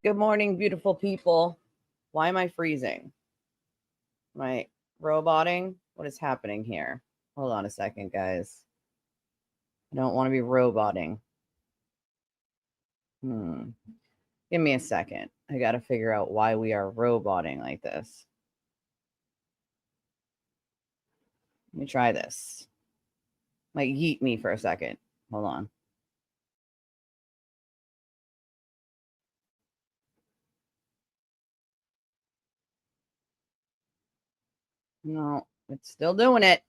Good morning, beautiful people. Why am I freezing? Am I roboting? What is happening here? Hold on a second, guys. I don't want to be roboting. Give me a second. I got to figure out why we are roboting like this. Let me try this. Might yeet me for a second. Hold on. No, it's still doing it.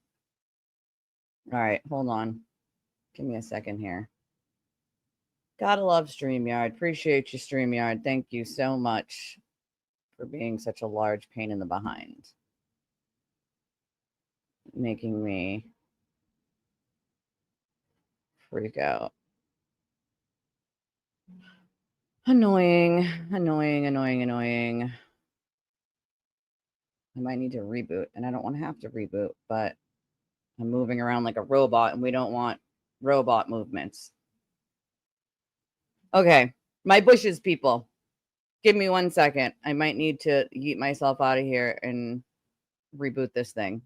All right, hold on. Give me a second here. Gotta love StreamYard. Appreciate you, StreamYard. Thank you so much for being such a large pain in the behind. Making me freak out. Annoying. I might need to reboot, and I don't want to have to reboot, but I'm moving around like a robot, and we don't want robot movements. Okay, my bushes, people. Give me 1 second. I might need to yeet myself out of here and reboot this thing.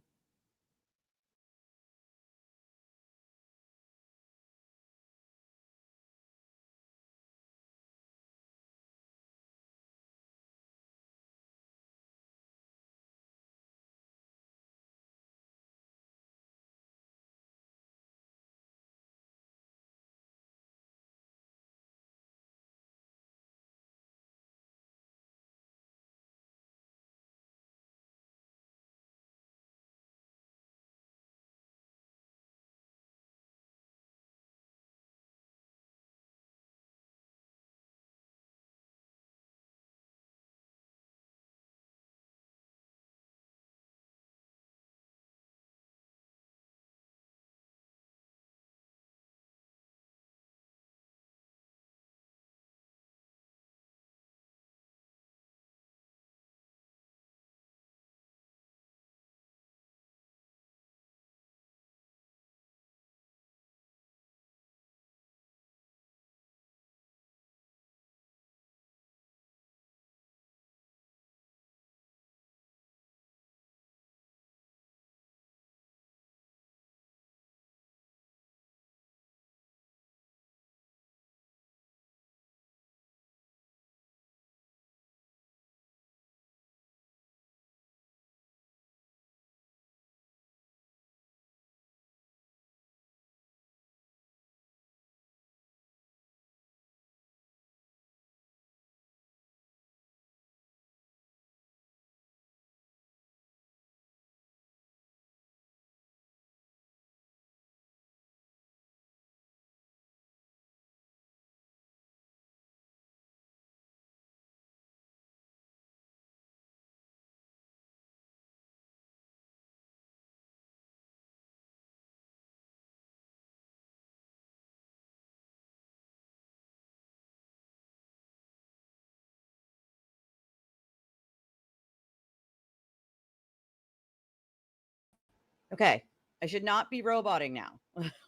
Okay, I should not be roboting now.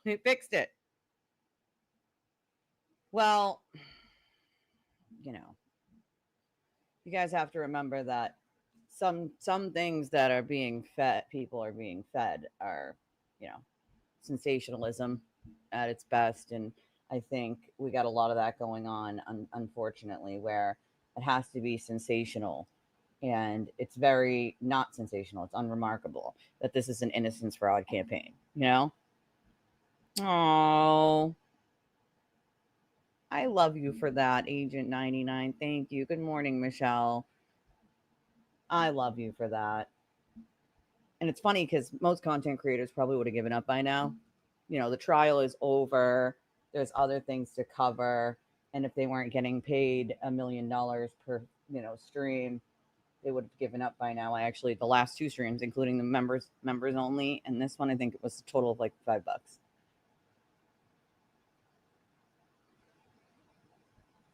We fixed it. Well, you guys have to remember that some things that are being fed, people are being fed, are, sensationalism at its best. And I think we got a lot of that going on, unfortunately, where it has to be sensational. And it's very not sensational. It's unremarkable that this is an innocence fraud campaign, Oh, I love you for that, Agent 99. Thank you. Good morning, Michelle. I love you for that. And it's funny because most content creators probably would have given up by now. The trial is over. There's other things to cover. And if they weren't getting paid $1 million per, stream, they would have given up by now. The last 2 streams, including the members only, and this one, I think it was a total of like $5.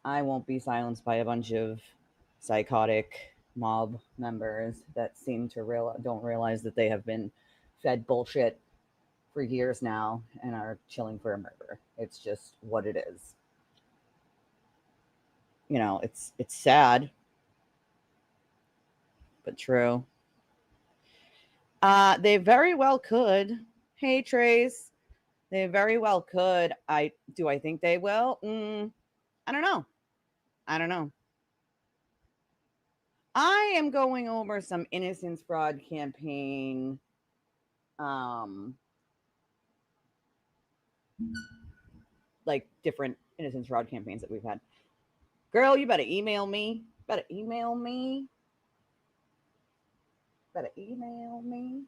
I won't be silenced by a bunch of psychotic mob members that seem to don't realize that they have been fed bullshit for years now and are chilling for a murder. It's just what it is. it's sad, but true. They very well could. Hey, Trace. They very well could. I think they will? I don't know. I don't know. I am going over some Innocence Fraud Campaign like different Innocence Fraud campaigns that we've had. Girl, you better email me. Better email me. Better email me.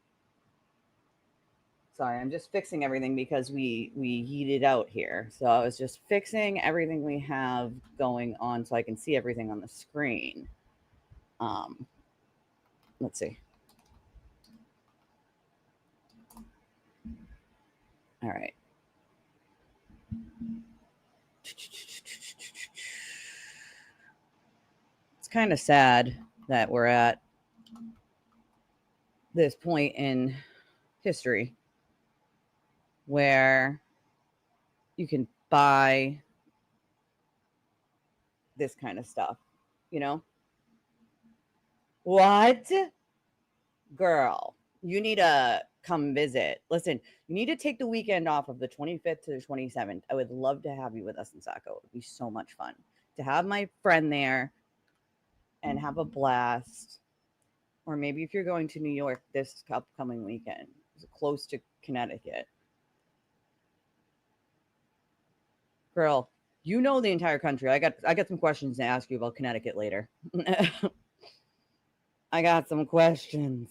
Sorry, I'm just fixing everything because we heated out here. So I was just fixing everything we have going on so I can see everything on the screen. Let's see. All right. It's kind of sad that we're at this point in history where you can buy this kind of stuff, What? Girl, you need to come visit. Listen, you need to take the weekend off of the 25th to the 27th. I would love to have you with us in Saco. It would be so much fun to have my friend there and have a blast. Or maybe if you're going to New York this upcoming weekend, it's close to Connecticut. Girl, you know the entire country. I got some questions to ask you about Connecticut later. I got some questions.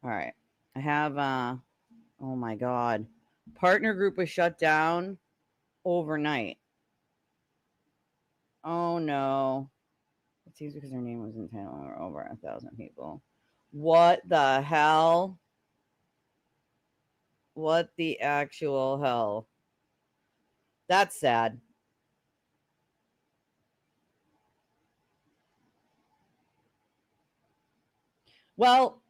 All right. I have oh my god. Partner group was shut down overnight. Oh no. It seems because her name was in town over 1,000 people. What the hell? What the actual hell? That's sad. Well,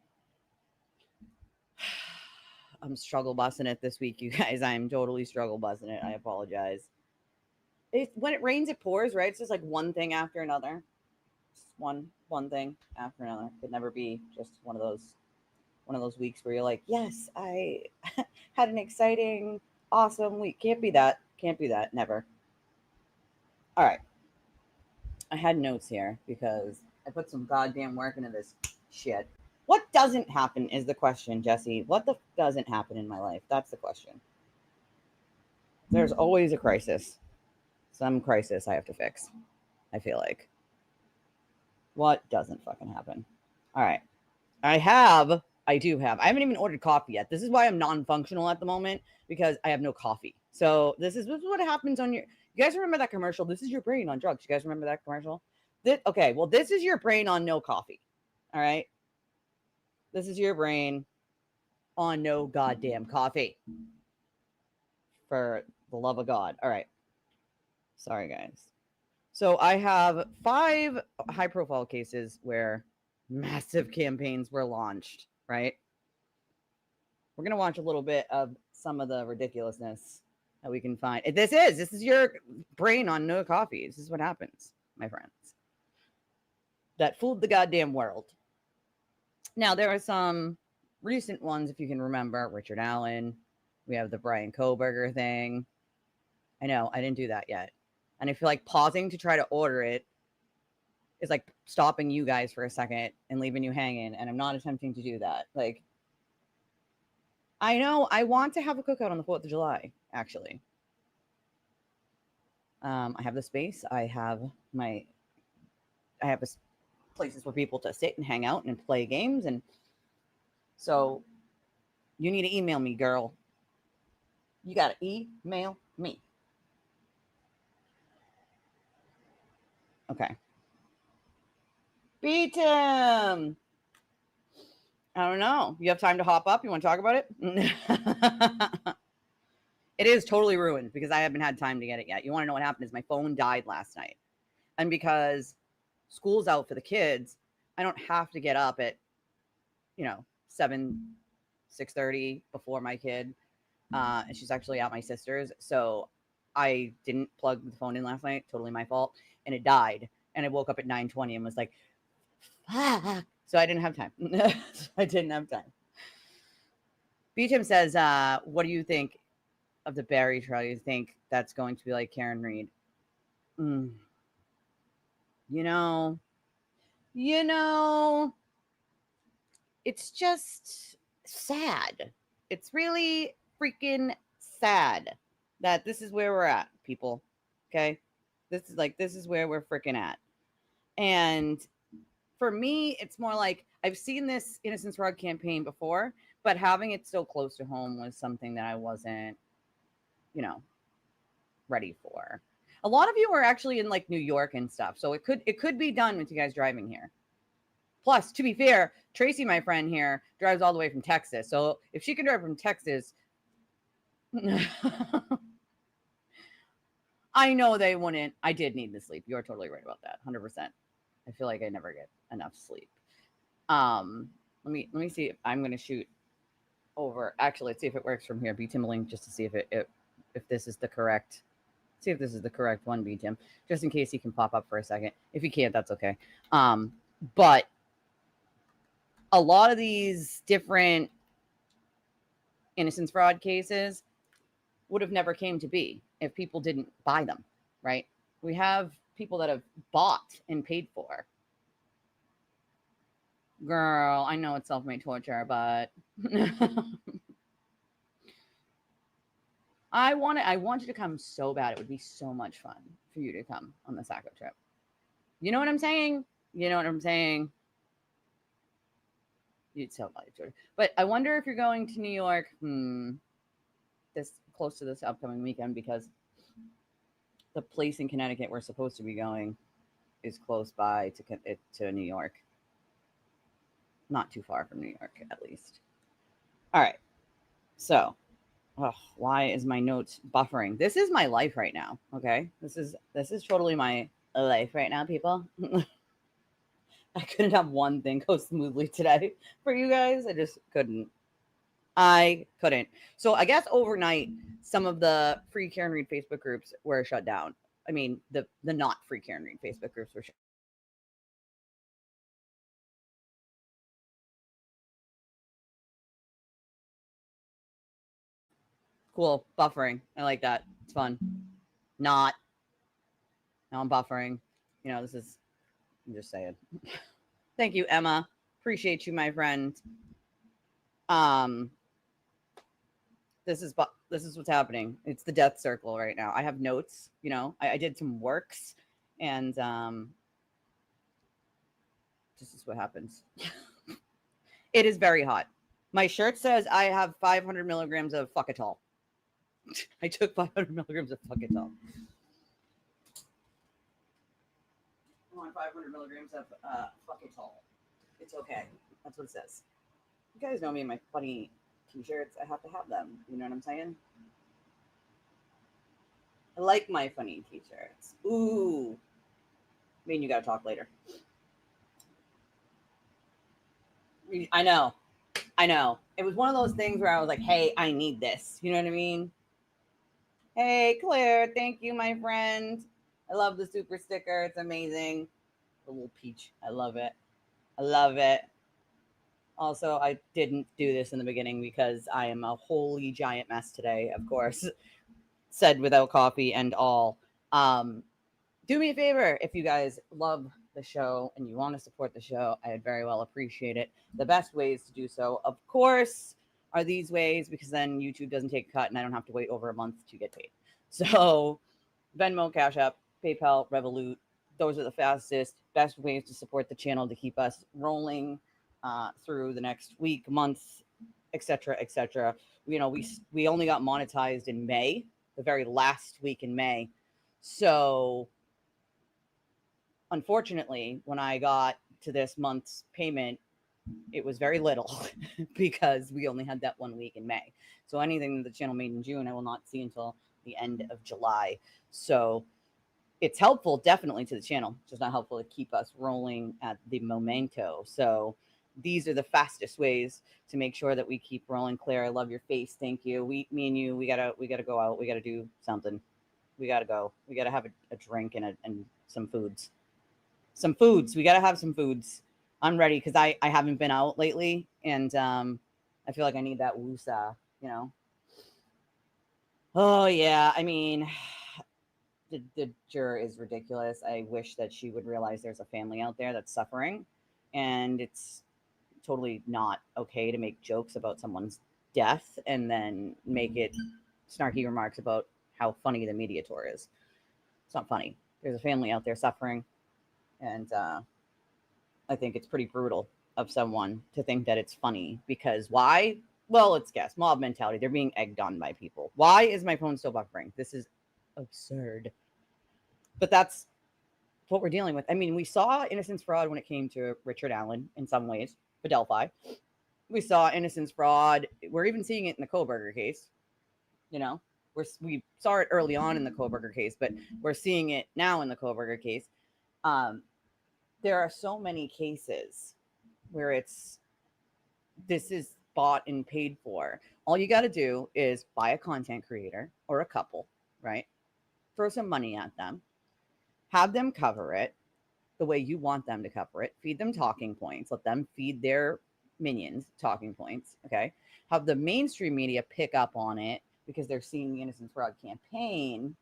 I'm struggle busting it this week, you guys. I'm totally struggle busting it. I apologize. When it rains, it pours, right? It's just like one thing after another. Just one thing after another. It could never be just one of those weeks where you're like, yes, I had an exciting, awesome week. Can't be that. Can't be that. Never. All right. I had notes here because I put some goddamn work into this shit. What doesn't happen is the question, Jesse. What the doesn't happen in my life? That's the question. There's always a crisis. Some crisis I have to fix. I feel like. What doesn't fucking happen? All right. I do have. I haven't even ordered coffee yet. This is why I'm non-functional at the moment because I have no coffee. So this is what happens on your. You guys remember that commercial? This is your brain on drugs. You guys remember that commercial? Okay. Well, this is your brain on no coffee. All right. This is your brain on no goddamn coffee. For the love of God. All right. Sorry, guys. So I have 5 high-profile cases where massive campaigns were launched, right? We're going to watch a little bit of some of the ridiculousness that we can find. This is your brain on no coffee. This is what happens, my friends. That fooled the goddamn world. Now, there are some recent ones, if you can remember. Richard Allen. We have the Brian Koberger thing. I know, I didn't do that yet. And I feel like pausing to try to order it is like stopping you guys for a second and leaving you hanging. And I'm not attempting to do that. Like, I know I want to have a cookout on the 4th of July, actually. I have the space. I have places for people to sit and hang out and play games. And so you need to email me, girl. You got to email me. Okay. Beat him. I don't know. You have time to hop up? You want to talk about it? It is totally ruined because I haven't had time to get it yet. You want to know what happened is my phone died last night. And because school's out for the kids, I don't have to get up at, 6:30 before my kid. And she's actually at my sister's. So I didn't plug the phone in last night, totally my fault, and it died. And I woke up at 9:20 and was like, fuck. So I didn't have time. I didn't have time. B-Tim says, what do you think of the Barry trial? You think that's going to be like Karen Reed? You know, it's just sad. It's really freaking sad that this is where we're at, people. Okay? This is where we're freaking at. And for me, it's more like I've seen this Innocence Fraud campaign before, but having it so close to home was something that I wasn't, ready for. A lot of you are actually in like New York and stuff, so it could be done with you guys driving here. Plus, to be fair, Tracy, my friend here, drives all the way from Texas. So if she can drive from Texas, I know they wouldn't. I did need the sleep. You're totally right about that. 100%. I feel like I never get enough sleep. Let me see if I'm going to shoot over. Actually, let's see if it works from here. B Tim link just to see if this is the correct. See if this is the correct one, B Tim, just in case he can pop up for a second. If he can't, that's okay. But a lot of these different innocence fraud cases would have never came to be if people didn't buy them, right? We have people that have bought and paid for. Girl, I know it's self-made torture, but I want you to come so bad. It would be so much fun for you to come on the Sacco trip. You know what I'm saying? You'd so much. But I wonder if you're going to New York this close to this upcoming weekend, because the place in Connecticut we're supposed to be going is close by to New York. Not too far from New York, at least. All right. So, why is my notes buffering? This is my life right now. Okay, this is totally my life right now, people. I couldn't have one thing go smoothly today for you guys. I just couldn't. So I guess overnight, some of the free Karen Reed Facebook groups were shut down. I mean, the not free Karen Reed Facebook groups were shut. Cool. Buffering. I like that. It's fun. Not. Now I'm buffering. I'm just saying. Thank you, Emma. Appreciate you, my friend. This is what's happening. It's the death circle right now. I have notes. I did some works, and this is what happens. It is very hot. My shirt says I have 500 milligrams of fuckatol. I took 500 milligrams of fuckatol. I want 500 milligrams of fuckatol. It's okay. That's what it says. You guys know me and my funny t-shirts. I have to have them. You know what I'm saying? I like my funny t-shirts. Ooh. Me and you gotta talk later. I know. It was one of those things where I was like, hey, I need this. You know what I mean? Hey, Claire. Thank you, my friend. I love the super sticker. It's amazing. The little peach. I love it. Also, I didn't do this in the beginning because I am a holy giant mess today, of course. Said without coffee and all. Do me a favor, if you guys love the show and you want to support the show, I'd very well appreciate it. The best ways to do so, of course, are these ways, because then YouTube doesn't take a cut and I don't have to wait over a month to get paid. So Venmo, Cash App, PayPal, Revolut, those are the fastest, best ways to support the channel to keep us rolling through the next week, month, etc., etc. We only got monetized in May, the very last week in May. So unfortunately, when I got to this month's payment, it was very little because we only had that 1 week in May. So anything that the channel made in June, I will not see until the end of July. So it's helpful, definitely, to the channel. It's just not helpful to keep us rolling at the momento. So these are the fastest ways to make sure that we keep rolling. Claire, I love your face. Thank you. Me and you, we gotta go out. We gotta do something. We got to go. We got to have a drink and some foods. Some foods. We got to have some foods. I'm ready because I haven't been out lately, and I feel like I need that woosah, you know. Oh yeah, I mean, the juror is ridiculous. I wish that she would realize there's a family out there that's suffering, and it's totally not okay to make jokes about someone's death and then make it snarky remarks about how funny the media tour is. It's not funny. There's a family out there suffering, and I think it's pretty brutal of someone to think that it's funny because why? Well, let's guess. Mob mentality. They're being egged on by people. Why is my phone still buffering? This is absurd. But that's what we're dealing with. I mean, we saw innocence fraud when it came to Richard Allen in some ways, Fidelphi. We saw innocence fraud. We're even seeing it in the Koberger case. You know, we saw it early on in the Koberger case, but we're seeing it now in the Koberger case. There are so many cases where this is bought and paid for. All you got to do is buy a content creator or a couple, right? Throw some money at them, have them cover it the way you want them to cover it, feed them talking points, let them feed their minions talking points, okay? Have the mainstream media pick up on it because they're seeing the Innocence Fraud campaign.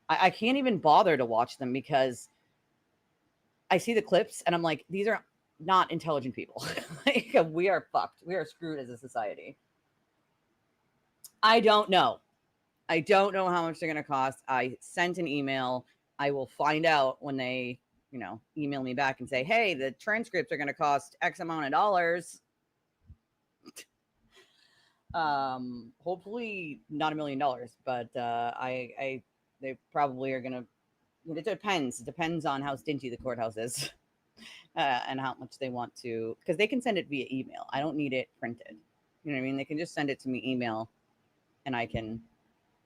I can't even bother to watch them because I see the clips and I'm like, these are not intelligent people. Like, we are fucked. We are screwed as a society. I don't know. I don't know how much they're going to cost. I sent an email. I will find out when they, email me back and say, hey, the transcripts are going to cost X amount of dollars. Hopefully not $1 million, but they probably are going to, it depends. It depends on how stingy the courthouse is and how much they want to, because they can send it via email. I don't need it printed. You know what I mean? They can just send it to me email and I can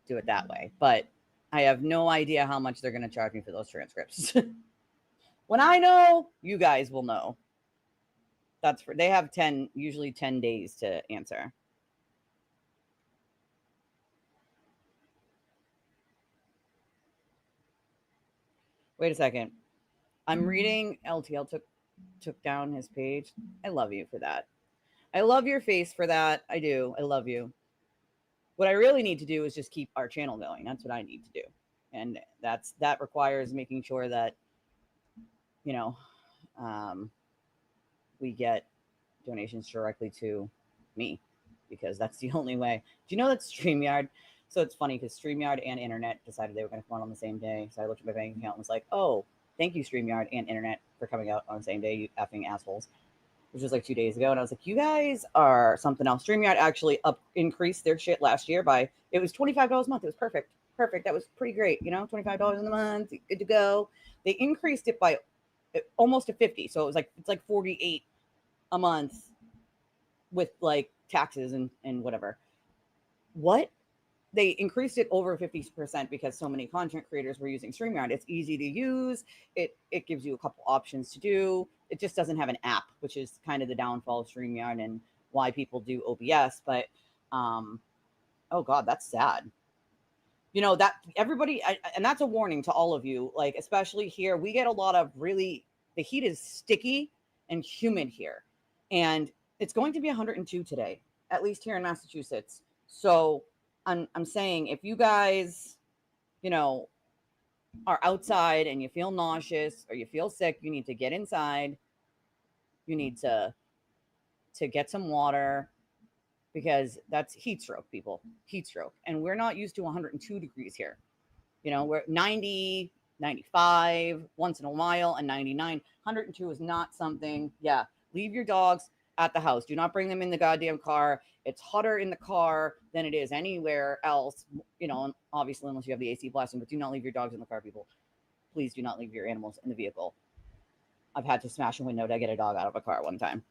do it that way. But I have no idea how much they're going to charge me for those transcripts. When I know, you guys will know. They have usually 10 days to answer. Wait a second. I'm reading LTL took down his page. I love you for that. I love your face for that. I do. I love you. What I really need to do is just keep our channel going. That's what I need to do. And that requires making sure that, we get donations directly to me because that's the only way. Do you know that StreamYard? So it's funny because StreamYard and Internet decided they were going to come out on the same day. So I looked at my bank account and was like, oh, thank you, StreamYard and Internet, for coming out on the same day, you effing assholes. Which was like 2 days ago. And I was like, you guys are something else. StreamYard actually increased their shit last year it was $25 a month. It was perfect. Perfect. That was pretty great. $25 in the month. Good to go. They increased it by almost to 50. So it's like 48 a month with like taxes and whatever. What? They increased it over 50% because so many content creators were using StreamYard. It's easy to use. It gives you a couple options to do. It just doesn't have an app, which is kind of the downfall of StreamYard and why people do OBS. But, oh God, that's sad. That everybody, and that's a warning to all of you, like, especially here, we get a lot of the heat is sticky and humid here. And it's going to be 102 today, at least here in Massachusetts. So I'm saying if you guys, are outside and you feel nauseous or you feel sick, you need to get inside. You need to get some water because that's heat stroke, people. Heat stroke. And we're not used to 102 degrees here. We're 90, 95 once in a while and 99. 102 is not something. Yeah. Leave your dogs at the house. Do not bring them in the goddamn car. It's hotter in the car than it is anywhere else, and obviously unless you have the AC blasting, but do not leave your dogs in the car, people. Please do not leave your animals in the vehicle. I've had to smash a window to get a dog out of a car one time.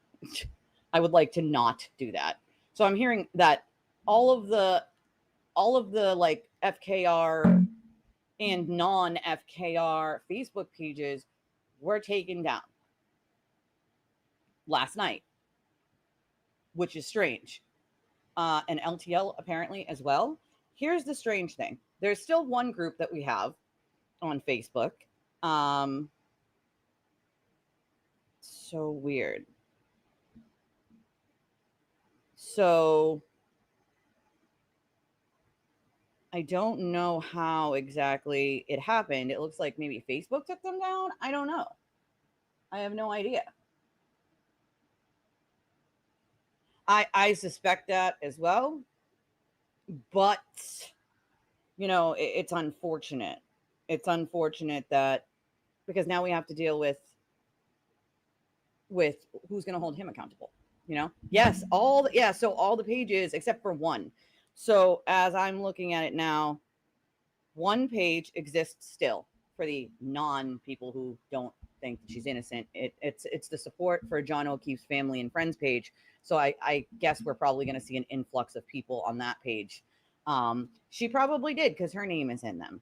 I would like to not do that. So I'm hearing that all of the like FKR and non-FKR Facebook pages were taken down last night, which is strange. And LTL apparently as well. Here's the strange thing. There's still one group that we have on Facebook. So weird. So I don't know how exactly it happened. It looks like maybe Facebook took them down. I don't know. I have no idea. I suspect that as well. But it's unfortunate. It's unfortunate that because now we have to deal with who's going to hold him accountable. Yes, so all the pages except for one. So as I'm looking at it now, one page exists still for the non-people who don't think that she's innocent. It's the support for John O'Keefe's family and friends page. So I guess we're probably going to see an influx of people on that page. She probably did because her name is in them.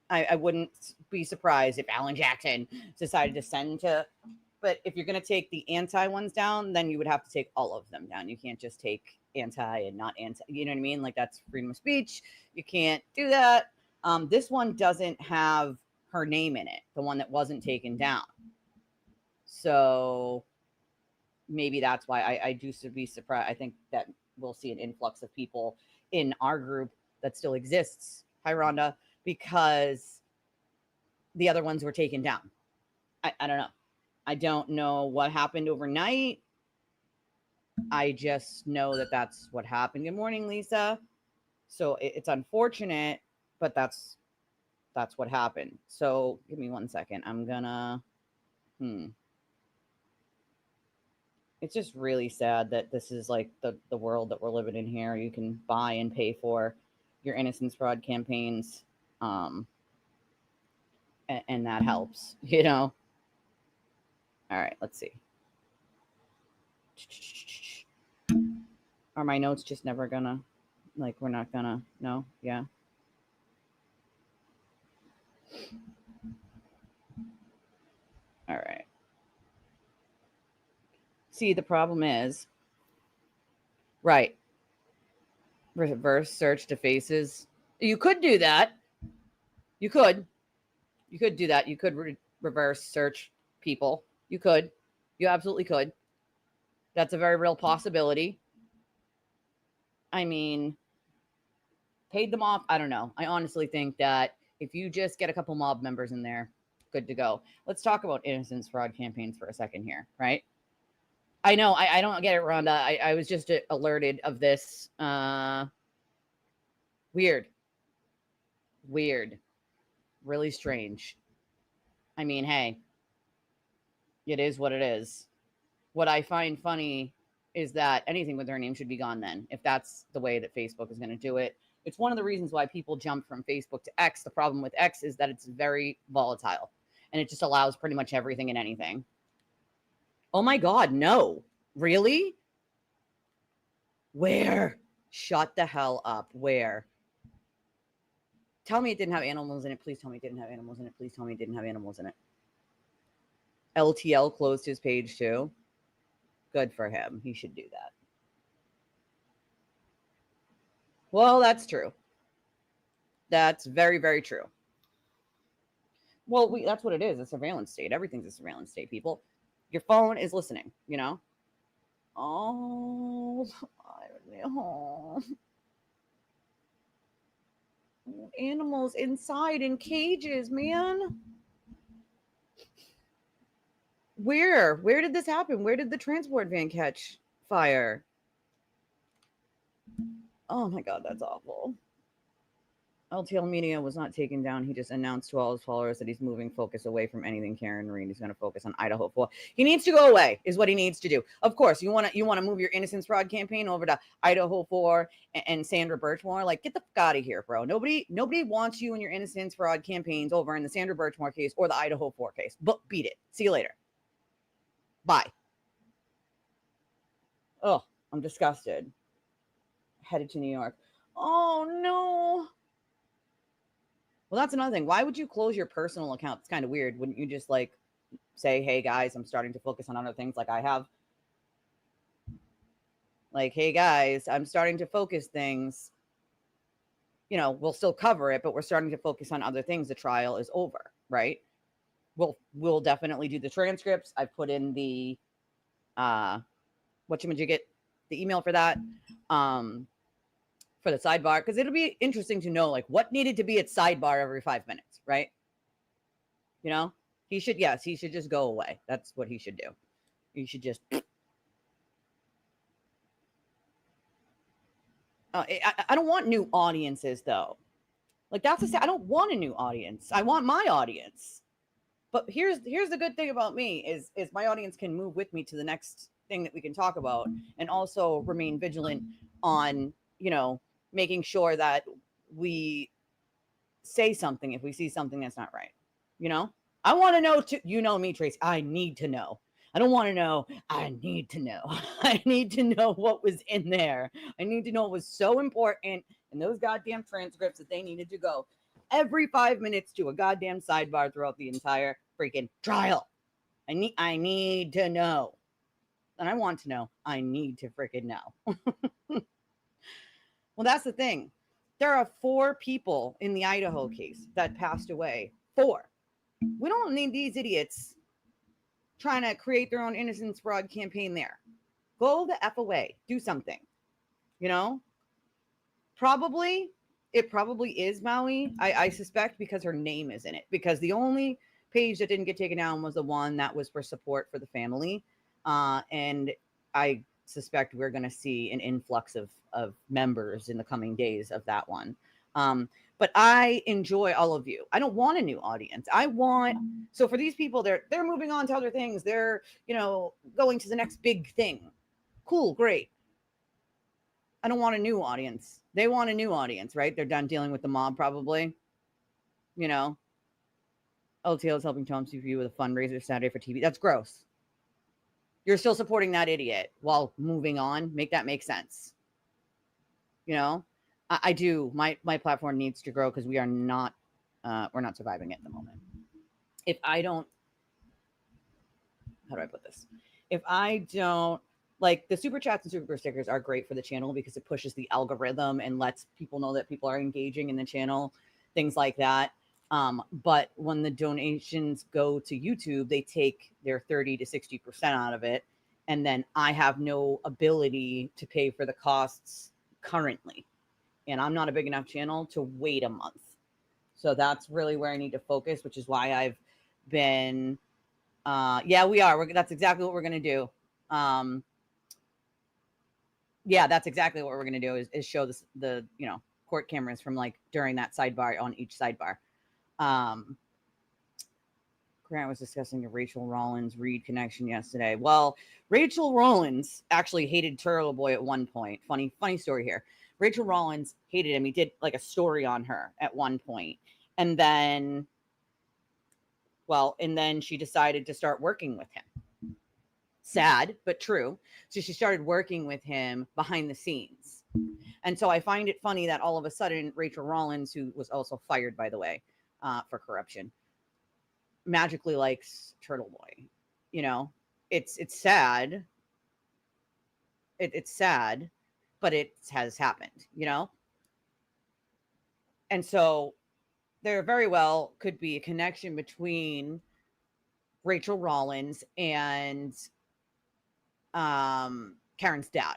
I wouldn't be surprised if Alan Jackson decided to send to. But if you're going to take the anti ones down, then you would have to take all of them down. You can't just take anti and not anti. You know what I mean? Like, that's freedom of speech. You can't do that. This one doesn't have her name in it, the one that wasn't taken down. So maybe that's why I do be surprised. I think that we'll see an influx of people in our group that still exists. Hi, Rhonda, because the other ones were taken down. I don't know. I don't know what happened overnight. I just know that that's what happened. Good morning, Lisa. So it's unfortunate, but that's what happened. So give me 1 second. I'm gonna. It's just really sad that this is like the world that we're living in here. You can buy and pay for your innocence fraud campaigns, and that helps. All right, let's see. Are my notes just never gonna, like, we're not gonna, no? Yeah. All right. See, the problem is, right, reverse search to faces. You could do that. You could do that. You could reverse search people. You could. You absolutely could. That's a very real possibility. I mean, paid them off. I don't know. I honestly think that if you just get a couple mob members in there, good to go. Let's talk about innocence fraud campaigns for a second here, right? I know. I don't get it, Rhonda. I was just alerted of this. Weird. Really strange. I mean, hey, it is what it is. What I find funny is that anything with their name should be gone then, if that's the way that Facebook is going to do it. It's one of the reasons why people jump from Facebook to X. The problem with X is that it's very volatile, and it just allows pretty much everything and anything. Oh my God, no. Really? Where? Shut the hell up. Where? Tell me it didn't have animals in it. Please tell me it didn't have animals in it. Please tell me it didn't have animals in it. LTL closed his page too. Good for him. He should do that. Well, that's true. That's very, very true. Well, that's what it is. A surveillance state. Everything's a surveillance state, people. Your phone is listening, Oh, animals inside in cages, man. Where did this happen? Where did the transport van catch fire? Oh my God, that's awful. LTL Media was not taken down. He just announced to all his followers that he's moving focus away from anything Karen Reed. He's going to focus on Idaho 4. He needs to go away, is what he needs to do. Of course, you want to move your innocence fraud campaign over to Idaho 4 and Sandra Birchmore. Like, get the fuck out of here, bro. Nobody wants you and your innocence fraud campaigns over in the Sandra Birchmore case or the Idaho 4 case. But beat it. See you later. Bye. Oh, I'm disgusted. Headed to New York. Oh no. Well, that's another thing. Why would you close your personal account? It's kind of weird. Wouldn't you just like say, hey guys, I'm starting to focus on other things like I have? Like, hey guys, I'm starting to focus things. we'll still cover it, but we're starting to focus on other things. The trial is over, right? We'll definitely do the transcripts. I've put in the whatchamajigget, the email for that, for the sidebar, because it'll be interesting to know like what needed to be at sidebar every 5 minutes, right? He should just go away. That's what he should do. He should just I don't want new audiences though. Like that's I don't want a new audience. I want my audience. But here's the good thing about me is my audience can move with me to the next thing that we can talk about, and also remain vigilant on, making sure that we say something if we see something that's not right. I want to know too. Me, Trace. I need to know. I don't want to know. I need to know. I need to know what was in there. I need to know what was so important in those goddamn transcripts that they needed to go every 5 minutes to a goddamn sidebar throughout the entire freaking trial. I need to know. And I want to know. I need to freaking know. Well, that's the thing. There are 4 people in the Idaho case that passed away. 4. We don't need these idiots trying to create their own innocence fraud campaign there. Go the F away. Do something. It probably is Maui. I suspect because her name is in it. Because the only page that didn't get taken down was the one that was for support for the family. And I suspect we're going to see an influx of members in the coming days of that one. But I enjoy all of you. I don't want a new audience. So for these people, they're moving on to other things. They're, going to the next big thing. Cool, great. I don't want a new audience. They want a new audience, right? They're done dealing with the mob, probably. LTL is helping Tom CPU with a fundraiser Saturday for TV. That's gross. You're still supporting that idiot while moving on. Make that make sense. I do. My platform needs to grow because we're not surviving it at the moment. How do I put this? If I don't, like, the super chats and super stickers are great for the channel because it pushes the algorithm and lets people know that people are engaging in the channel, things like that. But when the donations go to YouTube, they take their 30 to 60% out of it. And then I have no ability to pay for the costs currently. And I'm not a big enough channel to wait a month. So that's really where I need to focus, which is why I've been, we are. That's exactly what we're going to do. That's exactly what we're going to do is show the court cameras from like during that sidebar on each sidebar. Grant was discussing the Rachel Rollins Reed connection yesterday. Well, Rachel Rollins actually hated Turtle Boy at one point. Funny story here. Rachel Rollins hated him. He did like a story on her at one point. And then she decided to start working with him. Sad, but true. So she started working with him behind the scenes. And so I find it funny that all of a sudden Rachel Rollins, who was also fired, by the way, for corruption, magically likes Turtle Boy. It's sad. It's sad, but it has happened, And so there very well could be a connection between Rachel Rollins and Karen's dad,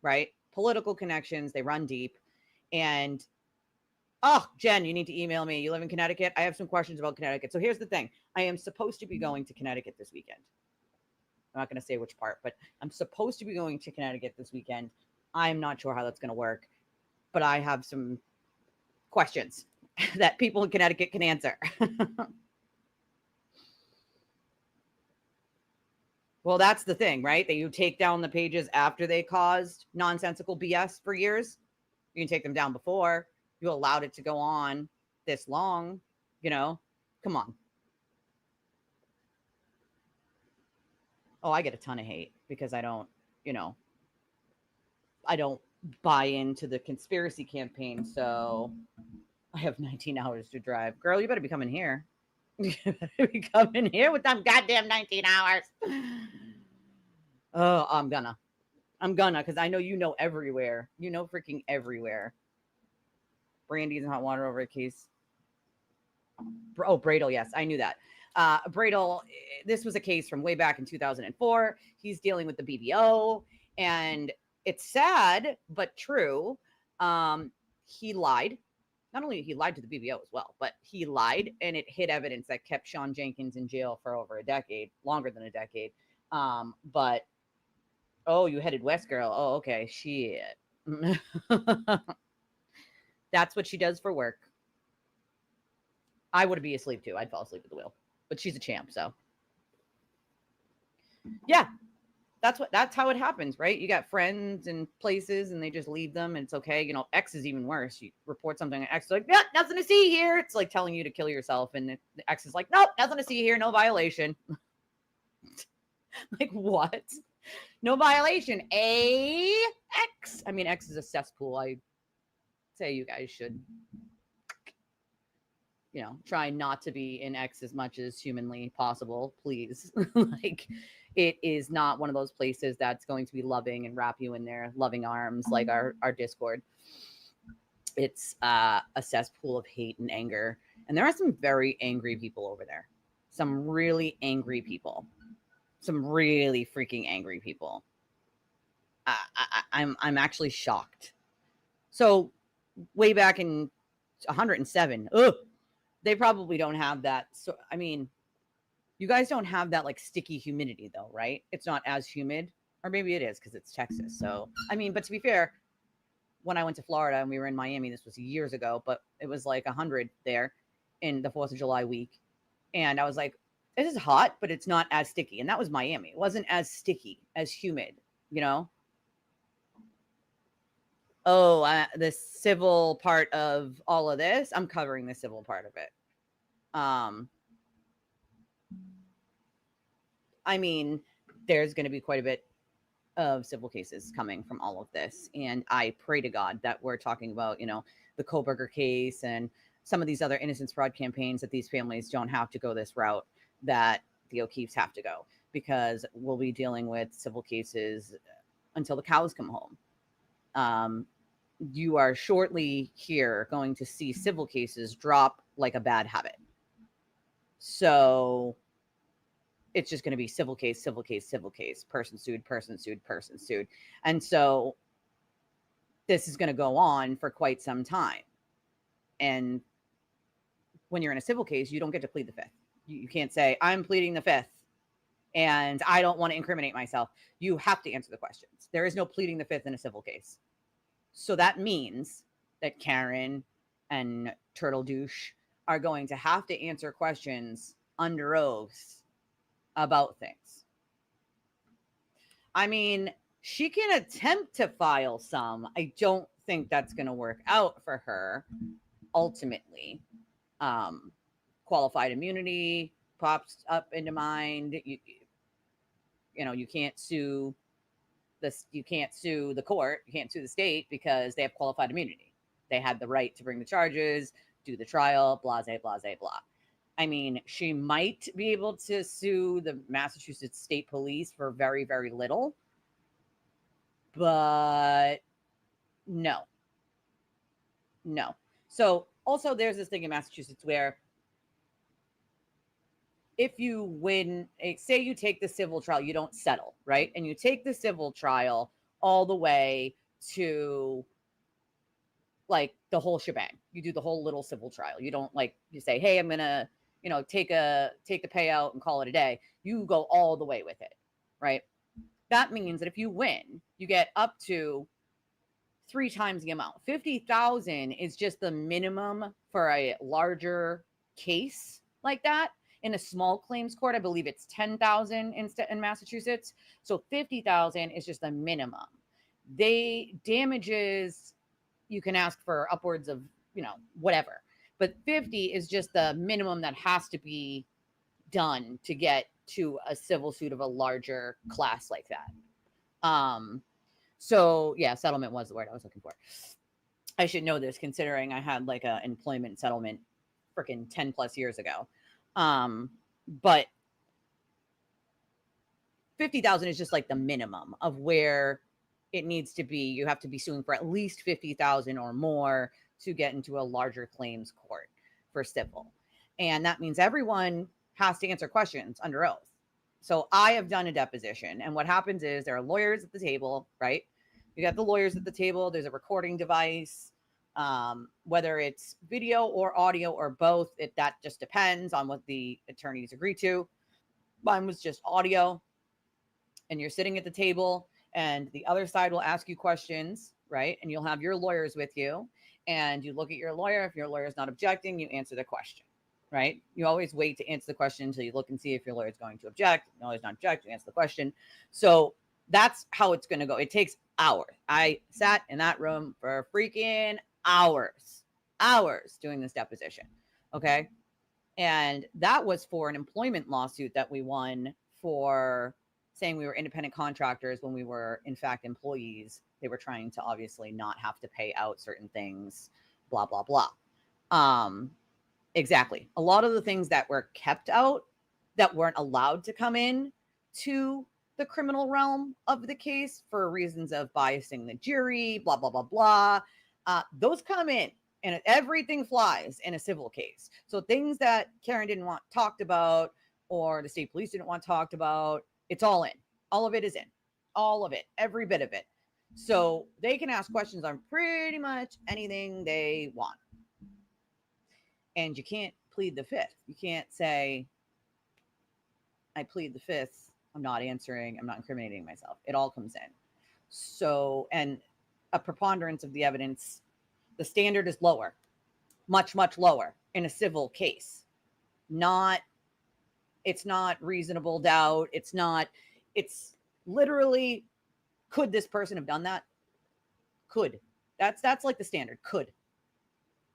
right? Political connections, they run deep. And Jen, you need to email me. You live in Connecticut? I have some questions about Connecticut. So here's the thing. I am supposed to be going to Connecticut this weekend. I'm not going to say which part, but I'm supposed to be going to Connecticut this weekend. I'm not sure how that's going to work, but I have some questions that people in Connecticut can answer. Well, that's the thing, right? That you take down the pages after they caused nonsensical BS for years. You can take them down before. You allowed it to go on this long, Come on. Oh, I get a ton of hate because I don't buy into the conspiracy campaign. So I have 19 hours to drive. Girl, you better be coming here. You better be coming here with them goddamn 19 hours. Oh, I'm gonna, because I know everywhere. Freaking everywhere. Brandy's and hot water over a case. Oh, Bradle. Yes, I knew that. Bradle, this was a case from way back in 2004. He's dealing with the BBO, and it's sad but true. He lied. Not only he lied to the BBO as well, but he lied, and it hid evidence that kept Sean Jenkins in jail for over a decade, longer than a decade. But oh, you headed west, girl. Oh, okay, shit. That's what she does for work. I would be asleep too. I'd fall asleep at the wheel, but she's a champ, so yeah, that's how it happens, right? You got friends and places, and they just leave them, and it's okay. You know, X is even worse. You report something, and X is like, yeah, nothing to see here. It's like telling you to kill yourself, and the X is like, nope, nothing to see here, no violation. Like what? No violation. X. I mean, X is a cesspool. I say you guys should, you know, try not to be in X as much as humanly possible, please. Like, it is not one of those places that's going to be loving and wrap you in their loving arms like our Discord. It's a cesspool of hate and anger. And there are some very angry people over there. Some really angry people. Some really freaking angry people. I'm actually shocked. So way back in 107, they probably don't have that. So, I mean, you guys don't have that like sticky humidity though, right? It's not as humid, or maybe it is because it's Texas. So, I mean, but to be fair, when I went to Florida and we were in Miami, this was years ago, but it was like 100 there in the 4th of July week. And I was like, this is hot, but it's not as sticky. And that was Miami. It wasn't as sticky, as humid, you know? Oh, the civil part of all of this, I'm covering the civil part of it. I mean, there's going to be quite a bit of civil cases coming from all of this. And I pray to God that we're talking about, you know, the Koberger case and some of these other innocence fraud campaigns, that these families don't have to go this route that the O'Keefes have to go, because we'll be dealing with civil cases until the cows come home. You are shortly here going to see civil cases drop like a bad habit. So it's just going to be civil case, civil case, civil case, person sued, person sued, person sued. And so this is going to go on for quite some time. And when you're in a civil case, you don't get to plead the fifth. You can't say, I'm pleading the fifth and I don't want to incriminate myself. You have to answer the questions. There is no pleading the fifth in a civil case. So that means that Karen and Turtle Douche are going to have to answer questions under oath about things. I mean, she can attempt to file some. I don't think that's going to work out for her ultimately. Qualified immunity pops up into mind. You know, you can't sue this. You can't sue the court. You can't sue the state because they have qualified immunity. They had the right to bring the charges, do the trial, blah, blah, blah, blah. I mean, she might be able to sue the Massachusetts State Police for very, very little, but no. So also there's this thing in Massachusetts where if you win, say you take the civil trial, you don't settle, right? And you take the civil trial all the way to like the whole shebang. You do the whole little civil trial. You don't like, you say, hey, I'm going to, you know, take the payout and call it a day. You go all the way with it, right? That means that if you win, you get up to 3 times the amount. 50,000 is just the minimum for a larger case like that. In a small claims court, I believe it's 10,000 in Massachusetts. So 50,000 is just the minimum. They damages, you can ask for upwards of, you know, whatever. But 50 is just the minimum that has to be done to get to a civil suit of a larger class like that. So yeah, settlement was the word I was looking for. I should know this considering I had like a employment settlement freaking 10 plus years ago. But 50,000 is just like the minimum of where it needs to be. You have to be suing for at least 50,000 or more to get into a larger claims court for civil. And that means everyone has to answer questions under oath. So I have done a deposition, and what happens is there are lawyers at the table, right? You got the lawyers at the table, there's a recording device, whether it's video or audio or both, that just depends on what the attorneys agree to. Mine was just audio, and you're sitting at the table, and the other side will ask you questions, right? And you'll have your lawyers with you, and you look at your lawyer. If your lawyer's not objecting, you answer the question, right? You always wait to answer the question until you look and see if your lawyer's going to object. If your lawyer's not object, you answer the question. So that's how it's going to go. It takes hours. I sat in that room for freaking hours doing this deposition. Okay. And that was for an employment lawsuit that we won for saying we were independent contractors when we were in fact employees. They were trying to obviously not have to pay out certain things, blah, blah, blah. Exactly. A lot of the things that were kept out that weren't allowed to come in to the criminal realm of the case for reasons of biasing the jury, blah, blah, blah, blah. Those come in, and everything flies in a civil case. So things that Karen didn't want talked about or the state police didn't want talked about, it's all in. All of it is in. All of it. Every bit of it. So they can ask questions on pretty much anything they want. And you can't plead the fifth. You can't say, I plead the fifth. I'm not answering. I'm not incriminating myself. It all comes in. So, and a preponderance of the evidence, the standard is lower, much, much lower in a civil case. It's not reasonable doubt. It's literally, could this person have done that? Could. That's like the standard, could.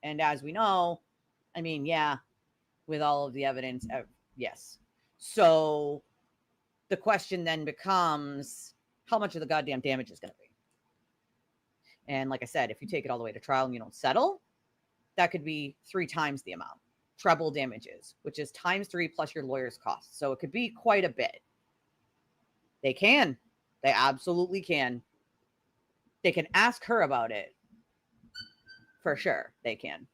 And as we know, I mean, yeah, with all of the evidence, yes. So the question then becomes, how much of the goddamn damage is going to be? And like I said, if you take it all the way to trial and you don't settle, that could be 3 times the amount. Treble damages, which is times 3 plus your lawyer's costs. So it could be quite a bit. They absolutely can. They can ask her about it. For sure, they can.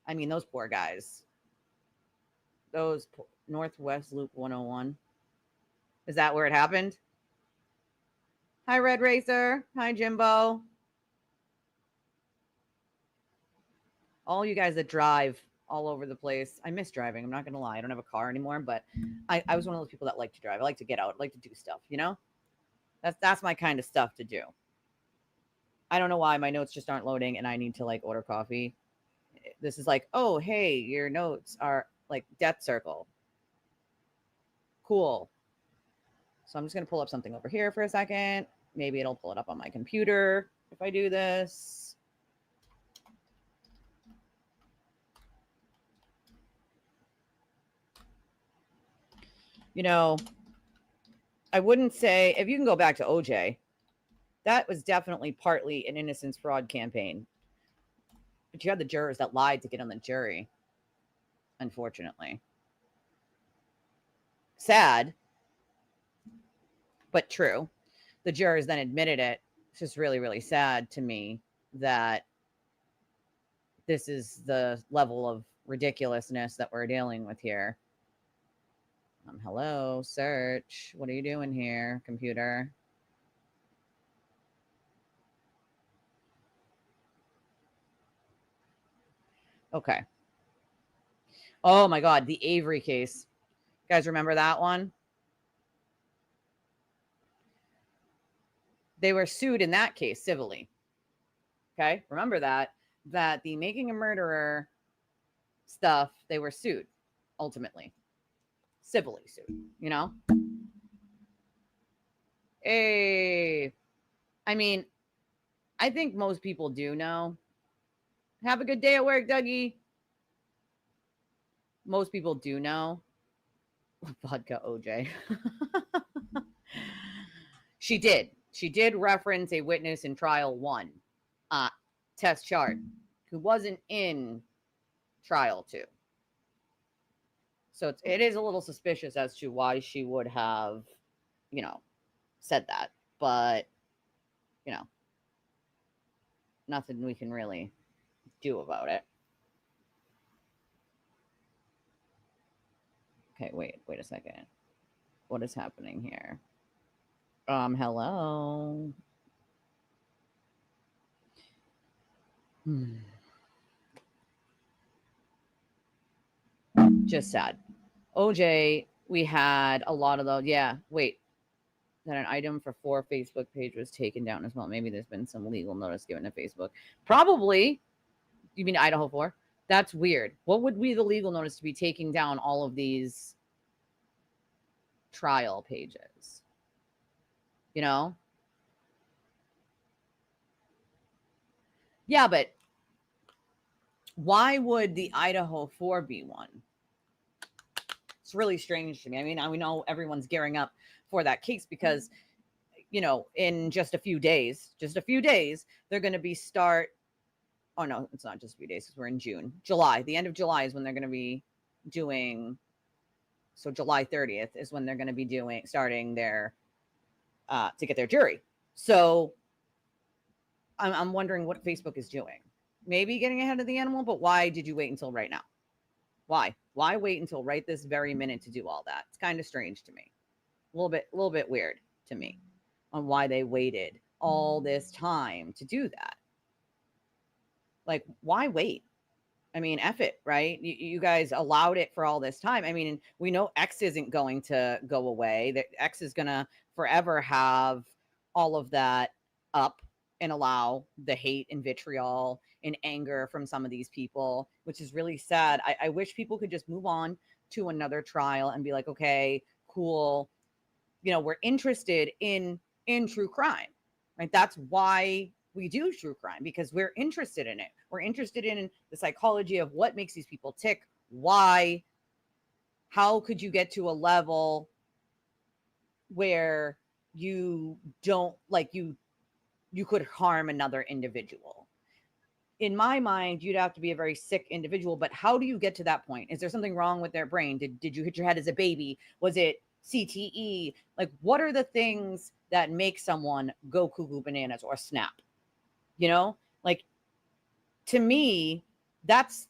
I mean, those poor guys. Those Northwest Loop 101. Is that where it happened? Hi, Red Racer. Hi, Jimbo. All you guys that drive all over the place. I miss driving. I'm not going to lie. I don't have a car anymore, but I was one of those people that like to drive. I like to get out. I like to do stuff, you know? That's my kind of stuff to do. I don't know why my notes just aren't loading and I need to like order coffee. This is like, oh, hey, your notes are like death circle. Cool. So I'm just going to pull up something over here for a second. Maybe it'll pull it up on my computer if I do this. You know, I wouldn't say, if you can go back to OJ, that was definitely partly an innocence fraud campaign. But you had the jurors that lied to get on the jury, unfortunately. Sad, but true. The jurors then admitted it. It's just really, really sad to me that this is the level of ridiculousness that we're dealing with here. Hello, search. What are you doing here, computer? Okay. Oh my God, the Avery case. You guys remember that one? They were sued in that case civilly. Okay, remember that the making a murderer stuff, they were sued ultimately. Civilly sued, you know? Hey, I mean, I think most people do know. Have a good day at work, Dougie. Most people do know. Vodka OJ. She did reference a witness in trial 1, Tess Chart, who wasn't in trial 2. So it is a little suspicious as to why she would have, you know, said that. But, you know, nothing we can really do about it. Okay, wait a second. What is happening here? Hello. Just sad. OJ, we had a lot of those. Yeah, wait. That an item for 4 Facebook page was taken down as well. Maybe there's been some legal notice given to Facebook. Probably. You mean Idaho 4? That's weird. What would be the legal notice to be taking down all of these trial pages? You know? Yeah, but why would the Idaho 4 be one? It's really strange to me. I mean, we know everyone's gearing up for that case because, you know, in just a few days, they're going to be oh no, it's not just a few days because we're in June. July, the end of July is when they're going to be doing, so July 30th is when they're going to be starting their, to get their jury. So I'm wondering what Facebook is doing. Maybe getting ahead of the animal, but why did you wait until right now? Why wait until right this very minute to do all that? It's kind of strange to me. A little bit weird to me on why they waited all this time to do that. Like, why wait? I mean, F it, right? You guys allowed it for all this time. I mean, we know X isn't going to go away. That X is going to forever have all of that up and allow the hate and vitriol and anger from some of these people, which is really sad. I wish people could just move on to another trial and be like, okay, cool. You know, we're interested in true crime, right? That's why we do true crime, because we're interested in it. We're interested in the psychology of what makes these people tick. Why? How could you get to a level where you don't, like, you could harm another individual? In my mind, you'd have to be a very sick individual, but how do you get to that point? Is there something wrong with their brain? Did you hit your head as a baby? Was it CTE? Like, what are the things that make someone go cuckoo bananas or snap? You know, like, to me, that's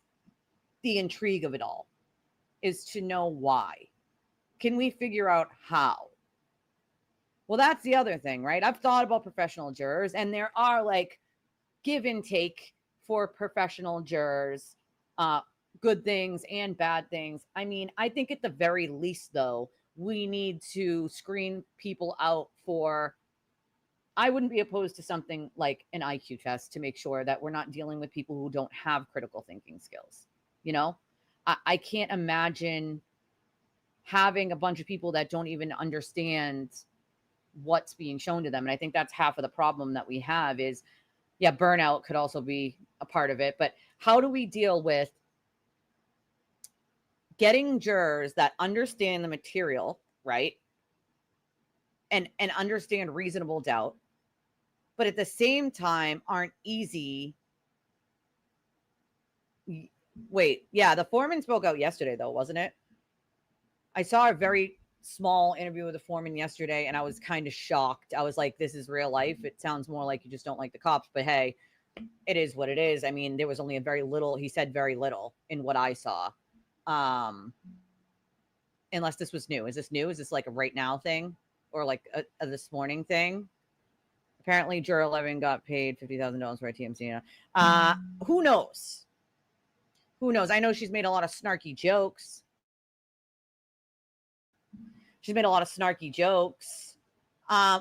the intrigue of it all, is to know why. Can we figure out how? Well, that's the other thing, right? I've thought about professional jurors, and there are like give and take for professional jurors, good things and bad things. I mean, I think at the very least, though, we need to screen people out for, I wouldn't be opposed to something like an IQ test to make sure that we're not dealing with people who don't have critical thinking skills. You know, I can't imagine having a bunch of people that don't even understand what's being shown to them. And I think that's half of the problem that we have is, yeah, burnout could also be a part of it. But how do we deal with getting jurors that understand the material, right? And understand reasonable doubt, but at the same time aren't easy. Wait, yeah, the foreman spoke out yesterday, though, wasn't it? I saw a very small interview with the foreman yesterday, and I was kind of shocked. I was like, this is real life. It sounds more like you just don't like the cops, but hey, it is what it is. I mean, there was only a very little, he said very little in what I saw. Unless this was new. Is this new? Is this like a right now thing or like a this morning thing? Apparently, Juror 11 got paid $50,000 for a TMC. Who knows? Who knows? I know she's made a lot of snarky jokes.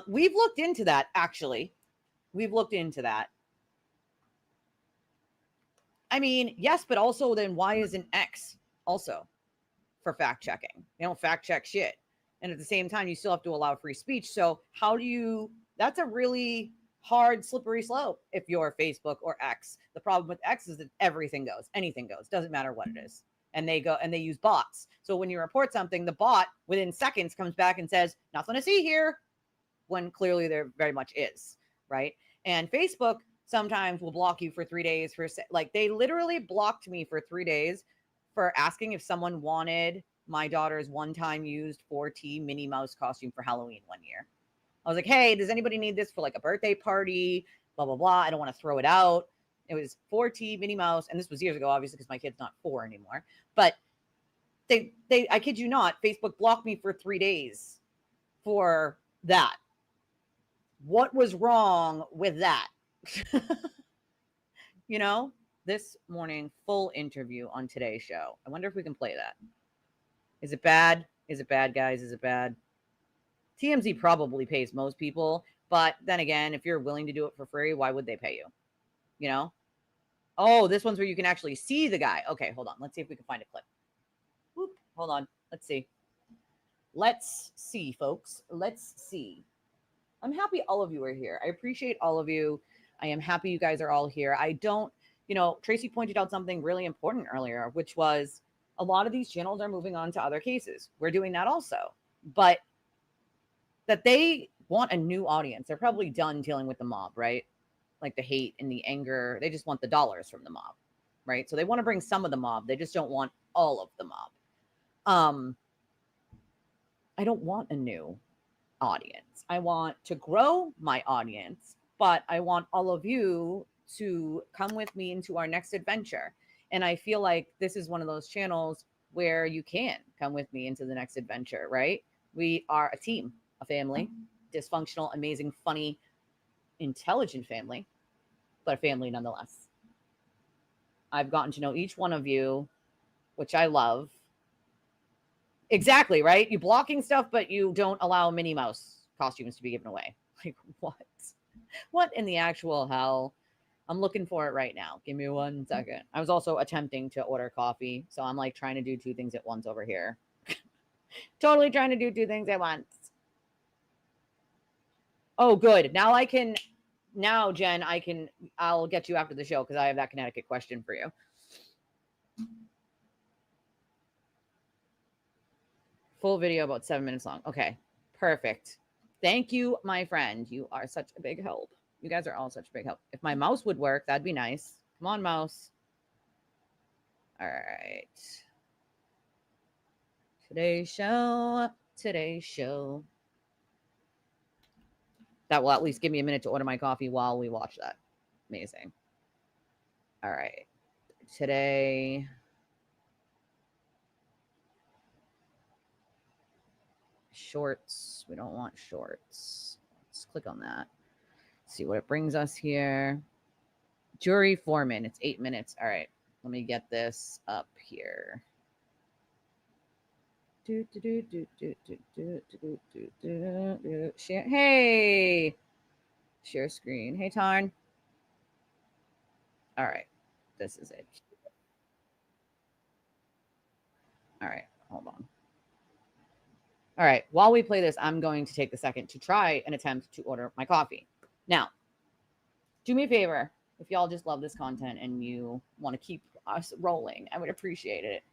We've looked into that, actually. We've looked into that. I mean, yes, but also then why isn't X also for fact checking? They don't fact check shit. And at the same time, you still have to allow free speech. So how do you, that's a really hard, slippery slope if you're Facebook or X. The problem with X is that everything goes, anything goes, doesn't matter what it is. And they go and they use bots. So when you report something, the bot within seconds comes back and says, nothing to see here, when clearly there very much is, right? And Facebook sometimes will block you for 3 days for, like, they literally blocked me for 3 days for asking if someone wanted my daughter's one-time used 4T Minnie Mouse costume for Halloween one year. I was like, hey, does anybody need this for like a birthday party? Blah, blah, blah. I don't want to throw it out. It was 4T, Minnie Mouse, and this was years ago, obviously, because my kid's not 4 anymore. But they, I kid you not, Facebook blocked me for 3 days for that. What was wrong with that? You know, this morning, full interview on today's show. I wonder if we can play that. Is it bad? Is it bad, guys? Is it bad? TMZ probably pays most people, but then again, if you're willing to do it for free, why would they pay you? You know? Oh, this one's where you can actually see the guy. Okay, hold on. Let's see if we can find a clip. Whoop, hold on. Let's see. Let's see, folks. Let's see. I'm happy all of you are here. I appreciate all of you. I am happy you guys are all here. I don't, Tracy pointed out something really important earlier, which was a lot of these channels are moving on to other cases. We're doing that also. But that they want a new audience. They're probably done dealing with the mob, right? Like the hate and the anger. They just want the dollars from the mob, right? So they want to bring some of the mob. They just don't want all of the mob. I don't want a new audience. I want to grow my audience, but I want all of you to come with me into our next adventure. And I feel like this is one of those channels where you can come with me into the next adventure, right? We are a team, a family, dysfunctional, amazing, funny, intelligent family, but a family nonetheless. I've gotten to know each one of you, which I love. Exactly, right? You blocking stuff, but you don't allow Minnie Mouse costumes to be given away. Like, what? What in the actual hell? I'm looking for it right now. Give me 1 second. I was also attempting to order coffee, so I'm like trying to do 2 things at once over here. Totally trying to do 2 things at once. Oh, good. Now, Jen, I'll get you after the show because I have that Connecticut question for you. Full video about 7 minutes long. Okay, perfect. Thank you, my friend. You are such a big help. You guys are all such a big help. If my mouse would work, that'd be nice. Come on, mouse. All right. Today's show. That will at least give me a minute to order my coffee while we watch that. Amazing. All right. Today. Shorts. We don't want shorts. Let's click on that. See what it brings us here. Jury foreman. It's 8 minutes. All right. Let me get this up here. Share. Hey. Share screen. Hey, Tarn. All right. This is it. All right. Hold on. All right. While we play this, I'm going to take the second to try an attempt to order my coffee. Now, do me a favor. If y'all just love this content and you want to keep us rolling, I would appreciate it.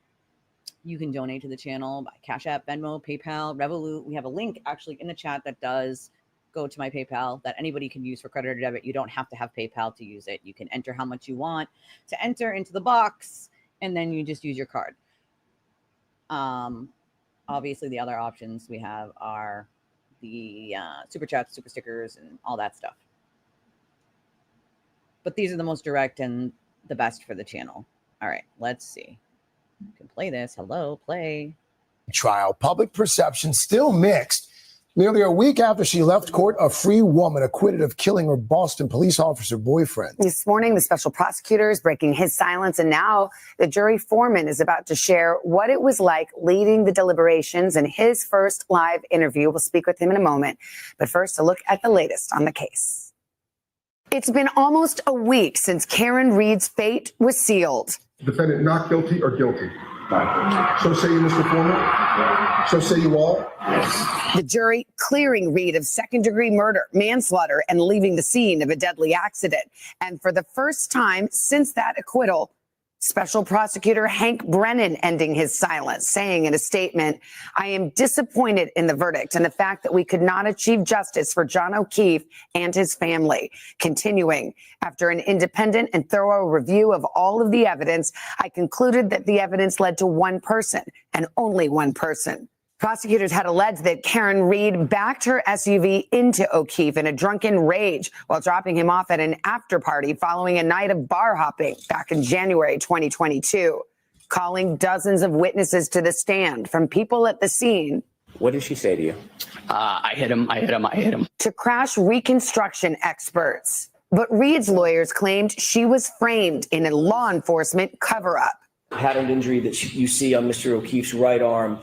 You can donate to the channel by Cash App, Venmo, PayPal, Revolut. We have a link actually in the chat that does go to my PayPal that anybody can use for credit or debit. You don't have to have PayPal to use it. You can enter how much you want to enter into the box, and then you just use your card. Obviously, the other options we have are the super chats, super stickers, and all that stuff. But these are the most direct and the best for the channel. All right, let's see. You can play this. Hello, play. Trial. Public perception still mixed. Nearly a week after she left court, a free woman acquitted of killing her Boston police officer boyfriend. This morning, the special prosecutor is breaking his silence, and now the jury foreman is about to share what it was like leading the deliberations in his first live interview. We'll speak with him in a moment. But first, a look at the latest on the case. It's been almost a week since Karen Reed's fate was sealed. Defendant not guilty or guilty? So say you, Mr. Foreman? So say you all? The jury clearing Reed of second-degree murder, manslaughter, and leaving the scene of a deadly accident. And for the first time since that acquittal, Special Prosecutor Hank Brennan ending his silence, saying in a statement, "I am disappointed in the verdict and the fact that we could not achieve justice for John O'Keefe and his family." Continuing, "After an independent and thorough review of all of the evidence, I concluded that the evidence led to one person and only one person, Prosecutors had alleged that Karen Reed backed her SUV into O'Keefe in a drunken rage while dropping him off at an after party following a night of bar hopping back in January 2022, calling dozens of witnesses to the stand, from people at the scene. What did she say to you? I hit him. To crash reconstruction experts. But Reed's lawyers claimed she was framed in a law enforcement cover-up. Patterned injury that you see on Mr. O'Keefe's right arm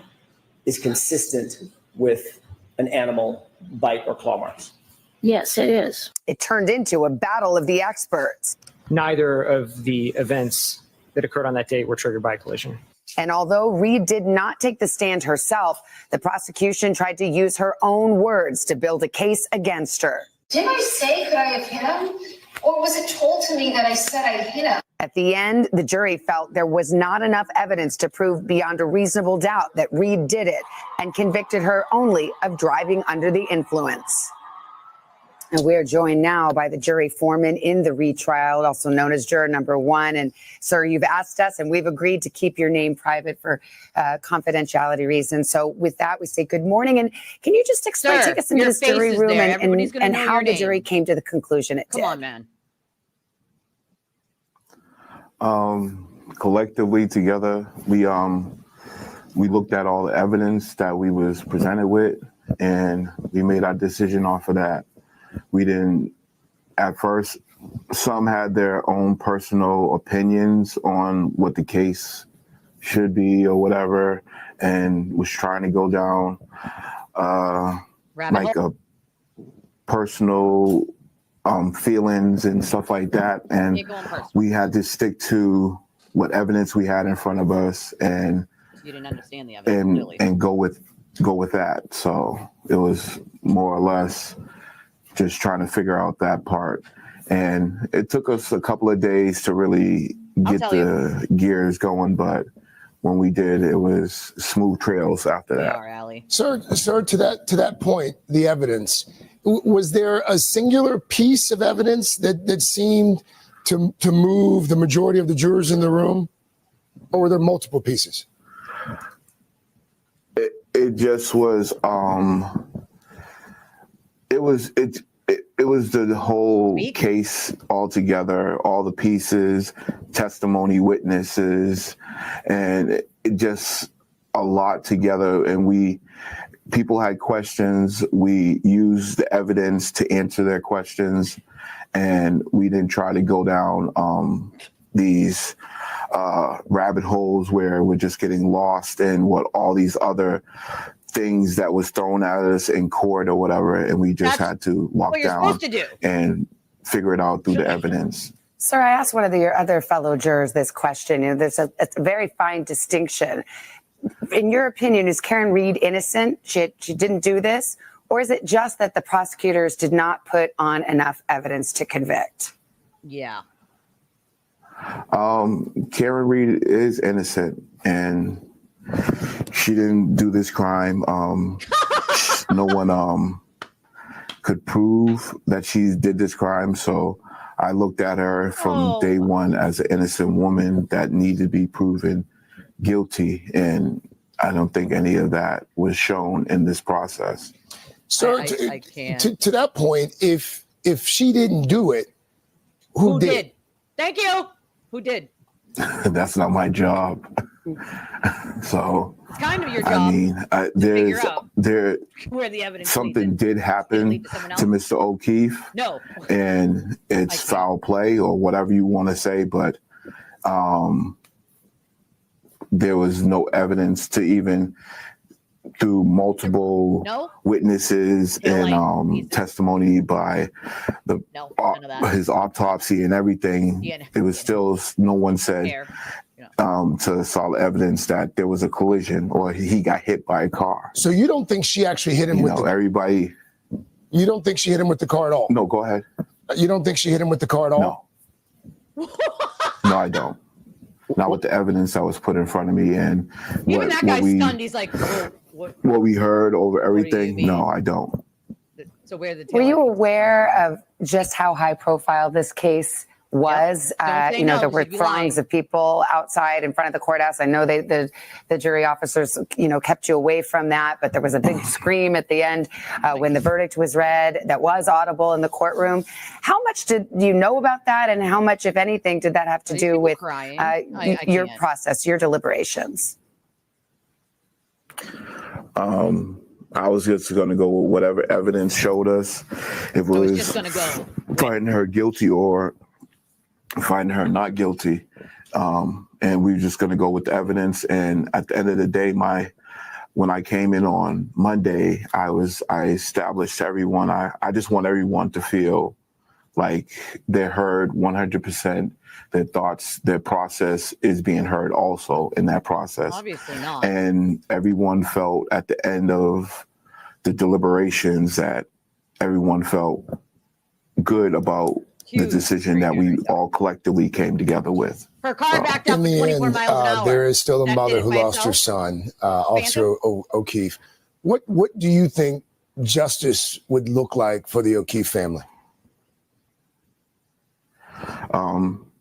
is consistent with an animal bite or claw marks. Yes, it is. It turned into a battle of the experts. Neither of the events that occurred on that date were triggered by a collision. And although Reed did not take the stand herself, the prosecution tried to use her own words to build a case against her. Didn't I say, could I have hit him? Or was it told to me that I said I hit him? At the end, the jury felt there was not enough evidence to prove beyond a reasonable doubt that Reed did it, and convicted her only of driving under the influence. And we are joined now by the jury foreman in the retrial, also known as juror number 1. And sir, you've asked us and we've agreed to keep your name private for confidentiality reasons. So with that, we say good morning. And can you just explain, take us into this jury room and how the jury came to the conclusion it did? Come on, man. Collectively together, we looked at all the evidence that we was presented with, and we made our decision off of that. We didn't, at first, some had their own personal opinions on what the case should be or whatever, and was trying to go down like a personal feelings and stuff like that. And we had to stick to what evidence we had in front of us, and you didn't understand the evidence, and go with that. So it was more or less just trying to figure out that part. And it took us a couple of days to really get the gears going, but when we did, it was smooth trails after that. Sir, to that point, the evidence, was there a singular piece of evidence that seemed to move the majority of the jurors in the room, or were there multiple pieces? It just was, it was the whole case altogether, all the pieces, testimony, witnesses, and it just a lot together. And people had questions. We used the evidence to answer their questions, and we didn't try to go down these rabbit holes where we're just getting lost in what all these other things that was thrown at us in court or whatever, and we just had to walk down and figure it out through the evidence. Sir, I asked one of your other fellow jurors this question. There's a very fine distinction. In your opinion, is Karen Reed innocent? She didn't do this? Or is it just that the prosecutors did not put on enough evidence to convict? Yeah. Karen Reed is innocent, and she didn't do this crime. No one could prove that she did this crime. So I looked at her from day one as an innocent woman that needed to be proven guilty. And I don't think any of that was shown in this process. Sir, to that point, if she didn't do it, who did? Thank you. Who did? That's not my job. So it's kind of your job. I mean, where the evidence something did happen to Mr. O'Keefe. No. And it's foul play or whatever you want to say, but there was no evidence to even through multiple witnesses and testimony by his autopsy and everything. It was still no one said to solid evidence that there was a collision or he got hit by a car. So you don't think she actually hit him with everybody? You don't think she hit him with the car at all? No, go ahead. You don't think she hit him with the car at all? No, I don't. Not with the evidence that was put in front of me and even that guy's stunned. He's like, what we heard over everything. No, I don't. So where the were you aware of just how high profile this case was. Don't say You know, no, there were she'd be lying. throngs of people outside in front of the courthouse. I know the jury officers, you know, kept you away from that, but there was a big scream at the end when the verdict was read that was audible in the courtroom. How much did you know about that, and how much, if anything, did that have to do with your process, your deliberations? I was just going to go with whatever evidence showed us. It was just going to go finding her guilty or finding her not guilty. And we were just going to go with the evidence. And at the end of the day, when I came in on Monday, I established to everyone, I just want everyone to feel like they're heard 100%, their thoughts, their process is being heard also in that process. Obviously not. And everyone felt at the end of the deliberations that everyone felt good about the decision that we all collectively came together with. Her car backed up In at the 24 end, miles an hour. there is still a That mother did it who by lost her itself? son, Officer O'Keefe. What do you think justice would look like for the O'Keefe family?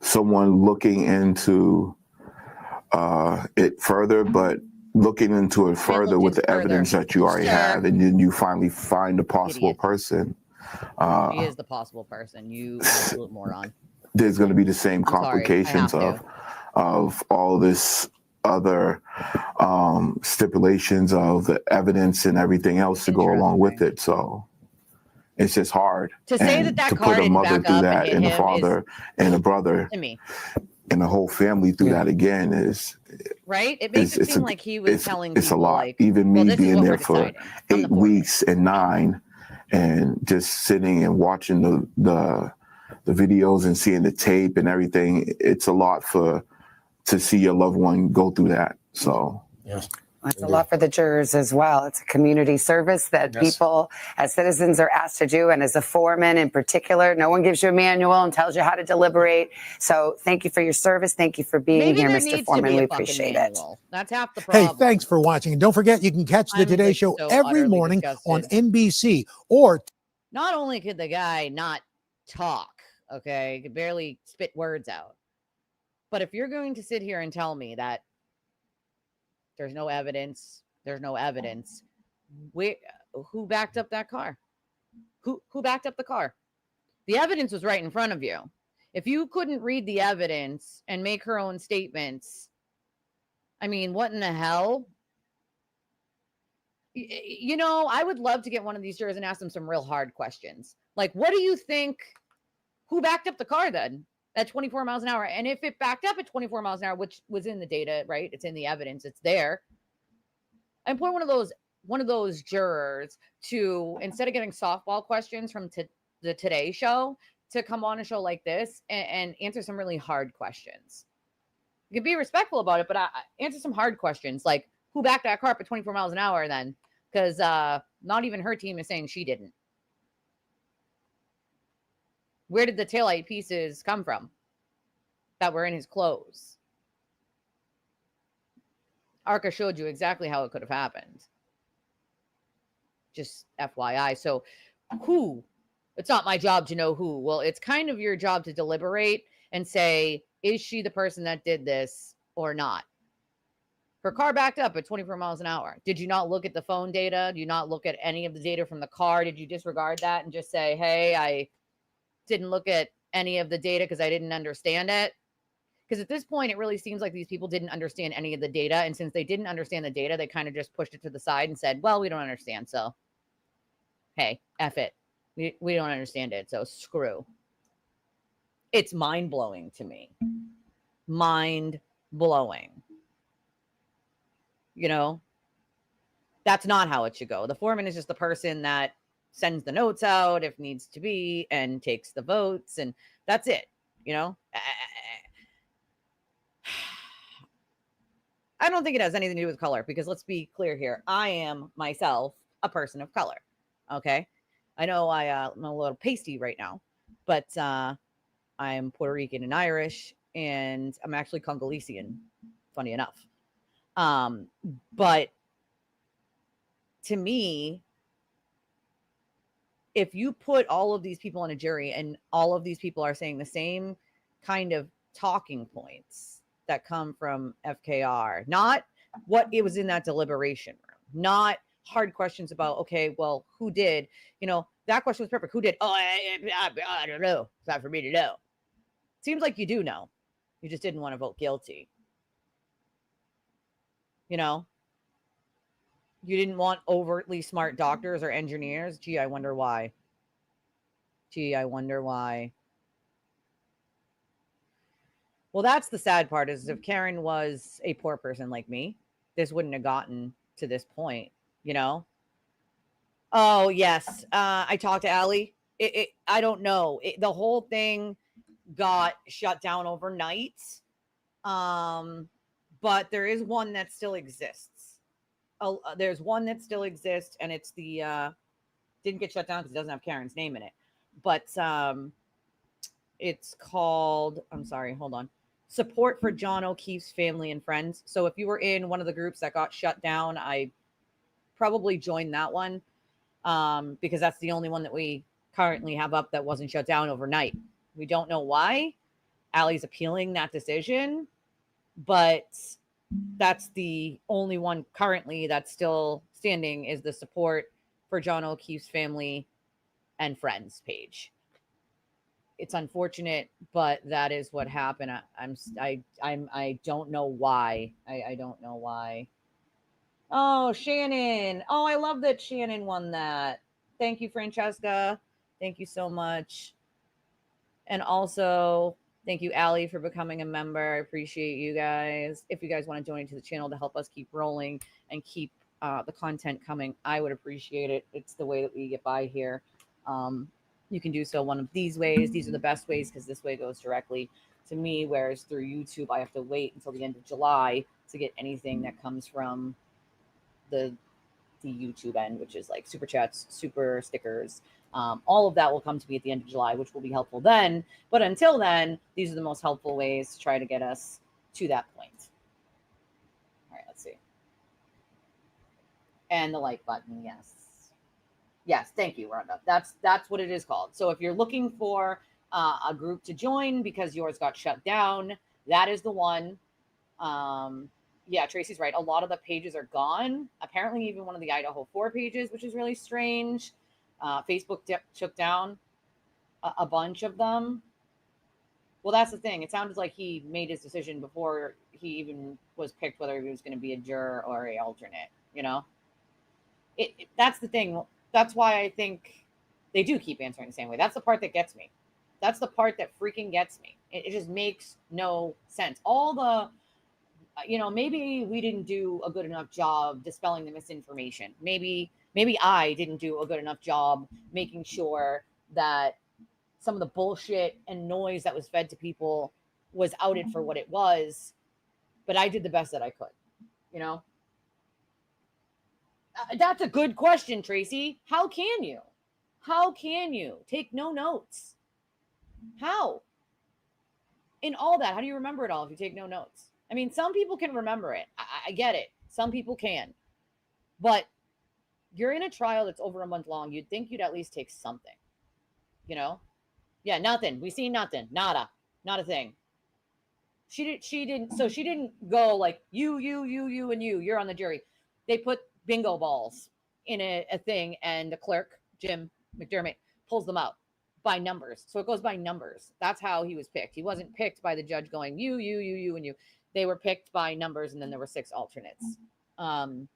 Someone looking into it further, but looking into it further with the evidence that you already have, and then you finally find a possible person. She is the possible person, you absolute moron. There's going to be the same complications of all this other stipulations of the evidence and everything else to go along with it. So it's just hard to say that to car put a didn't mother back through up that, and a father and a brother, to me, and the whole family through that again is right. It makes it seem like he was telling people, it's a lot. like, Even me being there for deciding. 8 weeks and 9, and just sitting and watching the videos and seeing the tape and everything. It's a lot to see your loved one go through that. So yes. It's a lot for the jurors as well. It's a community service that people as citizens are asked to do. And as a foreman in particular, no one gives you a manual and tells you how to deliberate. So thank you for your service. Thank you for being here, Mr. Foreman. We appreciate it. That's half the problem. Hey, thanks for watching. And don't forget, you can catch the Today Show every morning on NBC. Or not only could the guy not talk, okay, he could barely spit words out. But if you're going to sit here and tell me that there's no evidence, who backed up that car? Who backed up the car? The evidence was right in front of you. If you couldn't read the evidence and make her own statements, I mean, what in the hell? You know, I would love to get one of these jurors and ask them some real hard questions. Like, what do you think? Who backed up the car then at 24 miles an hour? And if it backed up at 24 miles an hour, which was in the data, right? It's in the evidence. It's there. I employ one of those jurors to, instead of getting softball questions from the Today Show, to come on a show like this and answer some really hard questions. You can be respectful about it, but answer some hard questions, like who backed that car up at 24 miles an hour then? Because not even her team is saying she didn't. Where did the taillight pieces come from that were in his clothes? Arca showed you exactly how it could have happened. Just FYI. So who? It's not my job to know who. Well, it's kind of your job to deliberate and say, is she the person that did this or not? Her car backed up at 24 miles an hour. Did you not look at the phone data? Did you not look at any of the data from the car? Did you disregard that and just say, hey, I didn't look at any of the data because I didn't understand it? Because at this point, it really seems like these people didn't understand any of the data. And since they didn't understand the data, they kind of just pushed it to the side and said, well, we don't understand. So, hey, F it. We don't understand it. So screw. It's mind-blowing to me. Mind-blowing. You know, that's not how it should go. The foreman is just the person that sends the notes out if needs to be and takes the votes. And that's it. You know, I don't think it has anything to do with color, because let's be clear here. I am myself a person of color. Okay. I know I'm a little pasty right now, but I'm Puerto Rican and Irish, and I'm actually Congolesian, funny enough. But to me, if you put all of these people on a jury and all of these people are saying the same kind of talking points that come from FKR, not what it was in that deliberation room, not hard questions about, okay, well, who did, that question was perfect. Who did? Oh, I don't know. It's not for me to know. Seems like you do know. You just didn't want to vote guilty. You didn't want overtly smart doctors or engineers. Gee, I wonder why. Well, that's the sad part, is if Karen was a poor person like me, this wouldn't have gotten to this point, Oh, yes. I talked to Allie. I don't know. The whole thing got shut down overnight. But there is one that still exists. There's one that still exists, and it's the didn't get shut down because it doesn't have Karen's name in it. But it's called, I'm sorry, hold on. Support for John O'Keefe's Family and Friends. So if you were in one of the groups that got shut down, I probably joined that one, because that's the only one that we currently have up that wasn't shut down overnight. We don't know why. Allie's appealing that decision, but that's the only one currently that's still standing, is the Support for John O'Keefe's Family and Friends page. It's unfortunate, but that is what happened. I don't know why. I don't know why. Oh, Shannon. Oh, I love that Shannon won that. Thank you, Francesca. Thank you so much. And also, thank you, Allie, for becoming a member. I appreciate you guys. If you guys want to donate to the channel to help us keep rolling and keep the content coming, I would appreciate it. It's the way that we get by here. You can do so one of these ways. These are the best ways, because this way goes directly to me, whereas through YouTube, I have to wait until the end of July to get anything that comes from the YouTube end, which is like super chats, super stickers. All of that will come to me at the end of July, which will be helpful then. But until then, these are the most helpful ways to try to get us to that point. All right, let's see. And the like button, yes. Yes, thank you, Rhonda. That's what it is called. So if you're looking for a group to join because yours got shut down, that is the one. Yeah, Tracy's right. A lot of the pages are gone. Apparently, even one of the Idaho 4 pages, which is really strange. Facebook took down a bunch of them. Well, that's the thing. It sounded like he made his decision before he even was picked, whether he was going to be a juror or a alternate. That's the thing. That's why I think they do keep answering the same way. That's the part that gets me. That's the part that freaking gets me. It just makes no sense. All the, maybe we didn't do a good enough job dispelling the misinformation. Maybe I didn't do a good enough job making sure that some of the bullshit and noise that was fed to people was outed for what it was. But I did the best that I could, That's a good question, Tracy. How can you take no notes? How? In all that, how do you remember it all if you take no notes? I mean, some people can remember it. I get it. Some people can. But you're in a trial that's over a month long. You'd think you'd at least take something, Yeah, nothing. We see nothing. Nada. Not a thing. She didn't. So she didn't go like, you, and you. You're on the jury. They put bingo balls in a thing, and the clerk, Jim McDermott, pulls them out by numbers. So it goes by numbers. That's how he was picked. He wasn't picked by the judge going, you, and you. They were picked by numbers, and then there were 6 alternates. No,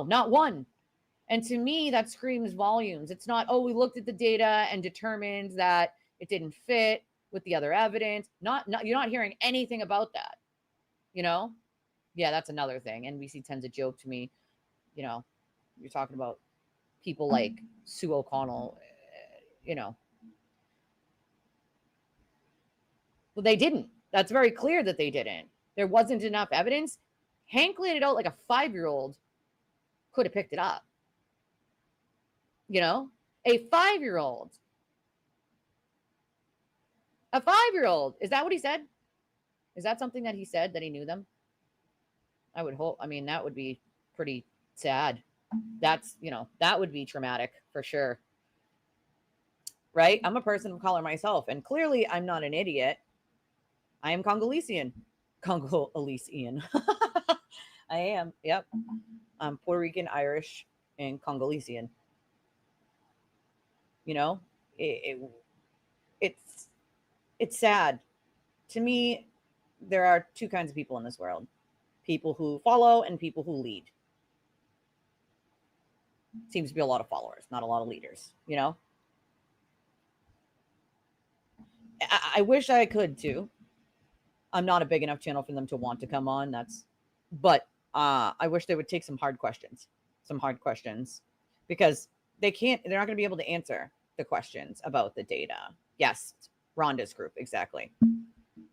not one. And to me, that screams volumes. It's not, oh, we looked at the data and determined that it didn't fit with the other evidence. Not you're not hearing anything about that. Yeah, that's another thing. NBC tends to joke to me, you're talking about people like Sue O'Connell, Well, they didn't. That's very clear that they didn't. There wasn't enough evidence. Hank laid it out like a 5-year-old could have picked it up. A 5-year-old. A 5-year-old. Is that what he said? Is that something that he said, that he knew them? I would hope. I mean, that would be pretty sad. That's, that would be traumatic for sure. right? I'm a person of color myself, and clearly I'm not an idiot. I am Congolesian. Congolesian. I am. Yep. I'm Puerto Rican, Irish, and Congolesian. You know, it's sad. To me, there are two kinds of people in this world: people who follow and people who lead. Seems to be a lot of followers, not a lot of leaders. You know, I wish I could too. I'm not a big enough channel for them to want to come on. But I wish they would take some hard questions, because they're not going to be able to answer the questions about the data. Yes, Rhonda's group, exactly.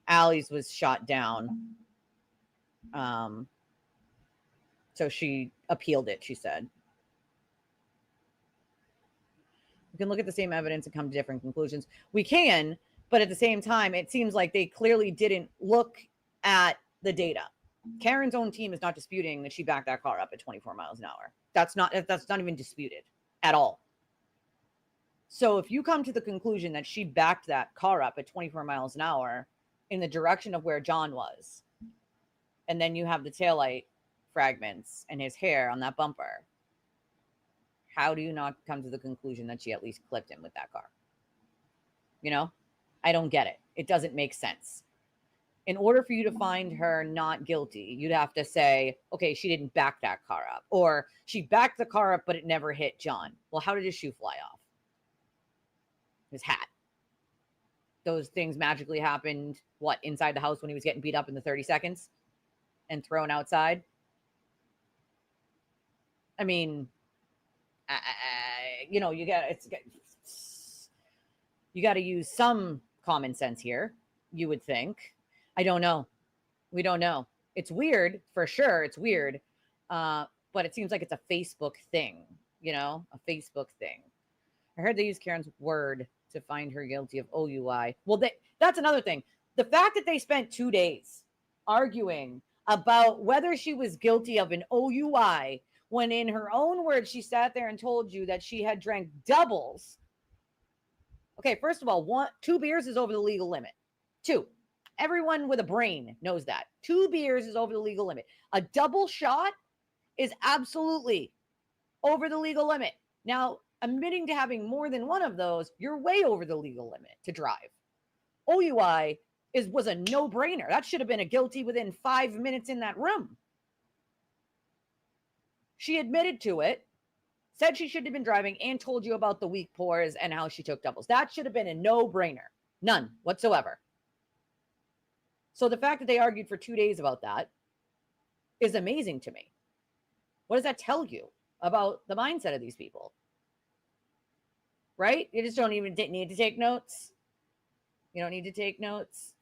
Allie's was shot down. So she appealed it, she said. We can look at the same evidence and come to different conclusions. We can, but at the same time, it seems like they clearly didn't look at the data. Karen's own team is not disputing that she backed that car up at 24 miles an hour. That's not even disputed at all. So if you come to the conclusion that she backed that car up at 24 miles an hour in the direction of where John was, and then you have the taillight fragments and his hair on that bumper, how do you not come to the conclusion that she at least clipped him with that car? You know, I don't get it. It doesn't make sense. In order for you to find her not guilty, you'd have to say, okay, she didn't back that car up, or she backed the car up, but it never hit John. Well, how did his shoe fly off? His hat. Those things magically happened, what, inside the house when he was getting beat up in the 30 seconds and thrown outside? I mean, you know, you got to use some common sense here, you would think. I don't know. We don't know. It's weird, for sure. It's weird. But it seems like it's a Facebook thing, you know, a Facebook thing. I heard they use Karen's word to find her guilty of OUI. Well, that's another thing. The fact that they spent 2 days arguing about whether she was guilty of an OUI, when in her own words, she sat there and told you that she had drank doubles. Okay, first of all, 2 beers is over the legal limit. 2. Everyone with a brain knows that. 2 beers is over the legal limit. A double shot is absolutely over the legal limit. Now, admitting to having more than one of those, you're way over the legal limit to drive. OUI was a no-brainer. That should have been a guilty within 5 minutes in that room. She admitted to it, said she should have been driving, and told you about the weak pours and how she took doubles. That should have been a no-brainer. None whatsoever. So the fact that they argued for 2 days about that is amazing to me. What does that tell you about the mindset of these people? Right? You just don't even need to take notes. You don't need to take notes.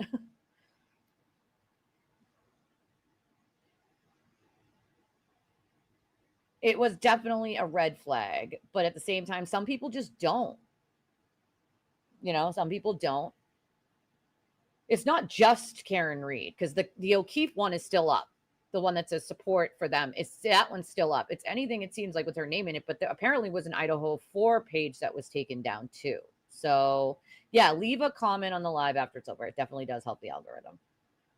It was definitely a red flag, but at the same time, some people just don't. You know, some people don't. It's not just Karen Reed, because the O'Keefe one is still up. The one that says support for them, that one's still up. It's anything, it seems like, with her name in it, but there apparently was an Idaho 4 page that was taken down too. So yeah, leave a comment on the live after it's over. It definitely does help the algorithm.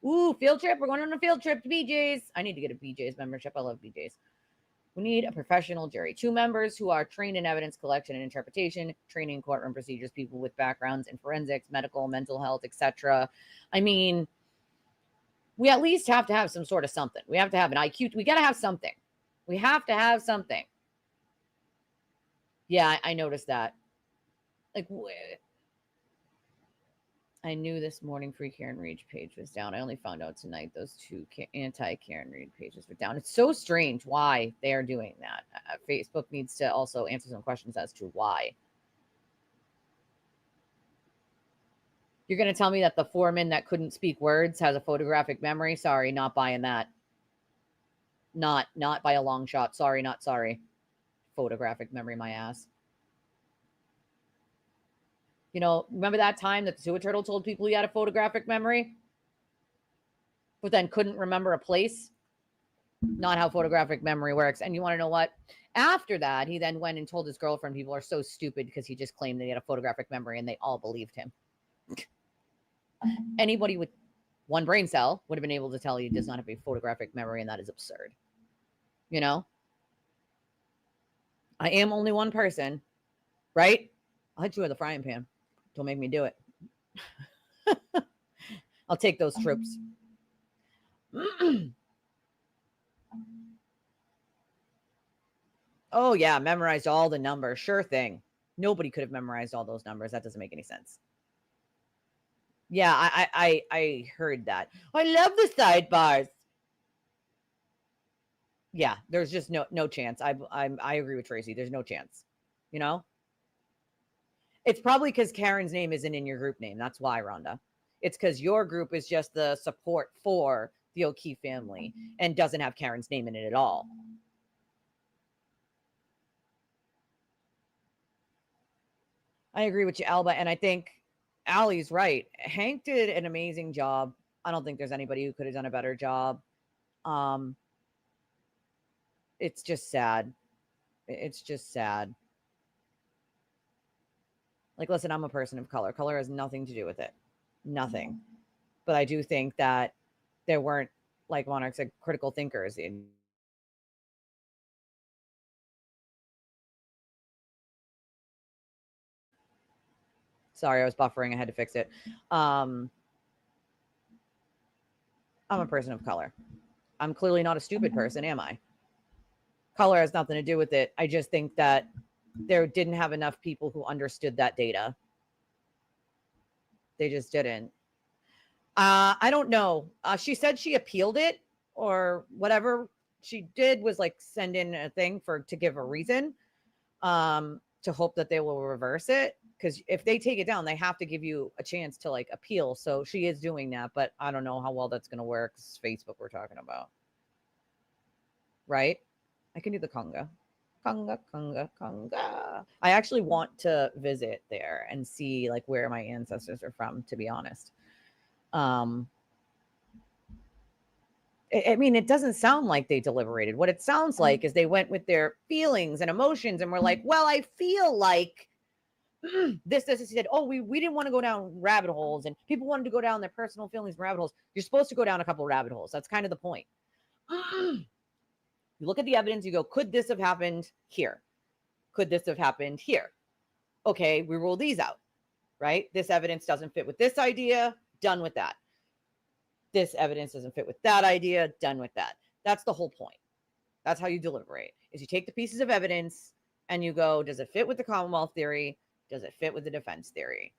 Ooh, field trip. We're going on a field trip to BJ's. I need to get a BJ's membership. I love BJ's. We need a professional jury. 2 members who are trained in evidence collection and interpretation, training courtroom procedures, people with backgrounds in forensics, medical, mental health, etc. I mean, we at least have to have some sort of something. We have to have an IQ. We got to have something. We have to have something. Yeah, I noticed that. Like, I knew this morning Free Karen Reed page was down. I only found out tonight those 2 anti-Karen Reed pages were down. It's so strange why they are doing that. Facebook needs to also answer some questions as to why. You're going to tell me that the foreman that couldn't speak words has a photographic memory? Sorry, not buying that. Not by a long shot. Sorry, not sorry. Photographic memory, my ass. You know, remember that time that the sewer turtle told people he had a photographic memory, but then couldn't remember a place? Not how photographic memory works. And you want to know what? After that, he then went and told his girlfriend people are so stupid because he just claimed that he had a photographic memory, and they all believed him. Anybody with one brain cell would have been able to tell he does not have a photographic memory, and that is absurd. You know? I am only one person, right? I'll hit you with a frying pan. Don't make me do it. I'll take those troops. Oh, yeah, memorized all the numbers. Sure thing. Nobody could have memorized all those numbers. That doesn't make any sense. Yeah, I heard that. I love the sidebars. Yeah, there's just no chance. I agree with Tracy. There's no chance. You know? It's probably because Karen's name isn't in your group name. That's why, Rhonda. It's because your group is just the support for the O'Keefe family and doesn't have Karen's name in it at all. I agree with you, Alba. And I think Allie's right. Hank did an amazing job. I don't think there's anybody who could have done a better job. It's just sad. It's just sad. Like, listen, I'm a person of color. Color has nothing to do with it. Nothing. But I do think that there weren't, like Monarch said, critical thinkers in. Sorry, I was buffering. I had to fix it. I'm a person of color. I'm clearly not a stupid person, am I? Color has nothing to do with it. I just think that there didn't have enough people who understood that data. They just didn't. I don't know. She said she appealed it or whatever she did was like send in a thing to give a reason to hope that they will reverse it. Because if they take it down, they have to give you a chance to like appeal. So she is doing that, but I don't know how well that's going to work. It's Facebook we're talking about. Right? I can do the conga. Conga, conga, conga. I actually want to visit there and see like where my ancestors are from, to be honest. I mean, it doesn't sound like they deliberated. What it sounds like is they went with their feelings and emotions and were like, well, I feel like this. He said, oh, we didn't want to go down rabbit holes and people wanted to go down their personal feelings and rabbit holes. You're supposed to go down a couple of rabbit holes. That's kind of the point. You look at the evidence, you go, could this have happened here? Could this have happened here? Okay, we rule these out, right? This evidence doesn't fit with this idea, done with that. This evidence doesn't fit with that idea, done with that. That's the whole point. That's how you deliberate, is you take the pieces of evidence and you go, does it fit with the Commonwealth theory? Does it fit with the defense theory?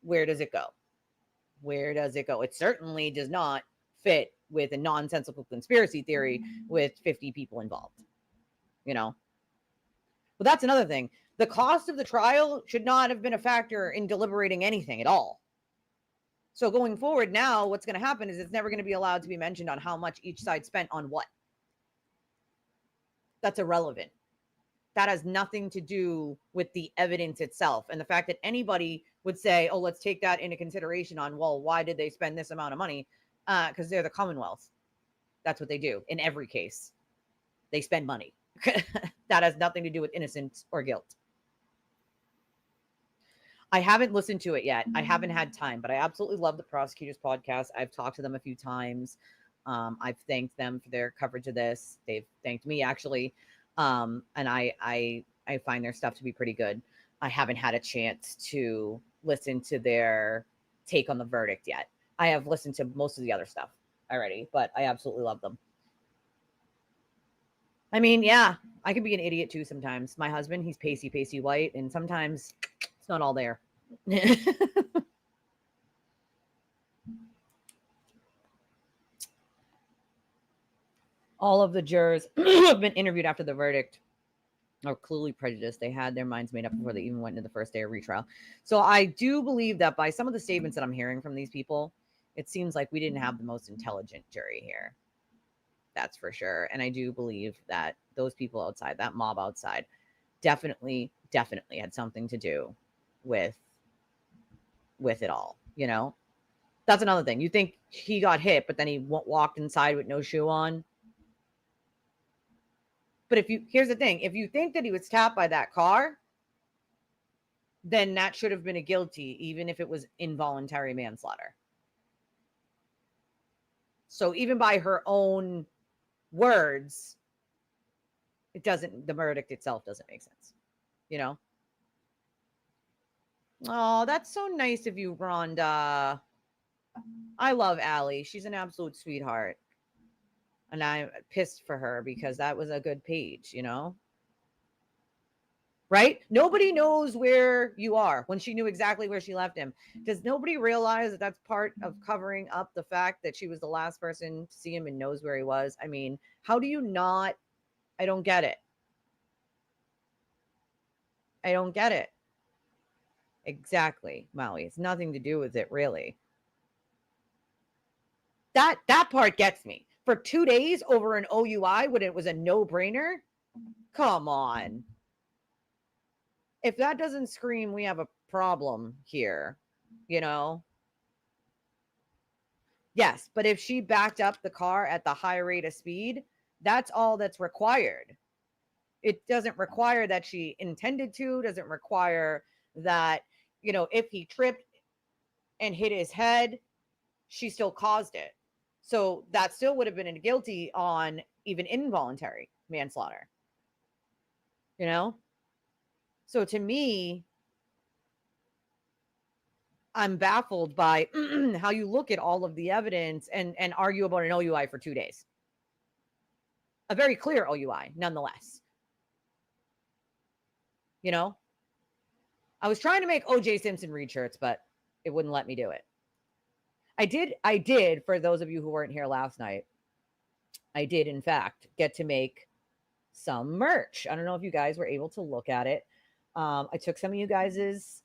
Where does it go? Where does it go? It certainly does not fit with a nonsensical conspiracy theory with 50 people involved, you know? But that's another thing. The cost of the trial should not have been a factor in deliberating anything at all. So going forward now, what's going to happen is it's never going to be allowed to be mentioned on how much each side spent on what. That's irrelevant. That has nothing to do with the evidence itself. And the fact that anybody would say, oh, let's take that into consideration on, well, why did they spend this amount of money? Because they're the Commonwealth. That's what they do in every case. They spend money. That has nothing to do with innocence or guilt. I haven't listened to it yet. I haven't had time, but I absolutely love the Prosecutor's Podcast. I've talked to them a few times. I've thanked them for their coverage of this. They've thanked me, actually. And I find their stuff to be pretty good. I haven't had a chance to listen to their take on the verdict yet. I have listened to most of the other stuff already, but I absolutely love them. I mean, yeah, I can be an idiot too sometimes. My husband, he's pasty white, and sometimes it's not all there. All of the jurors who have been interviewed after the verdict are clearly prejudiced. They had their minds made up before they even went into the first day of retrial. So I do believe that by some of the statements that I'm hearing from these people, it seems like we didn't have the most intelligent jury here. That's for sure. And I do believe that those people outside, that mob outside, definitely had something to do with it all, you know? That's another thing. You think he got hit, but then he walked inside with no shoe on? But here's the thing, if you think that he was tapped by that car, then that should have been a guilty, even if it was involuntary manslaughter. So even by her own words, the verdict itself doesn't make sense, you know? Oh, that's so nice of you, Rhonda. I love Allie. She's an absolute sweetheart. And I'm pissed for her because that was a good page, you know? Right? Nobody knows where you are when she knew exactly where she left him. Does nobody realize that that's part of covering up the fact that she was the last person to see him and knows where he was? I mean, how do you not? I don't get it. I don't get it. Exactly, Maui. It's nothing to do with it, really. That part gets me. For 2 days over an OUI when it was a no-brainer? Come on. If that doesn't scream, we have a problem here, you know? Yes, but if she backed up the car at the high rate of speed, that's all that's required. It doesn't require that she intended to, doesn't require that, you know, if he tripped and hit his head, she still caused it. So that still would have been a guilty on even involuntary manslaughter, you know? So to me, I'm baffled by how you look at all of the evidence and argue about an OUI for 2 days. A very clear OUI, nonetheless. You know? I was trying to make OJ Simpson read shirts, but it wouldn't let me do it. I did, for those of you who weren't here last night, I did, in fact, get to make some merch. I don't know if you guys were able to look at it. I took some of you guys's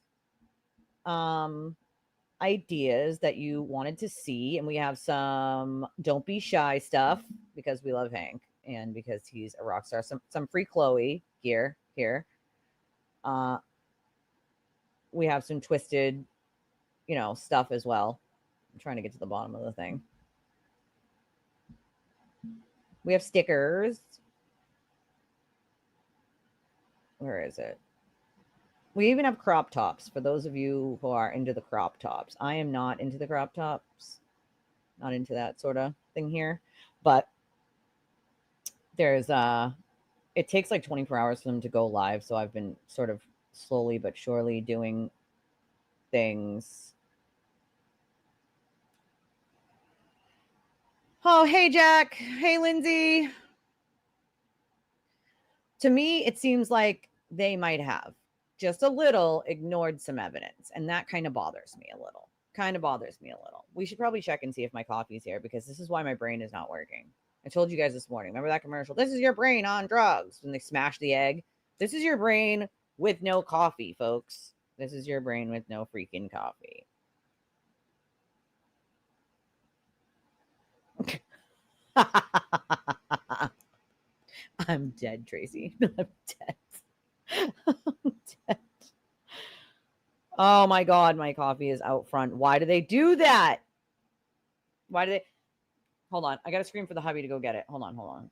ideas that you wanted to see, and we have some don't be shy stuff because we love Hank and because he's a rock star. Some free Chloe gear here. We have some twisted, you know, stuff as well. I'm trying to get to the bottom of the thing. We have stickers. Where is it? We even have crop tops for those of you who are into the crop tops. I am not into the crop tops. Not into that sort of thing here. But there's it takes like 24 hours for them to go live, so I've been sort of slowly but surely doing things. Oh, hey Jack. Hey Lindsay. To me, it seems like they might have just a little ignored some evidence, and that kind of bothers me a little. We should probably check and see if my coffee's here, because this is why my brain is not working. I told you guys this morning. Remember that commercial? This is your brain on drugs when they smash the egg. This is your brain with no coffee, folks. This is your brain with no freaking coffee. I'm dead, Tracy. I'm dead. I'm dead. Oh my God, my coffee is out front. Why do they do that? Why do they? Hold on. I got to scream for the hubby to go get it. Hold on.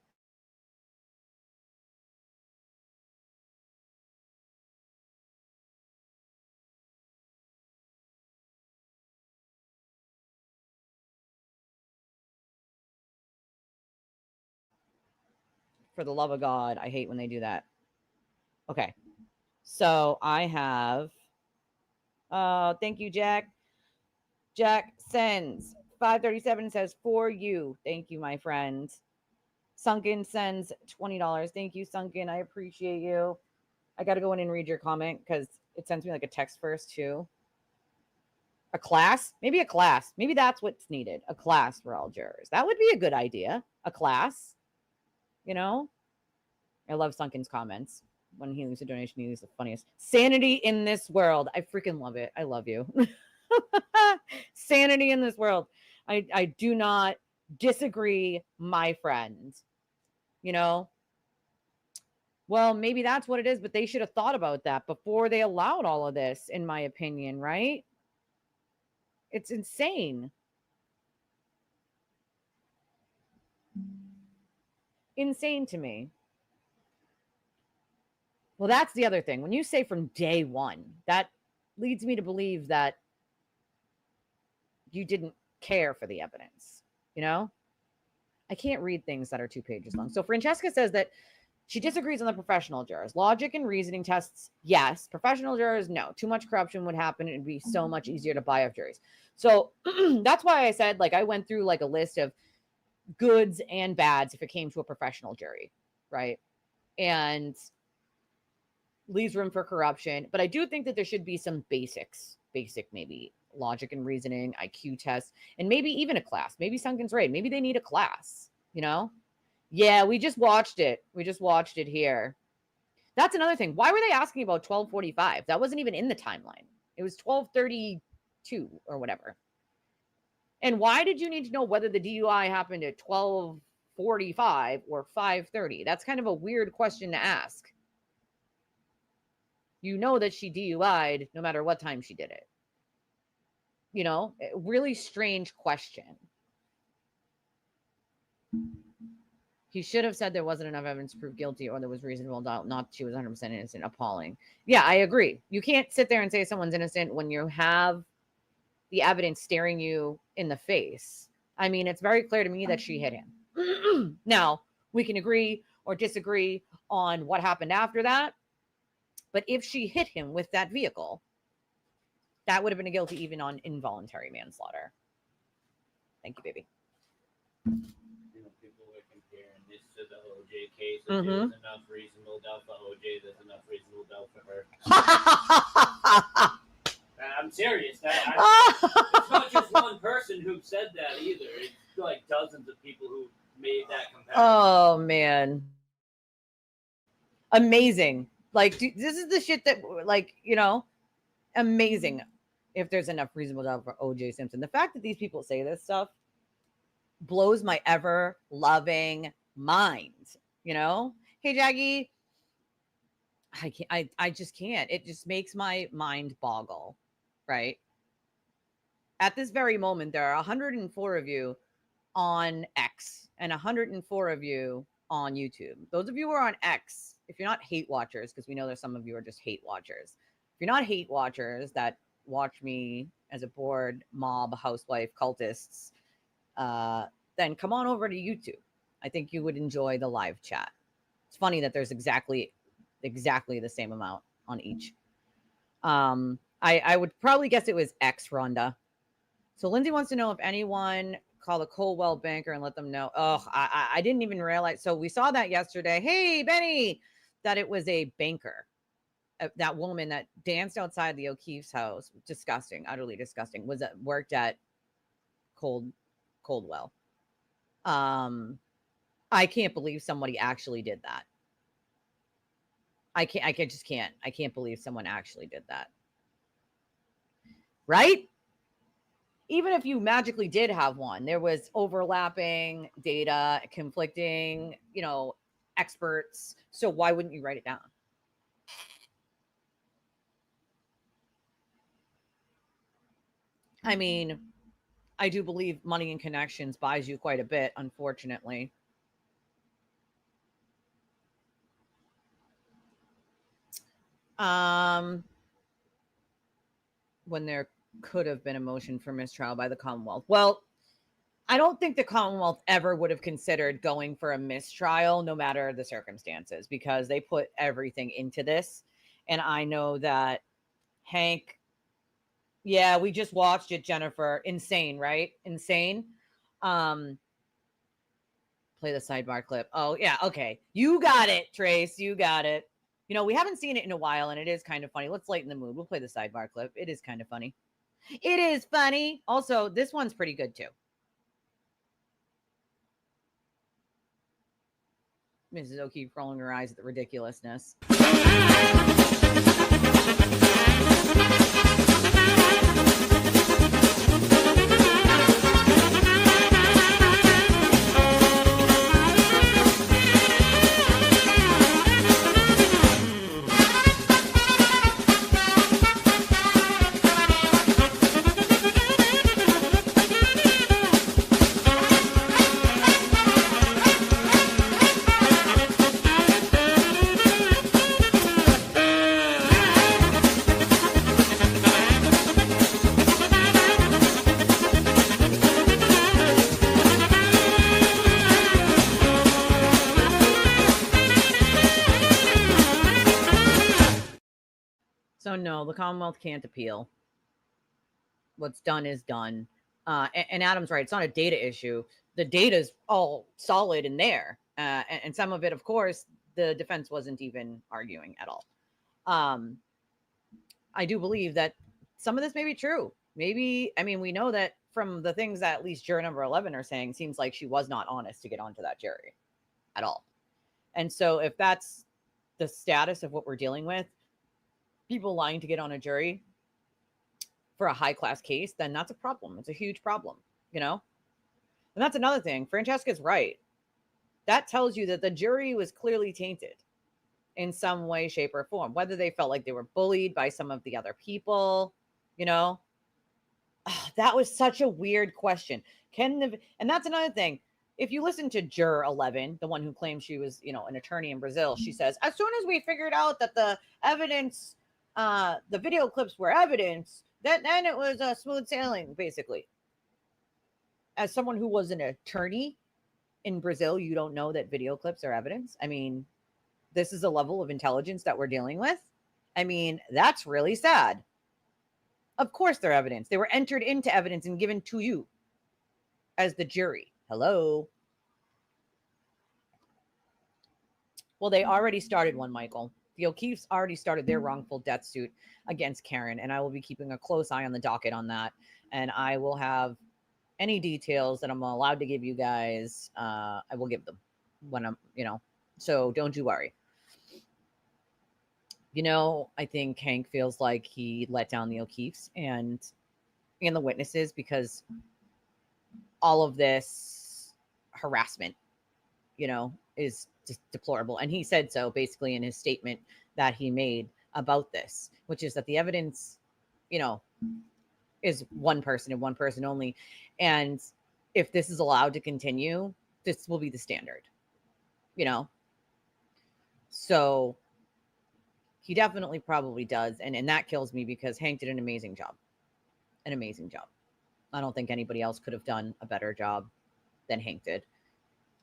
For the love of God, I hate when they do that. Okay. So I have, thank you, Jack. Jack sends 537 says, for you. Thank you, my friend. Sunken sends $20. Thank you, Sunken. I appreciate you. I got to go in and read your comment because it sends me like a text first too. A class? Maybe a class. Maybe that's what's needed. A class for all jurors. That would be a good idea. A class. You know? I love Sunken's comments. When he leaves a donation, he leaves the funniest. Sanity in this world. I freaking love it. I love you. Sanity in this world. I do not disagree, my friend. You know? Well, maybe that's what it is, but they should have thought about that before they allowed all of this, in my opinion, right? It's insane. Insane to me. Well, that's the other thing. When you say from day one, that leads me to believe that you didn't care for the evidence, you know? I can't read things that are 2 pages long. So Francesca says that she disagrees on the professional jurors. Logic and reasoning tests, yes. Professional jurors, no. Too much corruption would happen. It'd be so much easier to buy off juries. So that's why I said, like, I went through like a list of goods and bads if it came to a professional jury, right? And leaves room for corruption. But I do think that there should be some basic maybe logic and reasoning, IQ tests, and maybe even a class. Maybe Sunken's Raid. Maybe they need a class, you know? Yeah, we just watched it. We just watched it here. That's another thing. Why were they asking about 12:45? That wasn't even in the timeline. It was 12:32 or whatever. And why did you need to know whether the DUI happened at 12:45 or 5:30? That's kind of a weird question to ask. You know that she DUI'd no matter what time she did it. You know, really strange question. He should have said there wasn't enough evidence to prove guilty or there was reasonable doubt not she was 100% innocent. Appalling. Yeah, I agree. You can't sit there and say someone's innocent when you have the evidence staring you in the face. I mean, it's very clear to me that she hit him. Now, we can agree or disagree on what happened after that. But if she hit him with that vehicle, that would have been a guilty even on involuntary manslaughter. Thank you, baby. People are comparing this to the OJ case. If there's enough reasonable doubt for OJ, there's enough reasonable doubt for her. I'm serious. It's not just one person who said that either. It's like dozens of people who made that comparison. Oh, man. Amazing. Like, this is the shit that, like, you know, amazing. If there's enough reasonable doubt for OJ Simpson. The fact that these people say this stuff blows my ever loving mind, you know? Hey, Jaggy, I just can't. It just makes my mind boggle, right? At this very moment, there are 104 of you on X and 104 of you on YouTube. Those of you who are on X, if you're not hate watchers, because we know there's some of you are just hate watchers. If you're not hate watchers that watch me as a bored mob housewife cultists, then come on over to YouTube. I think you would enjoy the live chat. It's funny that there's exactly the same amount on each. I would probably guess it was X, Rhonda. So Lindsay wants to know if anyone call the Coldwell banker and let them know. Oh, I didn't even realize. So we saw that yesterday. Hey, Benny, that it was a banker. That woman that danced outside the O'Keefe's house. Disgusting, utterly disgusting. Worked at Coldwell. I can't believe somebody actually did that. I just can't. I can't believe someone actually did that. Right? Even if you magically did have one, there was overlapping data, conflicting, you know, experts. So why wouldn't you write it down? I mean, I do believe money and connections buys you quite a bit, unfortunately. When there could have been a motion for mistrial by the Commonwealth. Well, I don't think the Commonwealth ever would have considered going for a mistrial, no matter the circumstances, because they put everything into this. And I know that Hank, yeah, we just watched it, Jennifer. Insane, right? Insane. Play the sidebar clip. Oh, yeah, okay. You got it, Trace. You got it. You know, we haven't seen it in a while, and it is kind of funny. Let's lighten the mood. We'll play the sidebar clip. It is kind of funny. It is funny. Also, this one's pretty good, too. Mrs. O'Keefe rolling her eyes at the ridiculousness. know, the Commonwealth can't appeal. What's done is done. And Adam's right. It's not a data issue. The data is all solid in there. And some of it, of course, the defense wasn't even arguing at all. I do believe that some of this may be true. Maybe, I mean, we know that from the things that at least juror number 11 are saying, seems like she was not honest to get onto that jury at all. And so if that's the status of what we're dealing with, people lying to get on a jury for a high class case, then that's a problem. It's a huge problem, you know? And that's another thing. Francesca's right. That tells you that the jury was clearly tainted in some way, shape, or form, whether they felt like they were bullied by some of the other people, you know? That was such a weird question. And that's another thing. If you listen to juror 11, the one who claims she was, you know, an attorney in Brazil, she says, as soon as we figured out that the evidence, the video clips were evidence, then it was smooth sailing, basically. As someone who was an attorney in Brazil, you don't know that video clips are evidence. I mean, this is a level of intelligence that we're dealing with. I mean, that's really sad. Of course they're evidence. They were entered into evidence and given to you as the jury. Hello. Well, they already started one, Michael. The O'Keefes already started their wrongful death suit against Karen, and I will be keeping a close eye on the docket on that. And I will have any details that I'm allowed to give you guys. I will give them when I'm, you know, so don't you worry. You know, I think Hank feels like he let down the O'Keefes and the witnesses because all of this harassment, you know, is just deplorable. And he said so basically in his statement that he made about this, which is that the evidence, you know, is one person and one person only. And if this is allowed to continue, this will be the standard, you know? So he definitely probably does. And that kills me because Hank did an amazing job. An amazing job. I don't think anybody else could have done a better job than Hank did.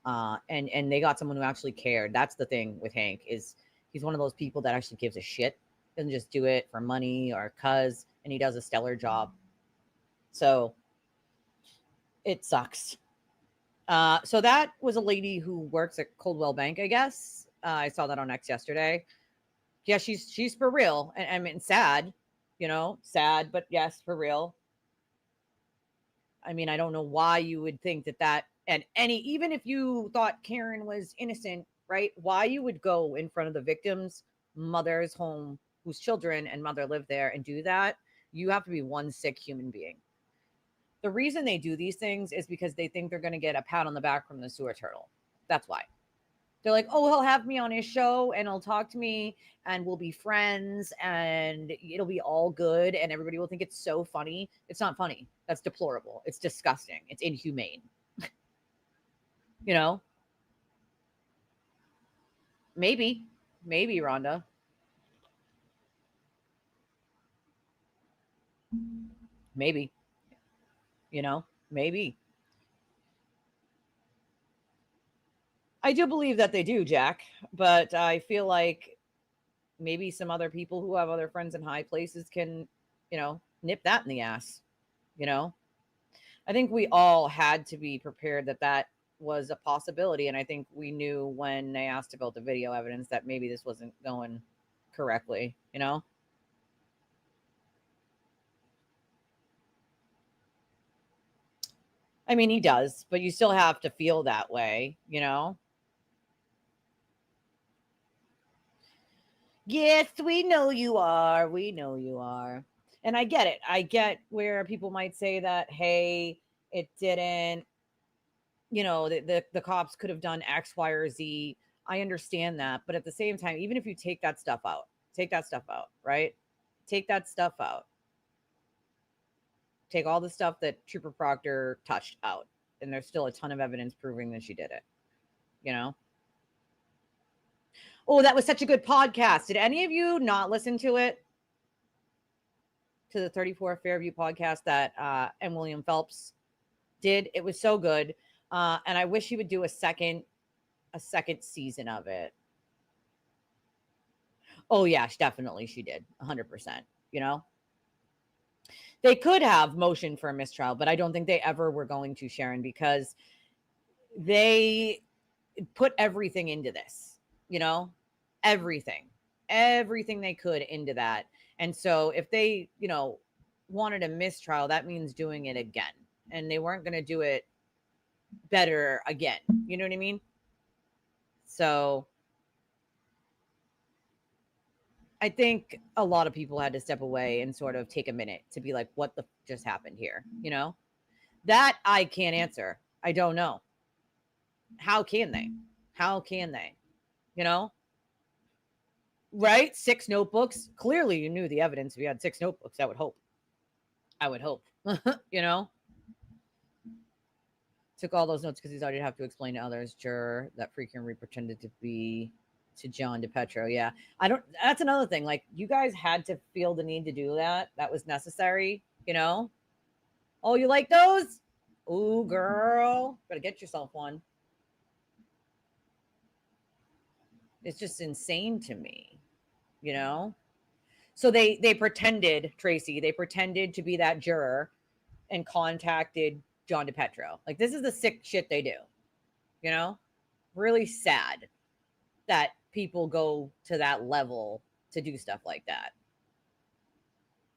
And they got someone who actually cared. That's the thing with Hank is he's one of those people that actually gives a shit. Doesn't just do it for money or cuz, and he does a stellar job. So it sucks. So that was a lady who works at Coldwell Bank, I guess. I saw that on X yesterday. Yeah, she's for real. And I mean, sad, you know, sad, but yes, for real. I mean, I don't know why you would think that and even if you thought Karen was innocent, right? Why you would go in front of the victim's mother's home whose children and mother live there and do that. You have to be one sick human being. The reason they do these things is because they think they're going to get a pat on the back from the sewer turtle. That's why. They're like, oh, he'll have me on his show and he'll talk to me and we'll be friends and it'll be all good and everybody will think it's so funny. It's not funny. That's deplorable. It's disgusting. It's inhumane. You know? Maybe, Rhonda. Maybe. You know? Maybe. I do believe that they do, Jack, but I feel like maybe some other people who have other friends in high places can, you know, nip that in the ass, you know? I think we all had to be prepared that was a possibility. And I think we knew when they asked about the video evidence that maybe this wasn't going correctly, you know? I mean, he does, but you still have to feel that way, you know? Yes, we know you are. We know you are. And I get it. I get where people might say that, hey, it didn't, you know, the cops could have done X, Y, or Z. I understand that. But at the same time, even if you take that stuff out, right? Take that stuff out. Take all the stuff that Trooper Proctor touched out. And there's still a ton of evidence proving that she did it, you know? Oh, that was such a good podcast. Did any of you not listen to it? To the 34 Fairview podcast that M. William Phelps did. It was so good. And I wish he would do a second season of it. Oh, yeah, definitely she did. 100%. you know? They could have motioned for a mistrial, but I don't think they ever were going to, Sharon, because they put everything into this, you know, everything they could into that. And so if they, you know, wanted a mistrial, that means doing it again. And they weren't going to do it better again. You know what I mean? So I think a lot of people had to step away and sort of take a minute to be like, what the just happened here? You know, that I can't answer. I don't know. How can they? How can they? You know? Right? 6 notebooks. Clearly you knew the evidence if you had 6 notebooks. I would hope. You know? Took all those notes because he's already have to explain to others. Juror that freaking pretended to be to John DePetro. Yeah. That's another thing. Like, you guys had to feel the need to do that. That was necessary, you know? Oh, you like those? Ooh, girl. Better get yourself one. It's just insane to me, you know? So they pretended, Tracy, they pretended to be that juror and contacted John DePetro. Like, this is the sick shit they do, you know? Really sad that people go to that level to do stuff like that.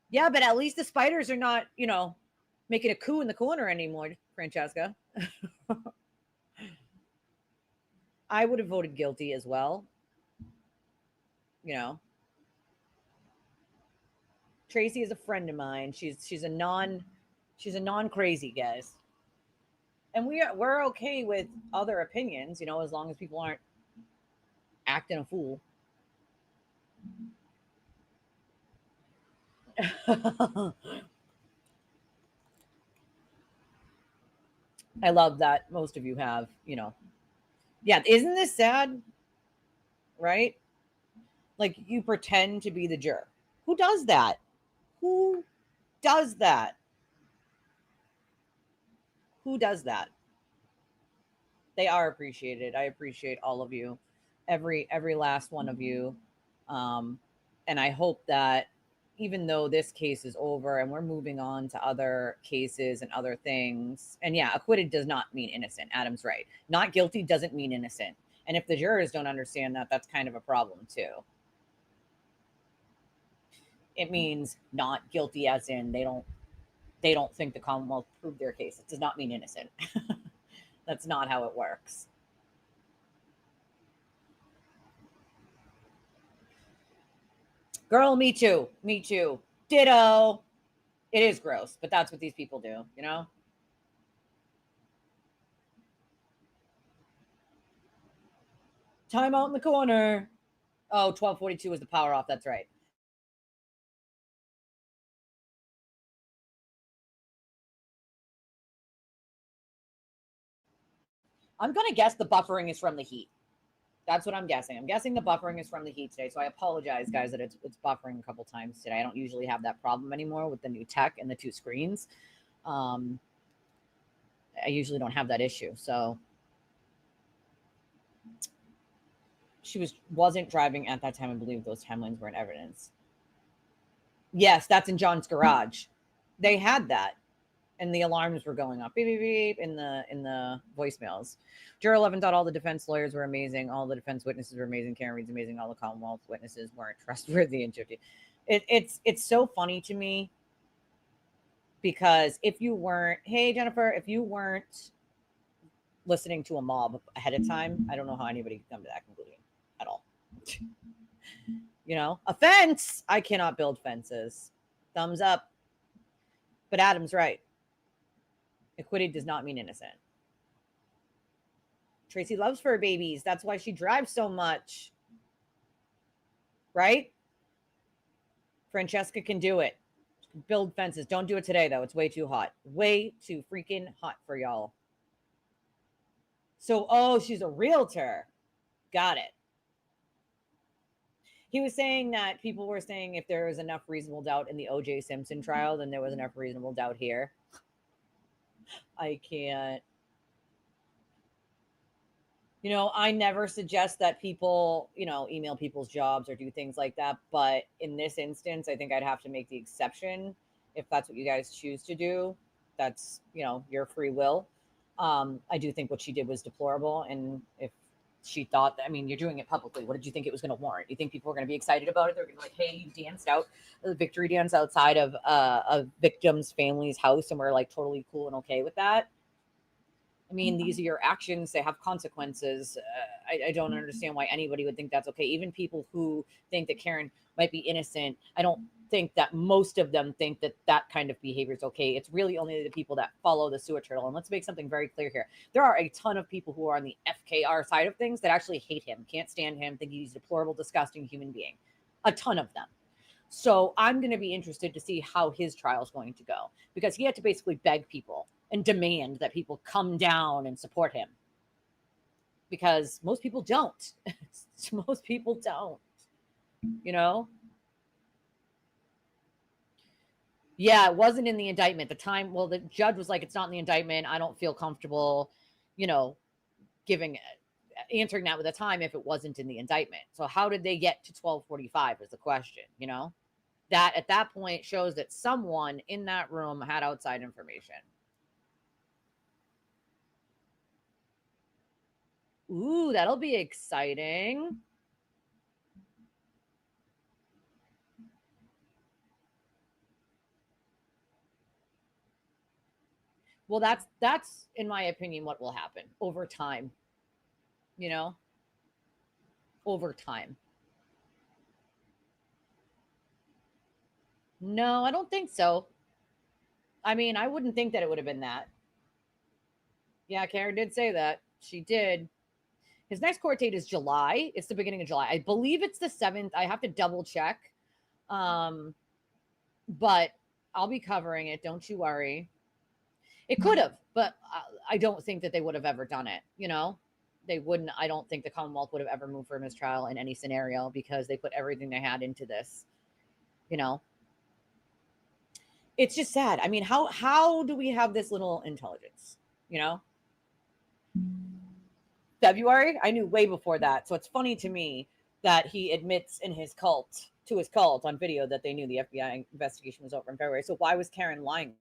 Yeah, but at least the spiders are not, you know, making a coup in the corner anymore, Francesca. I would have voted guilty as well. You know, Tracy is a friend of mine. She's a non crazy, guys. And we're okay with other opinions, you know, as long as people aren't acting a fool. I love that most of you have, you know. Yeah, isn't this sad? Right? Like, you pretend to be the juror. Who does that? Who does that? Who does that? They are appreciated. I appreciate all of you, every last one of you. And I hope that even though this case is over and we're moving on to other cases and other things, and yeah, acquitted does not mean innocent. Adam's right. Not guilty doesn't mean innocent. And if the jurors don't understand that, that's kind of a problem too. It means not guilty as in they don't think the Commonwealth proved their case. It does not mean innocent. That's not how it works. Girl, me too. Me too. Ditto. It is gross, but that's what these people do, you know? Time out in the corner. Oh, 1242 is the power off. That's right. I'm going to guess the buffering is from the heat. That's what I'm guessing. I'm guessing the buffering is from the heat today. So I apologize, guys, that it's buffering a couple times today. I don't usually have that problem anymore with the new tech and the 2 screens. I usually don't have that issue. So she wasn't driving at that time. I believe those timelines were in evidence. Yes, that's in John's garage. They had that. And the alarms were going off, beep, beep, beep, in the voicemails. Juror 11 thought all the defense lawyers were amazing. All the defense witnesses were amazing. Karen Reed's amazing. All the Commonwealth witnesses weren't trustworthy and shifty. It's so funny to me because if you weren't, hey, Jennifer, if you weren't listening to a mob ahead of time, I don't know how anybody could come to that conclusion at all. You know, a fence. I cannot build fences. Thumbs up. But Adam's right. Acquitted does not mean innocent. Tracy loves fur babies. That's why she drives so much. Right? Francesca can do it. Build fences. Don't do it today, though. It's way too hot. Way too freaking hot for y'all. So, oh, she's a realtor. Got it. He was saying that people were saying if there was enough reasonable doubt in the O.J. Simpson trial, then there was enough reasonable doubt here. I can't. You know, I never suggest that people, you know, email people's jobs or do things like that. But in this instance, I think I'd have to make the exception if that's what you guys choose to do. That's, you know, your free will. I do think what she did was deplorable. And if she thought that, I mean, you're doing it publicly. What did you think it was going to warrant? You think people were going to be excited about it? They're going to be like, hey, you danced out the victory dance outside of a victim's family's house and we're like totally cool and okay with that. I mean, these are your actions. They have consequences. I don't understand why anybody would think that's okay. Even people who think that Karen might be innocent, I don't think that most of them think that that kind of behavior is okay. It's really only the people that follow the sewer turtle. And let's make something very clear here. There are a ton of people who are on the FKR side of things that actually hate him, can't stand him, think he's a deplorable, disgusting human being. A ton of them. So I'm going to be interested to see how his trial is going to go, because he had to basically beg people and demand that people come down and support him, because most people don't. Most people don't, you know? Yeah, it wasn't in the indictment. The time, well, the judge was like, it's not in the indictment. I don't feel comfortable, you know, answering that with a time if it wasn't in the indictment. So how did they get to 12:45 is the question, you know? That at that point shows that someone in that room had outside information. Ooh, that'll be exciting. Well, that's in my opinion what will happen over time. You know? Over time. No, I don't think so. I mean, I wouldn't think that it would have been that. Yeah, Karen did say that. She did. His next court date is July. It's the beginning of July. I believe it's the 7th. I have to double check. But I'll be covering it. Don't you worry. It could have, but I don't think that they would have ever done it. You know, they wouldn't. I don't think the Commonwealth would have ever moved for a mistrial in any scenario because they put everything they had into this. You know, it's just sad. I mean, how do we have this little intelligence? You know, February. I knew way before that, so it's funny to me that he admits in his cult on video that they knew the FBI investigation was over in February. So why was Karen lying?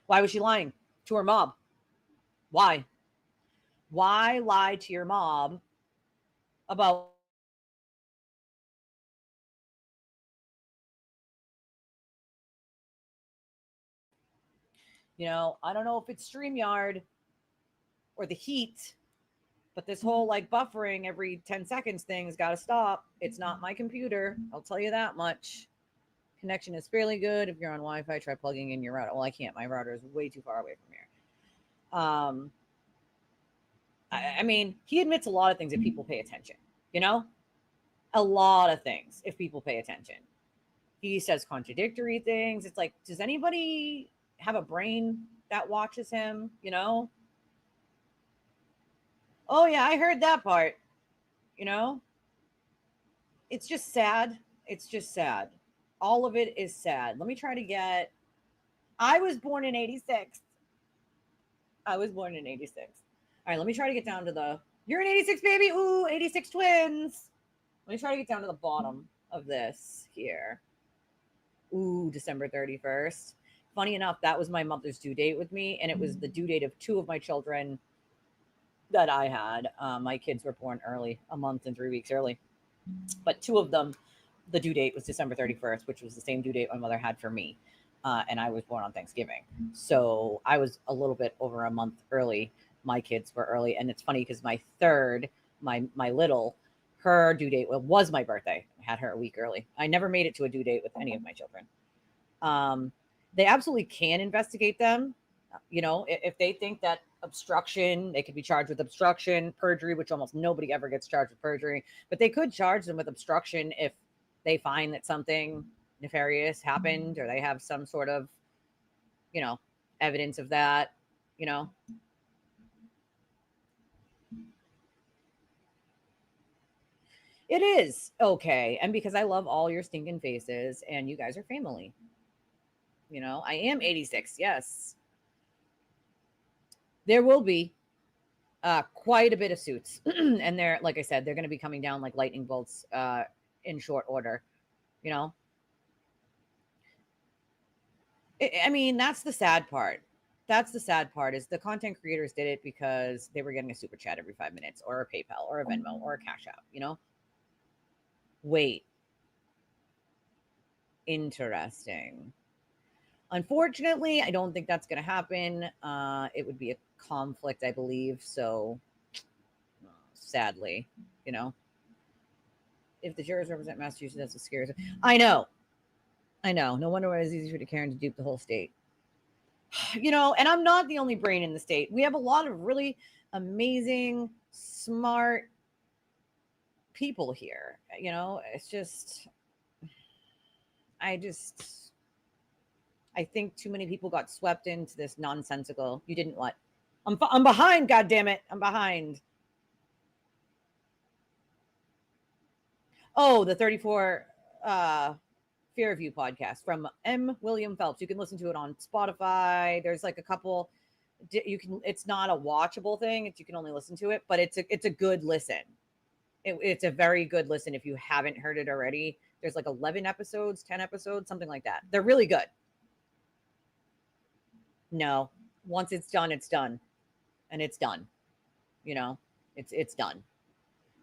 Why was she lying to her mom? Why? Why lie to your mom about I don't know if it's StreamYard or the heat, but this whole like buffering every 10 seconds thing's got to stop. It's not my computer. I'll tell you that much. Connection is fairly good. If you're on Wi-Fi, try plugging in your router. Well, I can't. My router is way too far away from here. I mean, he admits a lot of things if people pay attention, a lot of things if people pay attention. He says contradictory things. It's like, does anybody have a brain that watches him, Oh, yeah, I heard that part, It's just sad. It's just sad. All of it is sad. Let me try to get... I was born in 86. I was born in 86. All right, let me try to get down to the... You're an 86, baby. Ooh, 86 twins. Let me try to get down to the bottom of this here. Ooh, December 31st. Funny enough, that was my mother's due date with me, and it was the due date of 2 of my children that I had. My kids were born early, a month and 3 weeks early. But 2 of them, the due date was December 31st, which was the same due date my mother had for me. And I was born on Thanksgiving. So I was a little bit over a month early. My kids were early. And it's funny because my third, my little, her due date was my birthday. I had her a week early. I never made it to a due date with any of my children. They absolutely can investigate them. If they think that obstruction, they could be charged with obstruction, perjury, which almost nobody ever gets charged with perjury, but they could charge them with obstruction if they find that something nefarious happened or they have some sort of, evidence of that, It is okay. And because I love all your stinking faces and you guys are family. You know, I am 86. Yes. There will be quite a bit of suits. And they're, like I said, they're going to be coming down like lightning bolts in short order. You know, I mean, that's the sad part. That's the sad part is the content creators did it because they were getting a super chat every 5 minutes or a PayPal or a Venmo or a Cash App, you know? Wait. Interesting. Unfortunately, I don't think that's going to happen. It would be a conflict, I believe. So, sadly, you know, if the jurors represent Massachusetts, that's a scary. I know. No wonder why it's easy for the Karen to dupe the whole state. You know, and I'm not the only brain in the state. We have a lot of really amazing, smart people here. You know, it's just, I think too many people got swept into this nonsensical. You didn't what? I'm behind. God damn it! I'm behind. Oh, the 34 Fear of You podcast from M. William Phelps. You can listen to it on Spotify. There's like a couple. You can. It's not a watchable thing. You can only listen to it, but it's a good listen. It's a very good listen if you haven't heard it already. There's like 11 episodes, 10 episodes, something like that. They're really good. No, once it's done, and it's done. You know, it's done.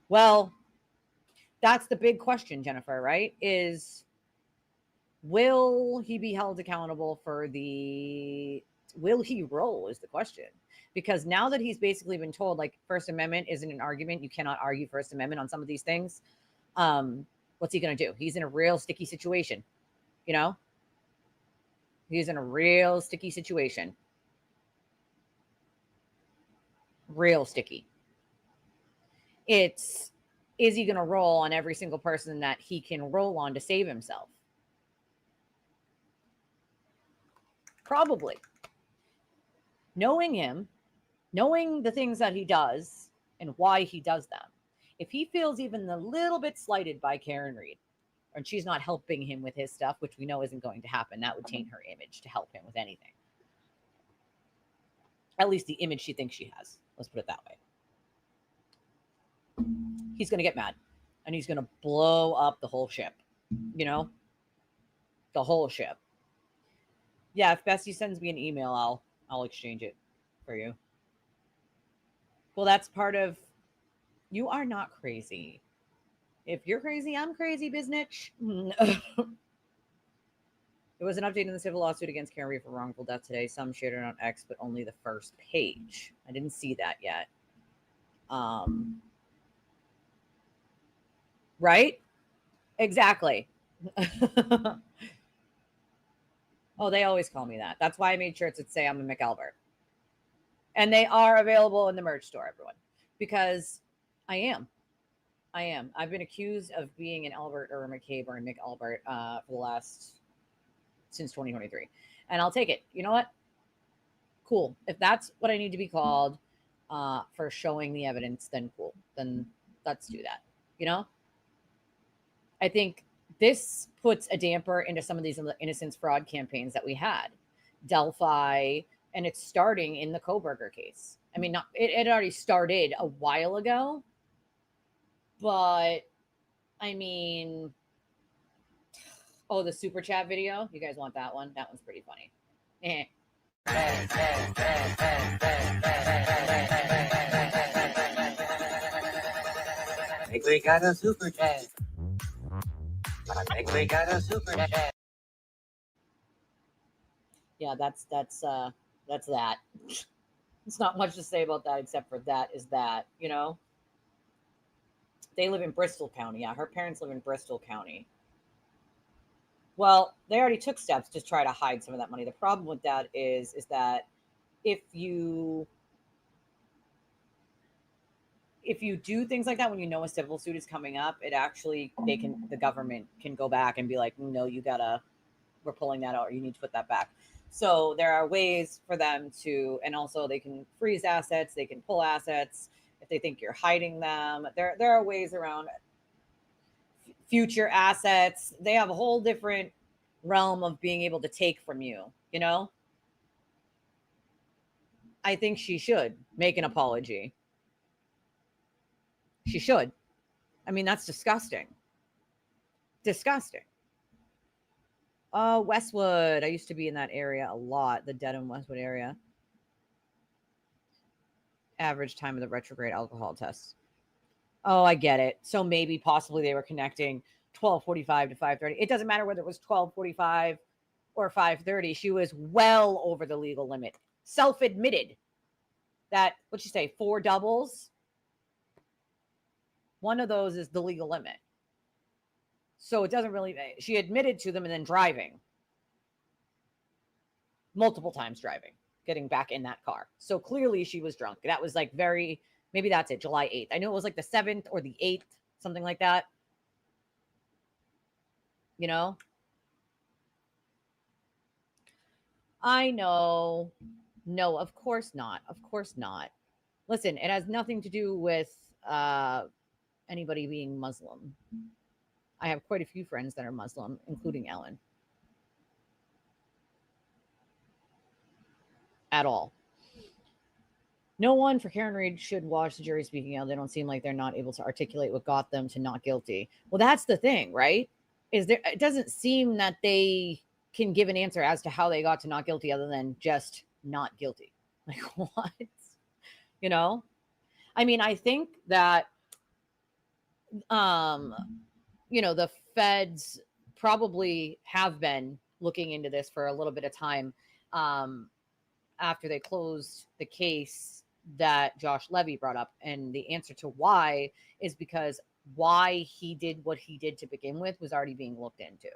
Well, that's the big question, Jennifer. Right? Will he be held accountable for will he roll is the question. Because now that he's basically been told like First Amendment isn't an argument, you cannot argue First Amendment on some of these things. What's he going to do? He's in a real sticky situation, you know? He's in a real sticky situation. Real sticky. Is he going to roll on every single person that he can roll on to save himself? Probably. Knowing him, knowing the things that he does and why he does them, if he feels even a little bit slighted by Karen Read, and she's not helping him with his stuff, which we know isn't going to happen, that would taint her image to help him with anything. At least the image she thinks she has. Let's put it that way. He's going to get mad, and he's going to blow up the whole ship, you know? The whole ship. Yeah, if Bessie sends me an email, I'll exchange it for you. Well, that's part of, you are not crazy. If you're crazy, I'm crazy, biznitch. There was an update in the civil lawsuit against Karen Read for wrongful death today. Some shared it on X, but only the first page. I didn't see that yet. Right? Exactly. Oh, they always call me that. That's why I made shirts that say I'm a McAlbert. And they are available in the merch store, everyone. Because I am. I've been accused of being an Albert or a McCabe or a McAlbert since 2023. And I'll take it. You know what? Cool. If that's what I need to be called for showing the evidence, then cool. Then let's do that. You know? I think this puts a damper into some of these innocence fraud campaigns that we had. Delphi, and it's starting in the Koberger case. I mean, it already started a while ago, but I mean, oh, the super chat video. You guys want that one? That one's pretty funny. I think we got a super chat. Yeah, that's that. It's not much to say about that except for that is that, you know. They live in Bristol County. Yeah, her parents live in Bristol County. Well, they already took steps to try to hide some of that money. The problem with that is that if you do things like that when you know a civil suit is coming up, it actually the government can go back and be like, no, we're pulling that out, or you need to put that back. So there are ways for them to, and also they can freeze assets, they can pull assets if they think you're hiding them. There are ways around future assets. They have a whole different realm of being able to take from you, you know? I think she should make an apology. She should. I mean, that's disgusting. Disgusting. Westwood. I used to be in that area a lot, the Dedham Westwood area. Average time of the retrograde alcohol tests. Oh, I get it. So maybe possibly they were connecting 12:45 to 5:30. It doesn't matter whether it was 12:45 or 5:30. She was well over the legal limit. Self-admitted that, what'd you say, 4 doubles? One of those is the legal limit. So it doesn't really, she admitted to them and then driving. Multiple times driving, getting back in that car. So clearly she was drunk. That was like maybe that's it, July 8th. I know it was like the 7th or the 8th, something like that. You know? I know. No, of course not. Of course not. Listen, it has nothing to do with anybody being Muslim. I have quite a few friends that are Muslim, including Ellen. At all. No one for Karen Reed should watch the jury speaking out. They don't seem like they're not able to articulate what got them to not guilty. Well, that's the thing, right? It doesn't seem that they can give an answer as to how they got to not guilty other than just not guilty. Like, what? You know? I mean, I think that, the feds probably have been looking into this for a little bit of time after they closed the case that Josh Levy brought up. And the answer to why is because why he did what he did to begin with was already being looked into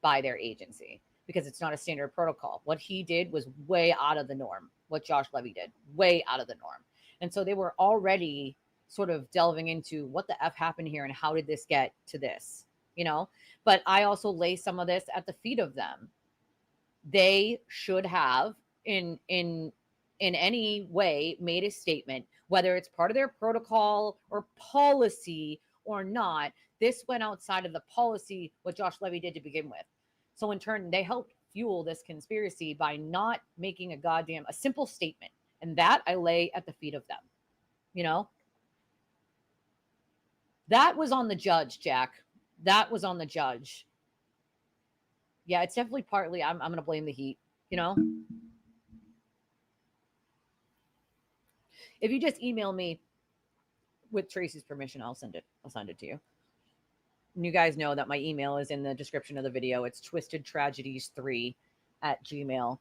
by their agency, because it's not a standard protocol. What he did was way out of the norm. What Josh Levy did, way out of the norm. And so they were already sort of delving into what the F happened here and how did this get to this, But I also lay some of this at the feet of them. They should have in any way made a statement, whether it's part of their protocol or policy or not. This went outside of the policy, what Josh Levy did to begin with. So in turn, they helped fuel this conspiracy by not making a simple statement. And that I lay at the feet of them, That was on the judge, Jack. That was on the judge. Yeah, it's definitely partly, I'm going to blame the heat, If you just email me with Tracy's permission, I'll send it to you. And you guys know that my email is in the description of the video. It's twistedtragedies3@gmail.com.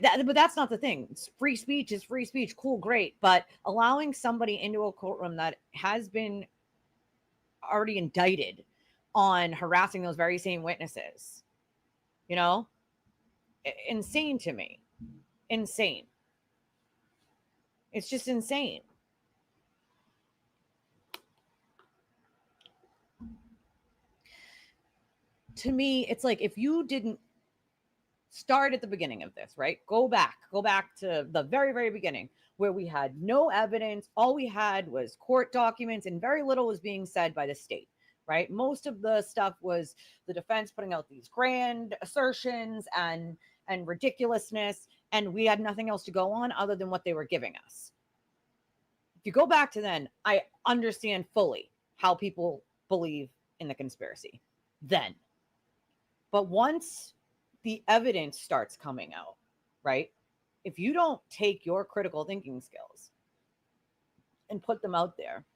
But that's not the thing. Free speech is free speech. Cool, great. But allowing somebody into a courtroom that has been already indicted on harassing those very same witnesses, insane to me. Insane. It's just insane. To me, it's like if you didn't start at the beginning of this, right? Go back to the very, very beginning where we had no evidence. All we had was court documents and very little was being said by the state, right? Most of the stuff was the defense putting out these grand assertions and ridiculousness. And we had nothing else to go on other than what they were giving us. If you go back to then, I understand fully how people believe in the conspiracy then. But once the evidence starts coming out, right? If you don't take your critical thinking skills and put them out there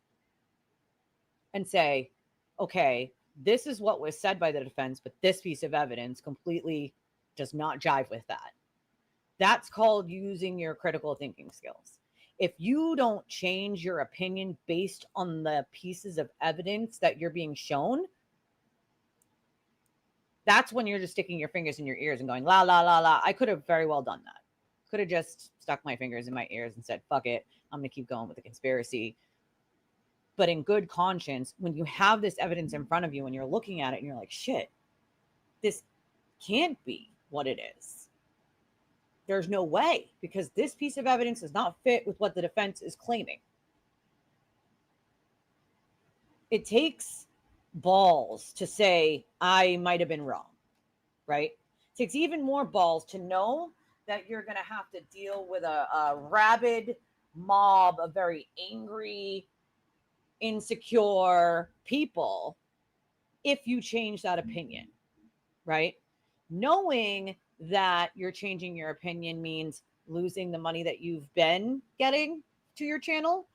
and say, okay, this is what was said by the defense, but this piece of evidence completely does not jive with that. That's called using your critical thinking skills. If you don't change your opinion based on the pieces of evidence that you're being shown, that's when you're just sticking your fingers in your ears and going, la, la, la, la. I could have very well done that. Could have just stuck my fingers in my ears and said, fuck it. I'm going to keep going with the conspiracy. But in good conscience, when you have this evidence in front of you and you're looking at it and you're like, shit, this can't be what it is. There's no way, because this piece of evidence does not fit with what the defense is claiming. it takes balls to say, I might have been wrong, right? It takes even more balls to know that you're going to have to deal with a rabid mob of very angry, insecure people if you change that opinion, right? Knowing that you're changing your opinion means losing the money that you've been getting to your channel.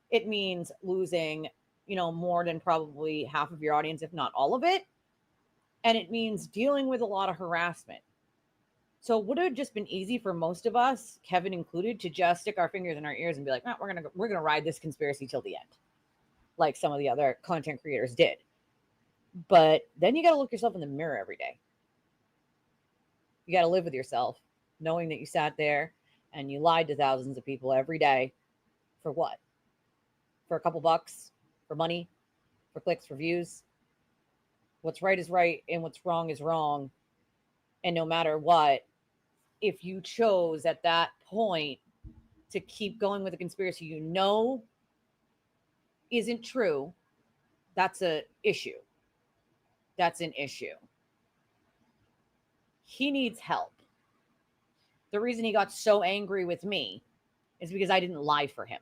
It means losing, more than probably half of your audience, if not all of it. And it means dealing with a lot of harassment. So would it have just been easy for most of us, Kevin included, to just stick our fingers in our ears and be like, we're gonna ride this conspiracy till the end, like some of the other content creators did. But then you got to look yourself in the mirror every day. You got to live with yourself, knowing that you sat there and you lied to thousands of people every day. For what? For a couple bucks? For money? For clicks? For views? What's right is right and what's wrong is wrong. And no matter what, if you chose at that point to keep going with a conspiracy isn't true, that's an issue. That's an issue. He needs help. The reason he got so angry with me is because I didn't lie for him.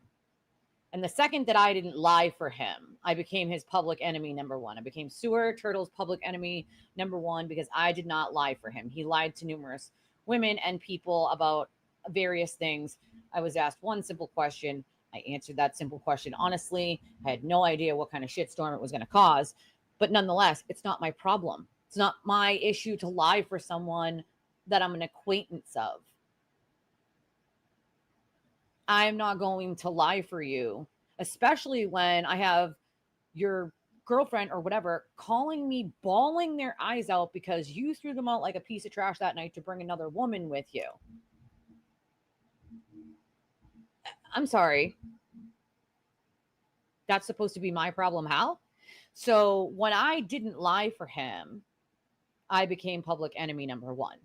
And the second that I didn't lie for him, I became his public enemy number one. I became Sewer Turtle's public enemy number one because I did not lie for him. He lied to numerous women and people about various things. I was asked one simple question. I answered that simple question honestly. I had no idea what kind of shitstorm it was going to cause. But nonetheless, it's not my problem. It's not my issue to lie for someone that I'm an acquaintance of. I'm not going to lie for you, especially when I have your girlfriend or whatever calling me, bawling their eyes out because you threw them out like a piece of trash that night to bring another woman with you. I'm sorry. That's supposed to be my problem. How? So when I didn't lie for him, I became public enemy number one.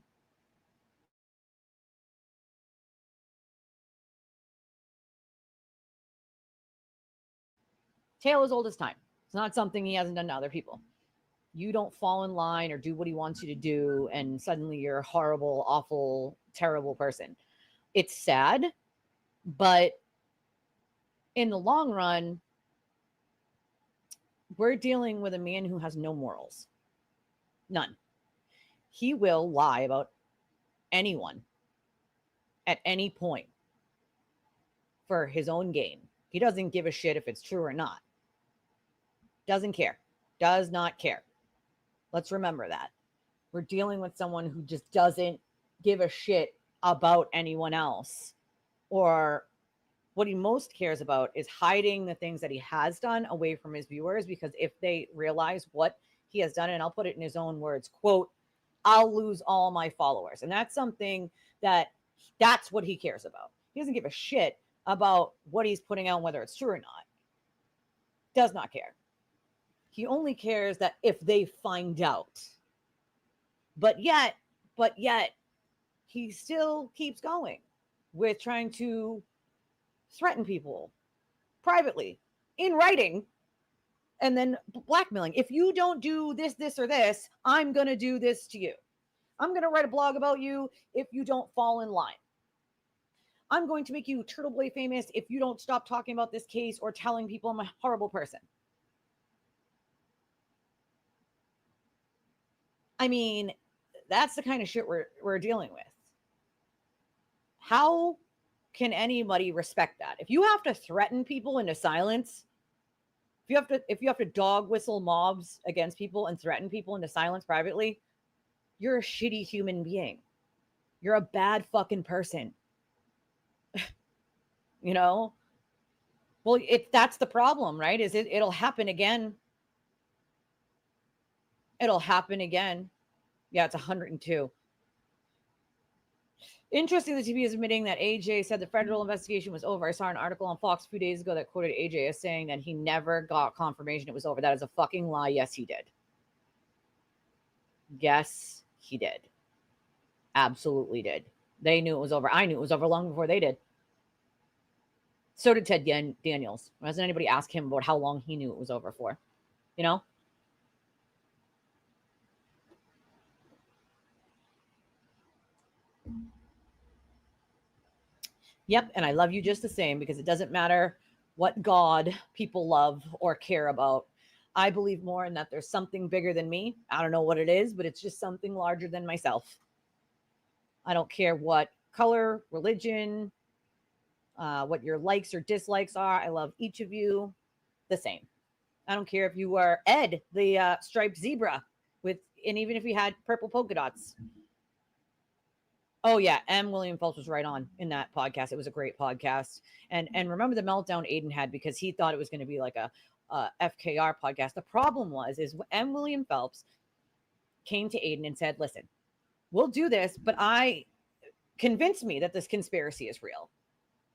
Tale as old as time. It's not something he hasn't done to other people. You don't fall in line or do what he wants you to do, and suddenly you're a horrible, awful, terrible person. It's sad, but in the long run, we're dealing with a man who has no morals. None. He will lie about anyone at any point for his own gain. He doesn't give a shit if it's true or not. Doesn't care. Does not care. Let's remember that. We're dealing with someone who just doesn't give a shit about anyone else. Or what he most cares about is hiding the things that he has done away from his viewers, because if they realize what he has done, and I'll put it in his own words, quote, I'll lose all my followers. And that's something that's what he cares about. He doesn't give a shit about what he's putting out, whether it's true or not. Does not care. He only cares that if they find out. But yet, he still keeps going with trying to threaten people privately, in writing, and then blackmailing. If you don't do this, this, or this, I'm going to do this to you. I'm going to write a blog about you if you don't fall in line. I'm going to make you Turtle Boy famous if you don't stop talking about this case or telling people I'm a horrible person. I mean, that's the kind of shit we're dealing with. How can anybody respect that? If you have to threaten people into silence, if you have to dog whistle mobs against people and threaten people into silence privately, you're a shitty human being. You're a bad fucking person. You know? Well, that's the problem, right? It'll happen again. It'll happen again. Yeah, it's 102. Interesting, the TV is admitting that AJ said the federal investigation was over. I saw an article on Fox a few days ago that quoted AJ as saying that he never got confirmation it was over. That is a fucking lie. Yes, he did. Yes, he did. Absolutely did. They knew it was over. I knew it was over long before they did. So did Ted Daniels. Why doesn't anybody ask him about how long he knew it was over for? You know? Yep, and I love you just the same, because it doesn't matter what God people love or care about. I believe more in that there's something bigger than me. I don't know what it is, but it's just something larger than myself. I don't care what color, religion, what your likes or dislikes are. I love each of you the same. I don't care if you are Ed, the striped zebra, and even if you had purple polka dots. Oh yeah, William Phelps was right on in that podcast. It was a great podcast. And remember the meltdown Aiden had because he thought it was going to be like a FKR podcast. The problem is William Phelps came to Aiden and said, "Listen, we'll do this, but convince me that this conspiracy is real."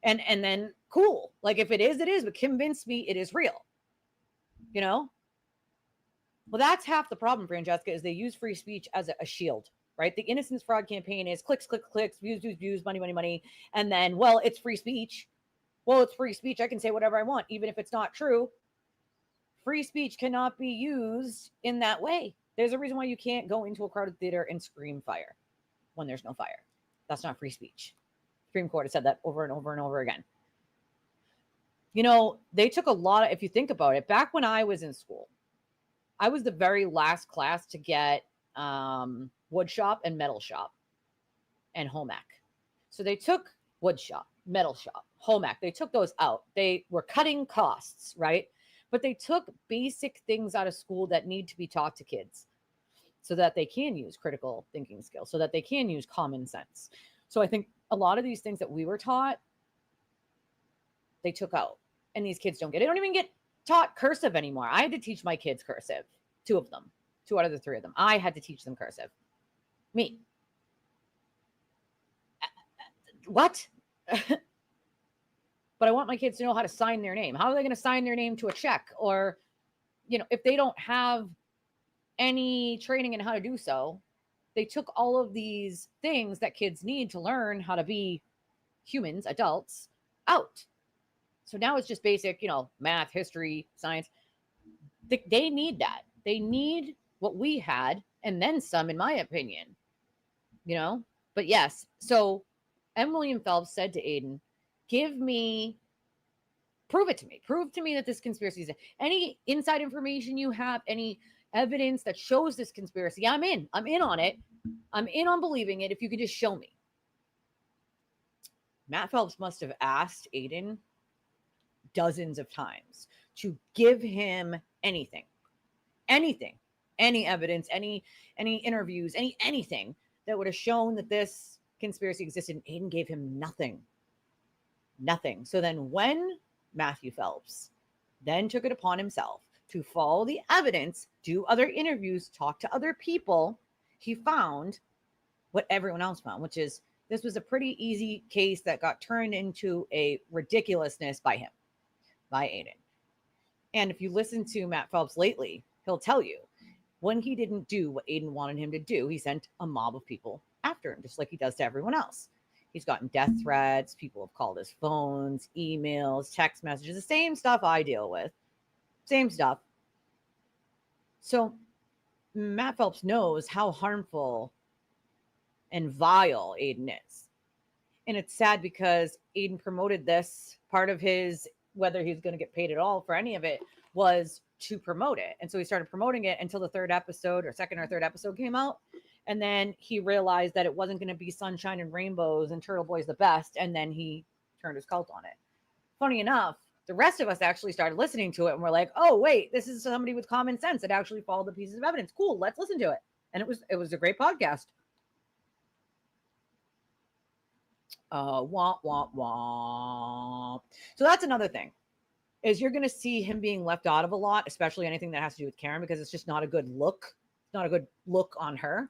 And then cool. Like if it is, it is, but convince me it is real. You know? Well, that's half the problem, Francesca, is they use free speech as a shield. Right? The Innocence Fraud Campaign is clicks, views, money. And then, well, it's free speech. Well, it's free speech. I can say whatever I want, even if it's not true. Free speech cannot be used in that way. There's a reason why you can't go into a crowded theater and scream fire when there's no fire. That's not free speech. Supreme Court has said that over and over and over again. You know, they took a lot of, if you think about it, back when I was in school, I was the very last class to get wood shop and metal shop and home ec. So they took wood shop, metal shop, home ec. They took those out. They were cutting costs, right? But they took basic things out of school that need to be taught to kids so that they can use critical thinking skills, so that they can use common sense. So I think a lot of these things that we were taught, they took out. And these kids don't get it. They don't even get taught cursive anymore. I had to teach my kids cursive. 2 of them. 2 out of the 3 of them. I had to teach them cursive. Me. What? But I want my kids to know how to sign their name. How are they going to sign their name to a check? Or, you know, if they don't have any training in how to do so, they took all of these things that kids need to learn how to be humans, adults, out. So now it's just basic, you know, math, history, science. They need that. They need what we had and then some, in my opinion. You know? But yes. So William Phelps said to Aiden, prove it to me. Prove to me that this conspiracy is any inside information you have, any evidence that shows this conspiracy. I'm in on it. I'm in on believing it if you could just show me. Matt Phelps must have asked Aiden dozens of times to give him anything, any evidence, any interviews, anything that would have shown that this conspiracy existed. Aiden gave him nothing. So then when Matthew Phelps then took it upon himself to follow the evidence, do other interviews, talk to other people, he found what everyone else found, which is this was a pretty easy case that got turned into a ridiculousness by him, by Aiden. And if you listen to Matt Phelps lately, he'll tell you when he didn't do what Aiden wanted him to do, he sent a mob of people after him, just like he does to everyone else. He's gotten death threats. People have called his phones, emails, text messages, the same stuff I deal with. Same stuff. So Matt Phelps knows how harmful and vile Aiden is. And it's sad because Aiden promoted this. Part of his, whether he's going to get paid at all for any of it, was to promote it. And so he started promoting it until the 3rd episode or 2nd or 3rd episode came out. And then he realized that it wasn't going to be sunshine and rainbows and Turtle Boy's the best. And then he turned his cult on it. Funny enough, the rest of us actually started listening to it and we're like, oh, wait, this is somebody with common sense that actually followed the pieces of evidence. Cool, let's listen to it. And it was a great podcast. Womp, womp, womp. So that's another thing, is you're going to see him being left out of a lot, especially anything that has to do with Karen, because it's just not a good look. It's not a good look on her.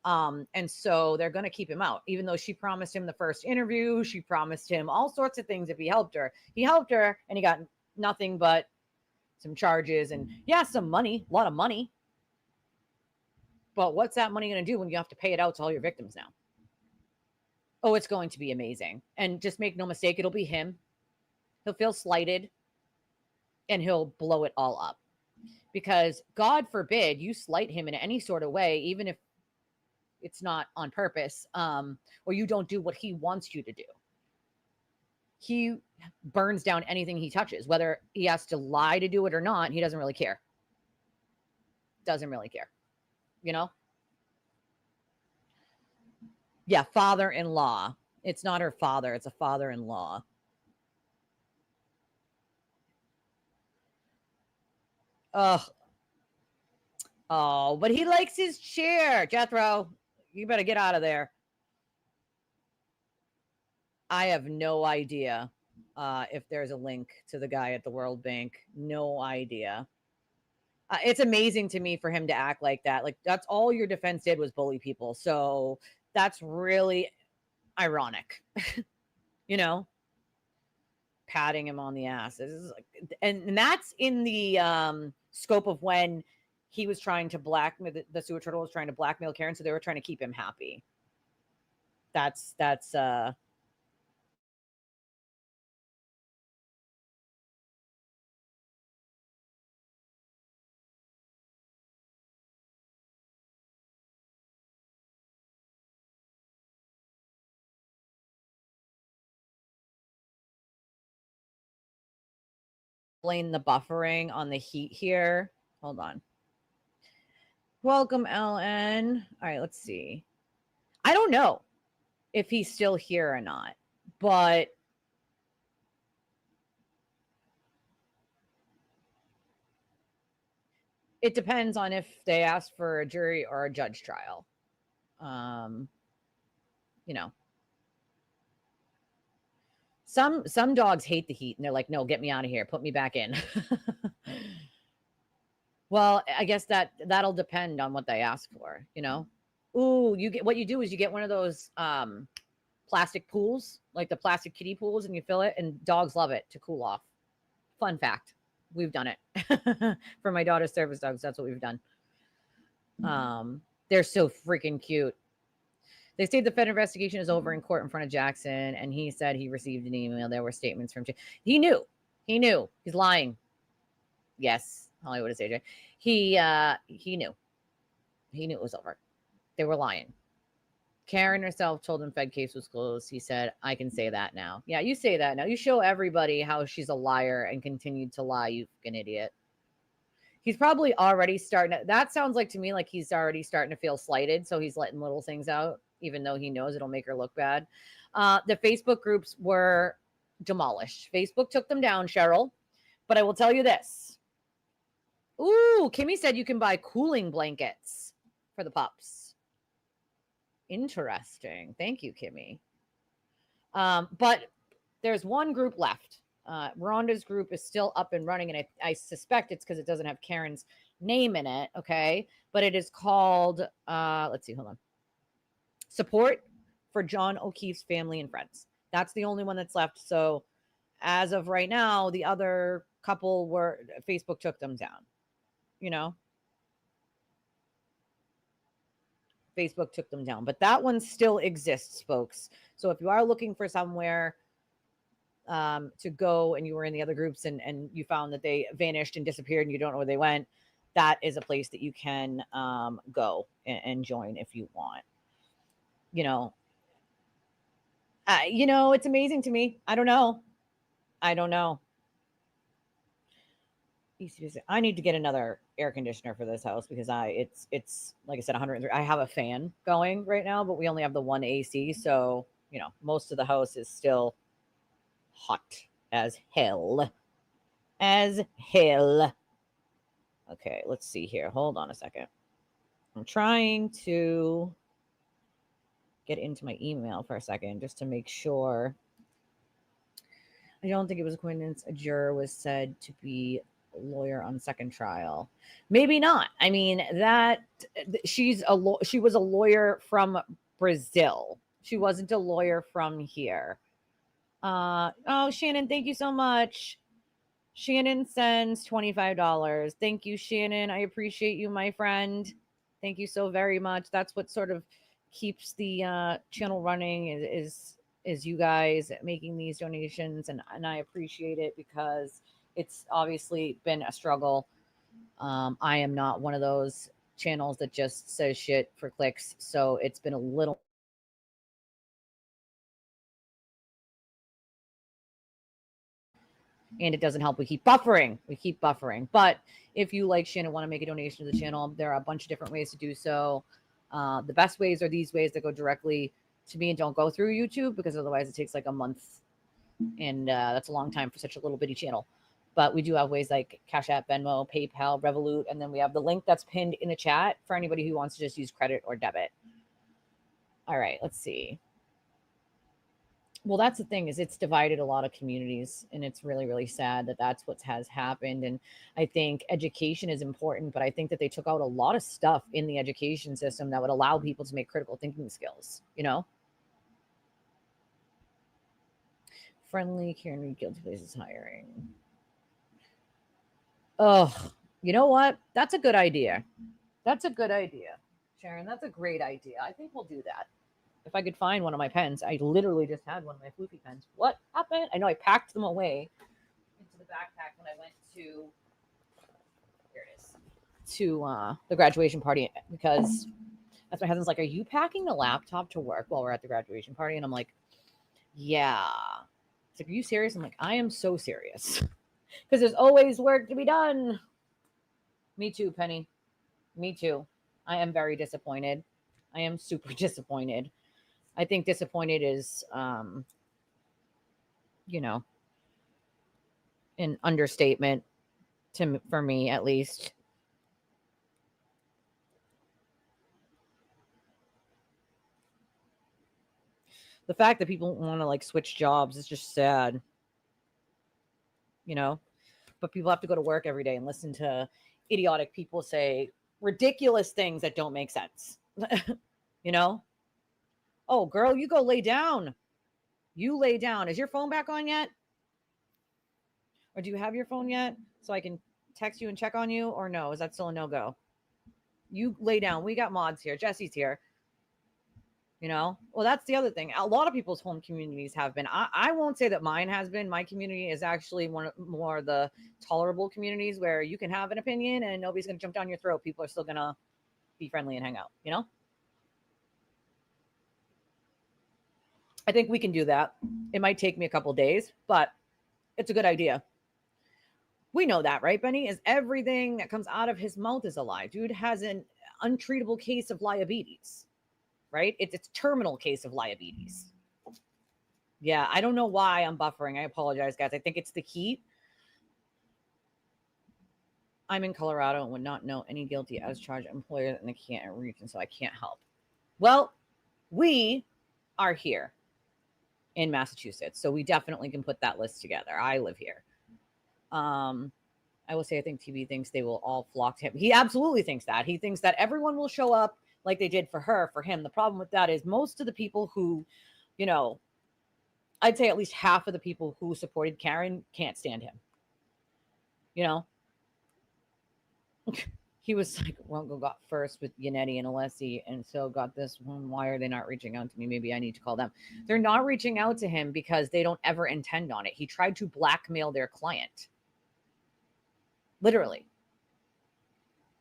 And so they're going to keep him out, even though she promised him the first interview. She promised him all sorts of things if he helped her. He helped her and he got nothing but some charges and some money, a lot of money. But what's that money going to do when you have to pay it out to all your victims now? Oh, it's going to be amazing. And just make no mistake, it'll be him. He'll feel slighted and he'll blow it all up. Because God forbid you slight him in any sort of way, even if it's not on purpose, or you don't do what he wants you to do. He burns down anything he touches, whether he has to lie to do it or not. He doesn't really care. Doesn't really care, you know? Yeah, father-in-law. It's not her father. It's a father-in-law. Ugh. Oh, but he likes his chair. Jethro, you better get out of there. I have no idea if there's a link to the guy at the World Bank. No idea. It's amazing to me for him to act like that. Like, that's all your defense did was bully people. So that's really ironic, you know, patting him on the ass. And that's in the scope of when he was trying to blackmail, the sewer turtle was trying to blackmail Karen. So they were trying to keep him happy. That's explain the buffering on the heat here. Hold on. Welcome, LN. All right, let's see. I don't know if he's still here or not, but it depends on if they ask for a jury or a judge trial. You know, some dogs hate the heat and they're like, no, get me out of here. Put me back in. Well, I guess that'll depend on what they ask for, you know? Ooh, what you do is you get one of those plastic pools, like the plastic kiddie pools, and you fill it, and dogs love it to cool off. Fun fact. We've done it. For my daughter's service dogs, that's what we've done. They're so freaking cute. They say the Fed investigation is over in court in front of Jackson, and he said he received an email. There were statements from he knew. He's lying. Yes, Hollywood is AJ. He knew. He knew it was over. They were lying. Karen herself told him Fed case was closed. He said, I can say that now. Yeah, you say that now. You show everybody how she's a liar and continued to lie, you fucking idiot. He's probably already starting to, that sounds like to me like he's already starting to feel slighted. So he's letting little things out, even though he knows it'll make her look bad. The Facebook groups were demolished. Facebook took them down, Cheryl. But I will tell you this. Ooh, Kimmy said you can buy cooling blankets for the pups. Interesting. Thank you, Kimmy. But there's one group left. Rhonda's group is still up and running, and I suspect it's because it doesn't have Karen's name in it, okay? But it is called, let's see, hold on. Support for John O'Keefe's Family and Friends. That's the only one that's left. So as of right now, the other couple Facebook took them down, you know? Facebook took them down, but that one still exists, folks. So if you are looking for somewhere to go and you were in the other groups and you found that they vanished and disappeared and you don't know where they went, that is a place that you can go and join if you want. You know, it's amazing to me. I don't know. I need to get another air conditioner for this house because it's like I said, 103. I have a fan going right now, but we only have the one AC. So, most of the house is still hot as hell. Okay, let's see here. Hold on a second. I'm trying to get into my email for a second just to make sure. I don't think it was a coincidence. A juror was said to be a lawyer on second trial. Maybe not. I mean, she was a lawyer from Brazil. She wasn't a lawyer from here. Oh, Shannon, thank you so much. Shannon sends $25. Thank you, Shannon. I appreciate you, my friend. Thank you so very much. That's what sort of keeps the channel running is is you guys making these donations, and I appreciate it because it's obviously been a struggle. I am not one of those channels that just says shit for clicks, so it's been a little and it doesn't help. We keep buffering. But if you, like Shannon, want to make a donation to the channel, there are a bunch of different ways to do so. The best ways are these ways that go directly to me and don't go through YouTube, because otherwise it takes like a month, and that's a long time for such a little bitty channel. But we do have ways like Cash App, Venmo, PayPal, Revolut, and then we have the link that's pinned in the chat for anybody who wants to just use credit or debit. All right, let's see. Well, that's the thing, is it's divided a lot of communities, and it's really, really sad that that's what has happened. And I think education is important, but I think that they took out a lot of stuff in the education system that would allow people to make critical thinking skills, you know? Friendly, caring, guilty places hiring. Oh, you know what? That's a good idea. That's a good idea, Sharon. That's a great idea. I think we'll do that. If I could find one of my pens. I literally just had one of my floofy pens. What happened? I know I packed them away into the backpack when I went to, here it is, to the graduation party, because that's my husband's like, are you packing the laptop to work while we're at the graduation party? And I'm like, yeah. It's like, are you serious? I'm like, I am so serious. Because there's always work to be done. Me too, Penny. Me too. I am very disappointed. I am super disappointed. I think disappointed is, you know, an understatement for me, at least. The fact that people want to like switch jobs is just sad, you know, but people have to go to work every day and listen to idiotic people say ridiculous things that don't make sense, you know? Oh, girl, you go lay down. You lay down. Is your phone back on yet? Or do you have your phone yet so I can text you and check on you? Or no? Is that still a no-go? You lay down. We got mods here. Jesse's here. You know? Well, that's the other thing. A lot of people's home communities have been. I won't say that mine has been. My community is actually one of more the tolerable communities where you can have an opinion and nobody's going to jump down your throat. People are still going to be friendly and hang out, you know? I think we can do that. It might take me a couple days, but it's a good idea. We know that, right, Benny? Is everything that comes out of his mouth is a lie. Dude has an untreatable case of diabetes, right? It's a terminal case of diabetes. Yeah, I don't know why I'm buffering. I apologize, guys. I think it's the heat. I'm in Colorado and would not know any guilty as charged employers in the Canton region, so I can't help. Well, we are here in Massachusetts, so we definitely can put that list together. I live here. I will say I think TV thinks they will all flock to him. He absolutely thinks that. He thinks that everyone will show up like they did for her, for him. The problem with that is most of the people who, you know, I'd say at least half of the people who supported Karen can't stand him. You know? He was like, Rongo got first with Yannetti and Alessi, and so got this one. Why are they not reaching out to me? Maybe I need to call them. They're not reaching out to him because they don't ever intend on it. He tried to blackmail their client. Literally.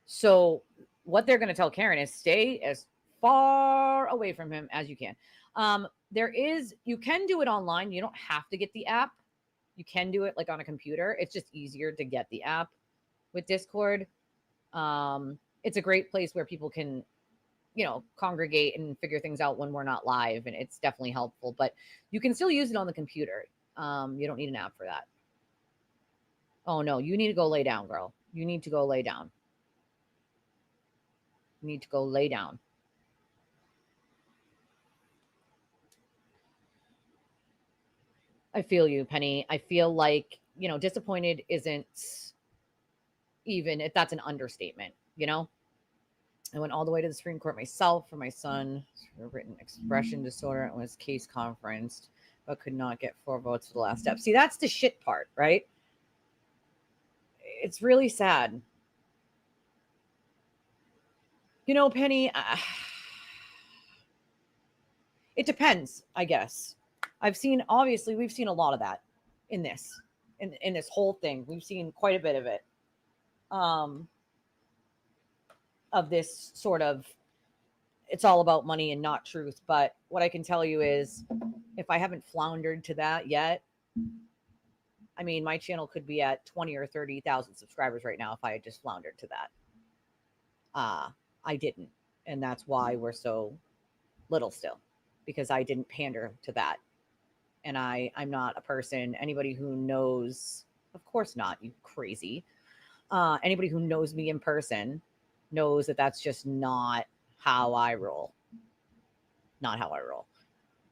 So what they're going to tell Karen is stay as far away from him as you can. You can do it online. You don't have to get the app. You can do it like on a computer. It's just easier to get the app with Discord. It's a great place where people can, you know, congregate and figure things out when we're not live. And it's definitely helpful, but you can still use it on the computer. You don't need an app for that. Oh no, you need to go lay down, girl. You need to go lay down. You need to go lay down. I feel you, Penny. I feel like, you know, disappointed isn't even, if that's an understatement, you know? I went all the way to the Supreme Court myself for my son, for written expression disorder, and was case conferenced, but could not get 4 votes for the last step. See, that's the shit part, right? It's really sad. You know, Penny, it depends, I guess. Obviously, we've seen a lot of that in this, in this whole thing. We've seen quite a bit of it, of this sort of, it's all about money and not truth. But what I can tell you is, if I haven't floundered to that yet, I mean, my channel could be at 20 or 30,000 subscribers right now if I had just floundered to that. I didn't. And that's why we're so little still, because I didn't pander to that. And I'm not a person, anybody who knows, of course not, you crazy. Anybody who knows me in person knows that that's just not how I roll. Not how I roll.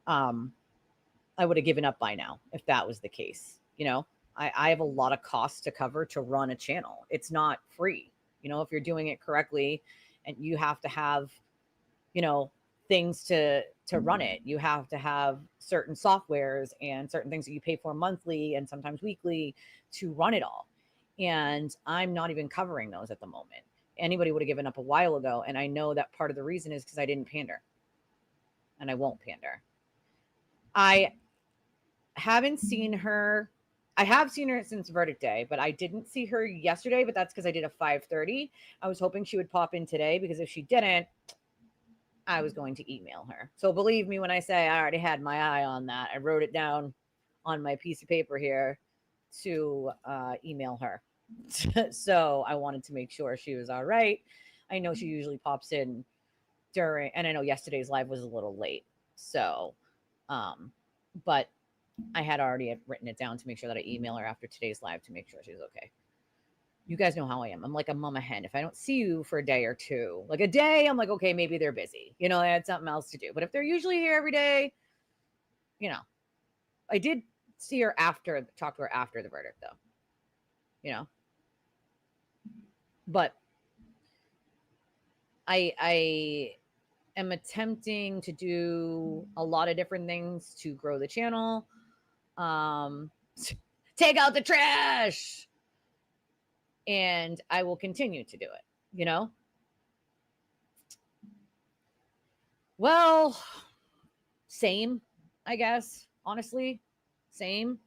I would have given up by now if that was the case. You know, I have a lot of costs to cover to run a channel. It's not free. You know, if you're doing it correctly, and you have to have, you know, things to run it. You have to have certain softwares and certain things that you pay for monthly and sometimes weekly to run it all. And I'm not even covering those at the moment. Anybody would have given up a while ago. And I know that part of the reason is because I didn't pander. And I won't pander. I haven't seen her. I have seen her since verdict day, but I didn't see her yesterday, but that's because I did a 5:30. I was hoping she would pop in today, because if she didn't, I was going to email her. So believe me when I say I already had my eye on that. I wrote it down on my piece of paper here to email her. So I wanted to make sure she was all right. I know she usually pops in during, and I know yesterday's live was a little late. So, but I had already written it down to make sure that I email her after today's live to make sure she's okay. You guys know how I am. I'm like a mama hen. If I don't see you for a day or two, like a day, I'm like, okay, maybe they're busy. You know, they had something else to do. But if they're usually here every day, you know, I did see her talk to her after the verdict, though. You know, but I am attempting to do a lot of different things to grow the channel. Take out the trash. And I will continue to do it, you know? Well, same, I guess, honestly, same.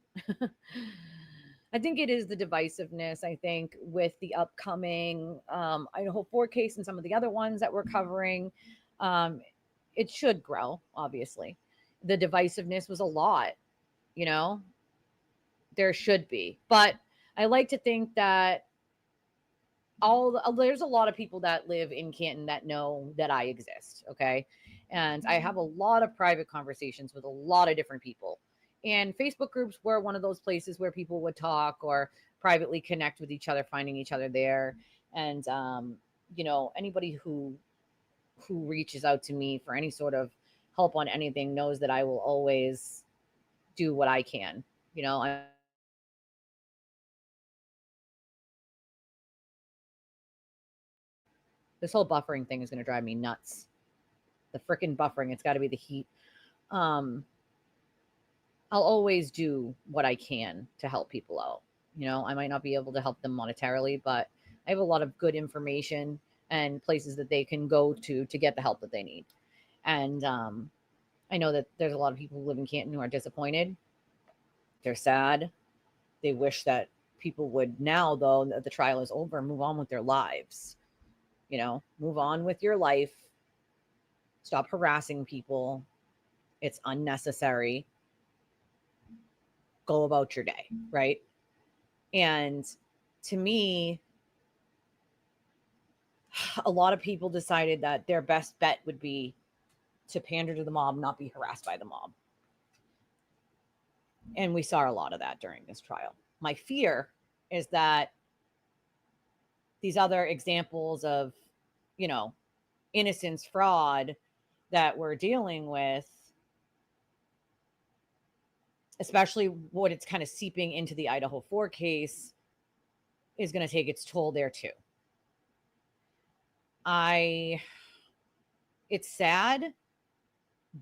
I think it is the divisiveness, I think, with the upcoming Idaho 4 case and some of the other ones that we're covering. It should grow, obviously. The divisiveness was a lot, you know? There should be. But I like to think that there's a lot of people that live in Canton that know that I exist. Okay. And I have a lot of private conversations with a lot of different people, and Facebook groups were one of those places where people would talk or privately connect with each other, finding each other there. And, you know, anybody who reaches out to me for any sort of help on anything knows that I will always do what I can. You know, this whole buffering thing is going to drive me nuts. The freaking buffering. It's got to be the heat. I'll always do what I can to help people out. You know, I might not be able to help them monetarily, but I have a lot of good information and places that they can go to get the help that they need. And I know that there's a lot of people who live in Canton who are disappointed. They're sad. They wish that people would now, though, that the trial is over, move on with their lives. You know, move on with your life. Stop harassing people. It's unnecessary. Go about your day, right? And to me, a lot of people decided that their best bet would be to pander to the mob, not be harassed by the mob. And we saw a lot of that during this trial. My fear is that these other examples of, you know, innocence fraud that we're dealing with, especially what it's kind of seeping into the Idaho 4 case, is going to take its toll there too. It's sad,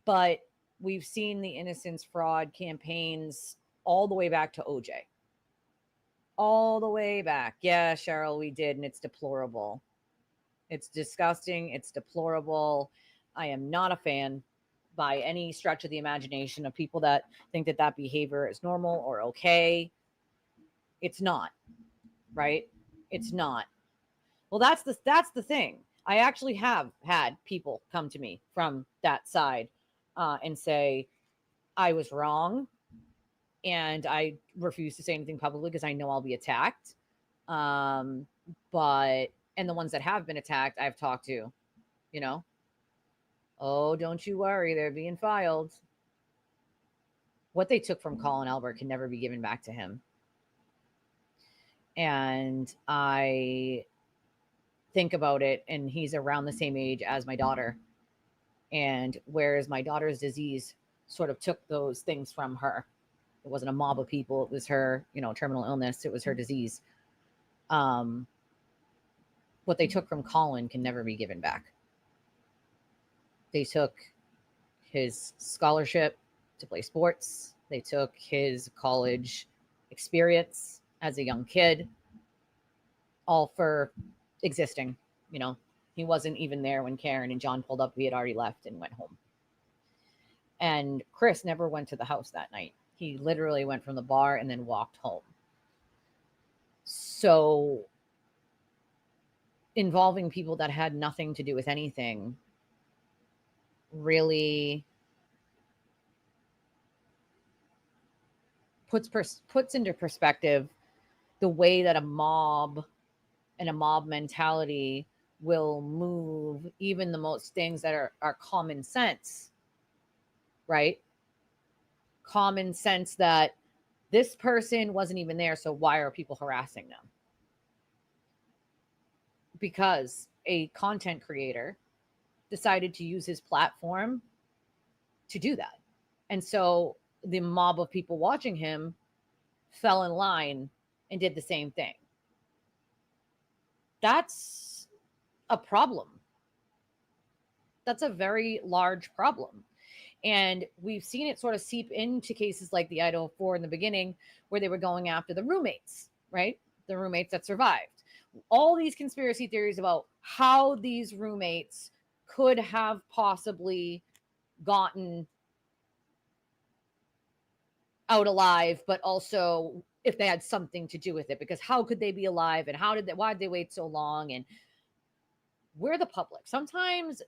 but we've seen the innocence fraud campaigns all the way back to OJ. All the way back. Yeah, Cheryl, we did, and it's deplorable. It's disgusting. It's deplorable. I am not a fan. by any stretch of the imagination of people that think that that behavior is normal or okay. It's not, right? It's not. Well, that's the thing. I actually have had people come to me from that side and say, I was wrong. And I refuse to say anything publicly because I know I'll be attacked. And the ones that have been attacked, I've talked to, you know, oh, don't you worry, they're being filed. What they took from Colin Albert can never be given back to him. And I think about it, and he's around the same age as my daughter. And whereas my daughter's disease sort of took those things from her, it wasn't a mob of people, it was her, you know, terminal illness, it was her disease. What they took from Colin can never be given back. They took his scholarship to play sports. They took his college experience as a young kid, all for existing. You know, he wasn't even there when Karen and John pulled up. He had already left and went home. And Chris never went to the house that night. He literally went from the bar and then walked home. So involving people that had nothing to do with anything really puts into perspective the way that a mob and a mob mentality will move even the most things that are common sense, right? Common sense that this person wasn't even there, so why are people harassing them? Because a content creator decided to use his platform to do that. And so the mob of people watching him fell in line and did the same thing. That's a problem. That's a very large problem. And we've seen it sort of seep into cases like the Idaho 4 in the beginning, where they were going after the roommates, right? The roommates that survived. All these conspiracy theories about how these roommates could have possibly gotten out alive, but also if they had something to do with it, because how could they be alive, and why did they wait so long? And we're the public. Sometimes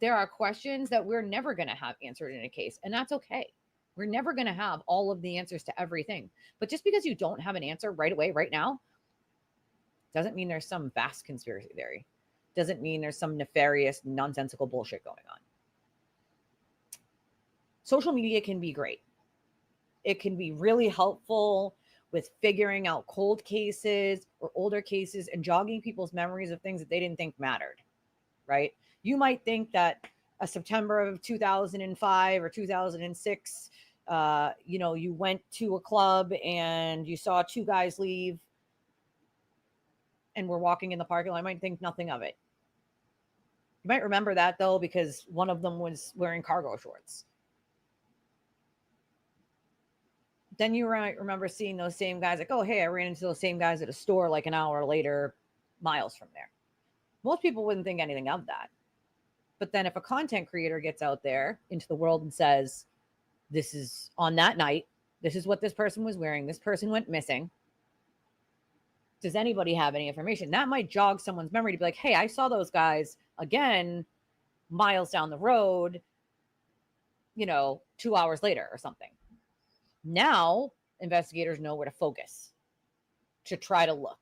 there are questions that we're never going to have answered in a case, and that's okay. We're never going to have all of the answers to everything. But just because you don't have an answer right away, right now, doesn't mean there's some vast conspiracy theory. Doesn't mean there's some nefarious, nonsensical bullshit going on. Social media can be great. It can be really helpful with figuring out cold cases or older cases and jogging people's memories of things that they didn't think mattered, right? You might think that a September of 2005 or 2006, you went to a club and you saw two guys leave and were walking in the parking lot. I might think nothing of it. You might remember that, though, because one of them was wearing cargo shorts. Then you might remember seeing those same guys like, oh, hey, I ran into those same guys at a store like an hour later, miles from there. Most people wouldn't think anything of that. But then if a content creator gets out there into the world and says, this is on that night, this is what this person was wearing, this person went missing, does anybody have any information? That might jog someone's memory to be like, hey, I saw those guys again miles down the road, 2 hours later or something. Now investigators know where to focus to try to look,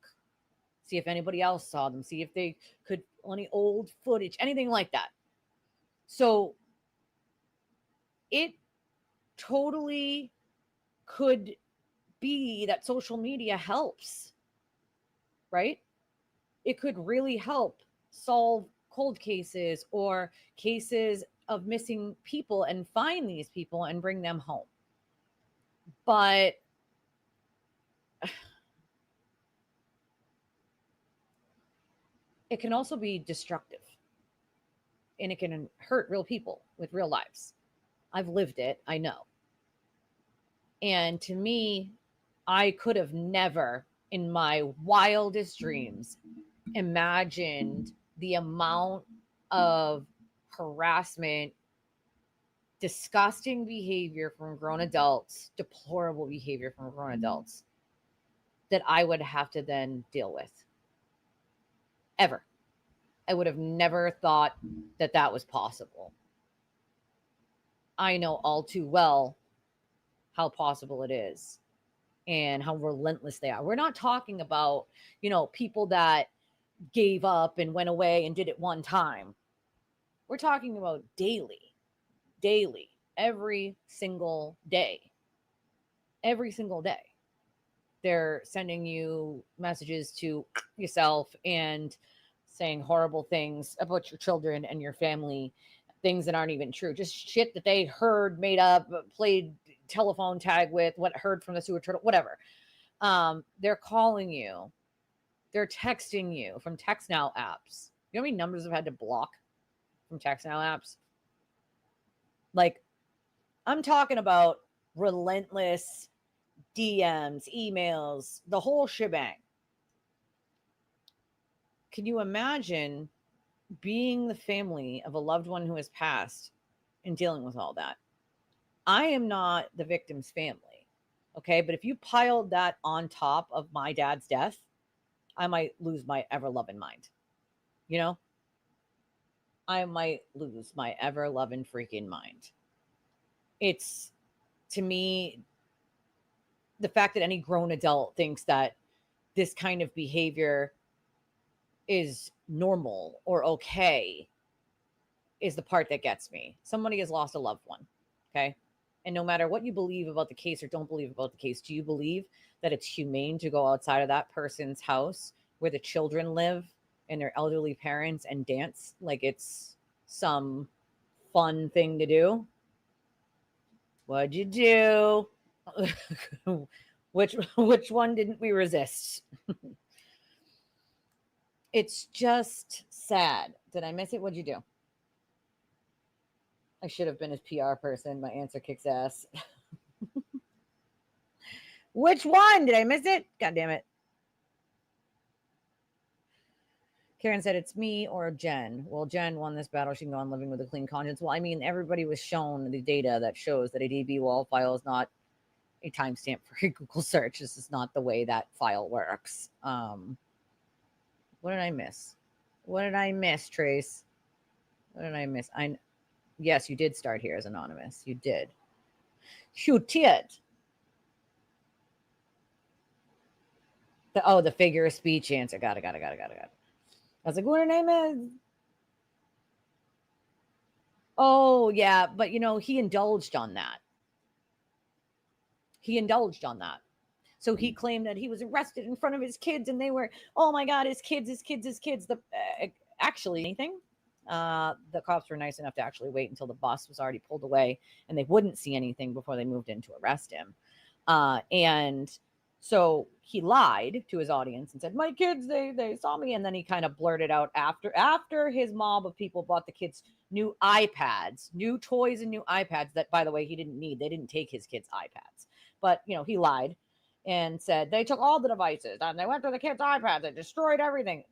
see if anybody else saw them, see if they could, any old footage, anything like that. So it totally could be that social media helps, right? It could really help solve cold cases or cases of missing people and find these people and bring them home. But it can also be destructive, and it can hurt real people with real lives. I've lived it. I know. And to me, I could have never in my wildest dreams imagined the amount of harassment disgusting behavior from grown adults, deplorable behavior from grown adults that I would have to then deal with. Ever. I would have never thought that that was possible. I know all too well how possible it is and how relentless they are. We're not talking about, people that gave up and went away and did it one time. We're talking about daily, every single day. Every single day. They're sending you messages to yourself and saying horrible things about your children and your family, things that aren't even true, just shit that they heard, made up, played telephone tag with, what heard from the sewer turtle, whatever. They're calling you. They're texting you from text now apps. You know how many numbers I've had to block from text now apps? Like, I'm talking about relentless DMs, emails, the whole shebang. Can you imagine being the family of a loved one who has passed and dealing with all that? I am not the victim's family, okay? But if you piled that on top of my dad's death, I might lose my ever-loving mind. I might lose my ever-loving freaking mind. It's, to me, the fact that any grown adult thinks that this kind of behavior is normal or okay is the part that gets me. Somebody has lost a loved one, okay? And no matter what you believe about the case or don't believe about the case, do you believe that it's humane to go outside of that person's house where the children live and their elderly parents and dance like it's some fun thing to do? What'd you do? Which one didn't we resist? It's just sad. Did I miss it? What'd you do? I should have been his PR person. My answer kicks ass. Which one? Did I miss it? God damn it. Karen said it's me or Jen. Well, Jen won this battle. She can go on living with a clean conscience. Well, I mean, everybody was shown the data that shows that a DB wall file is not a timestamp for a Google search. This is not the way that file works. What did I miss? What did I miss, Trace? What did I miss? Yes, you did start here as anonymous. You did. You did. The figure of speech answer. Got it. I was like, what her name is? Oh, yeah. But, he indulged on that. So he claimed that he was arrested in front of his kids and they were, oh my God, his kids. Actually, anything. The cops were nice enough to actually wait until the bus was already pulled away and they wouldn't see anything before they moved in to arrest him. And so he lied to his audience and said, my kids, they saw me. And then he kind of blurted out after his mob of people bought the kids new iPads, new toys and new iPads that, by the way, he didn't need. They didn't take his kids' iPads. But, he lied and said they took all the devices and they went to the kids' iPads and destroyed everything.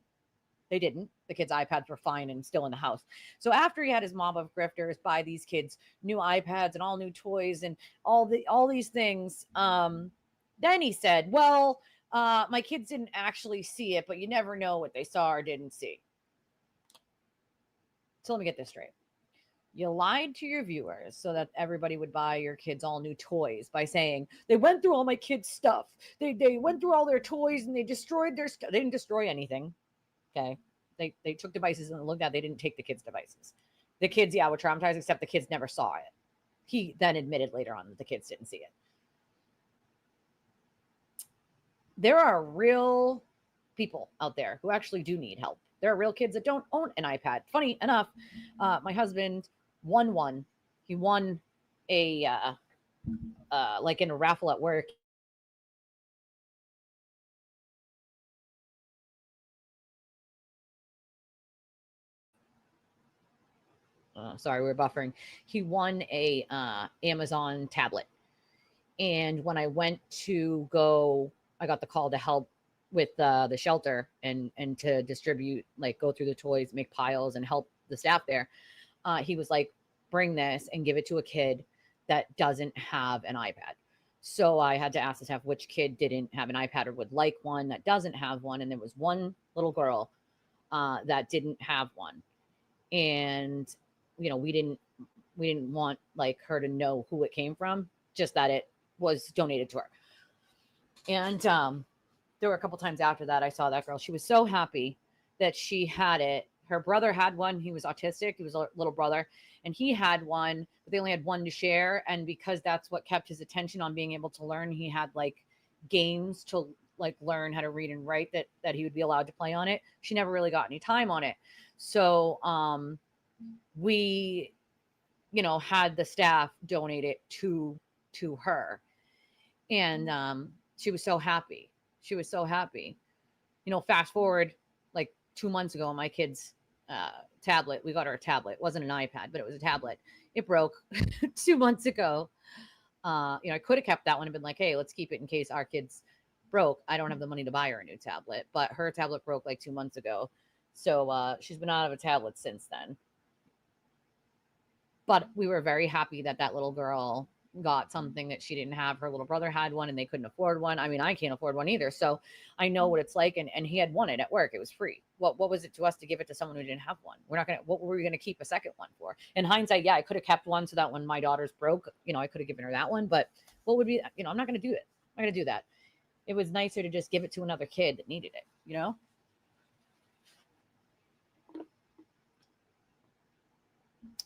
They didn't. The kids' iPads were fine and still in the house. So after he had his mob of grifters buy these kids new iPads and all new toys and all these things, then he said, well, my kids didn't actually see it, but you never know what they saw or didn't see. So let me get this straight. You lied to your viewers so that everybody would buy your kids all new toys by saying they went through all my kids' stuff. They went through all their toys and they destroyed their stuff. They didn't destroy anything. Okay. They took devices and looked at. They didn't take the kids' devices. The kids, were traumatized, except the kids never saw it. He then admitted later on that the kids didn't see it. There are real people out there who actually do need help. There are real kids that don't own an iPad. Funny enough, my husband won one. He won a like in a raffle at work. Sorry, we're buffering. He won a Amazon tablet. And when I went to go, I got the call to help with the shelter and to distribute, like go through the toys, make piles and help the staff there. He was like, bring this and give it to a kid that doesn't have an iPad. So I had to ask the staff which kid didn't have an iPad or would like one that doesn't have one. And there was one little girl that didn't have one. And, you know, we didn't want like her to know who it came from, just that it was donated to her. And there were a couple times after that I saw that girl. She was so happy that she had it. Her brother had one. He was autistic. He was a little brother, and he had one, but they only had one to share. And because that's what kept his attention on being able to learn, he had like games to like learn how to read and write that he would be allowed to play on it. She never really got any time on it. So we, you know, had the staff donate it to her. And she was so happy. She was so happy. You know, fast forward like 2 months ago, my kid's tablet, we got her a tablet. It wasn't an iPad, but it was a tablet. It broke 2 months ago. You know, I could have kept that one and been like, hey, let's keep it in case our kid's broke. I don't have the money to buy her a new tablet, but her tablet broke like 2 months ago. So she's been out of a tablet since then. But we were very happy that that little girl got something that she didn't have. Her little brother had one and they couldn't afford one. I mean, I can't afford one either. So I know what it's like. And he had won it at work. It was free. What was it to us to give it to someone who didn't have one? What were we going to keep a second one for? In hindsight, yeah, I could have kept one so that when my daughter's broke, you know, I could have given her that one. But what would be, you know, I'm not going to do it. I'm not going to do that. It was nicer to just give it to another kid that needed it, you know?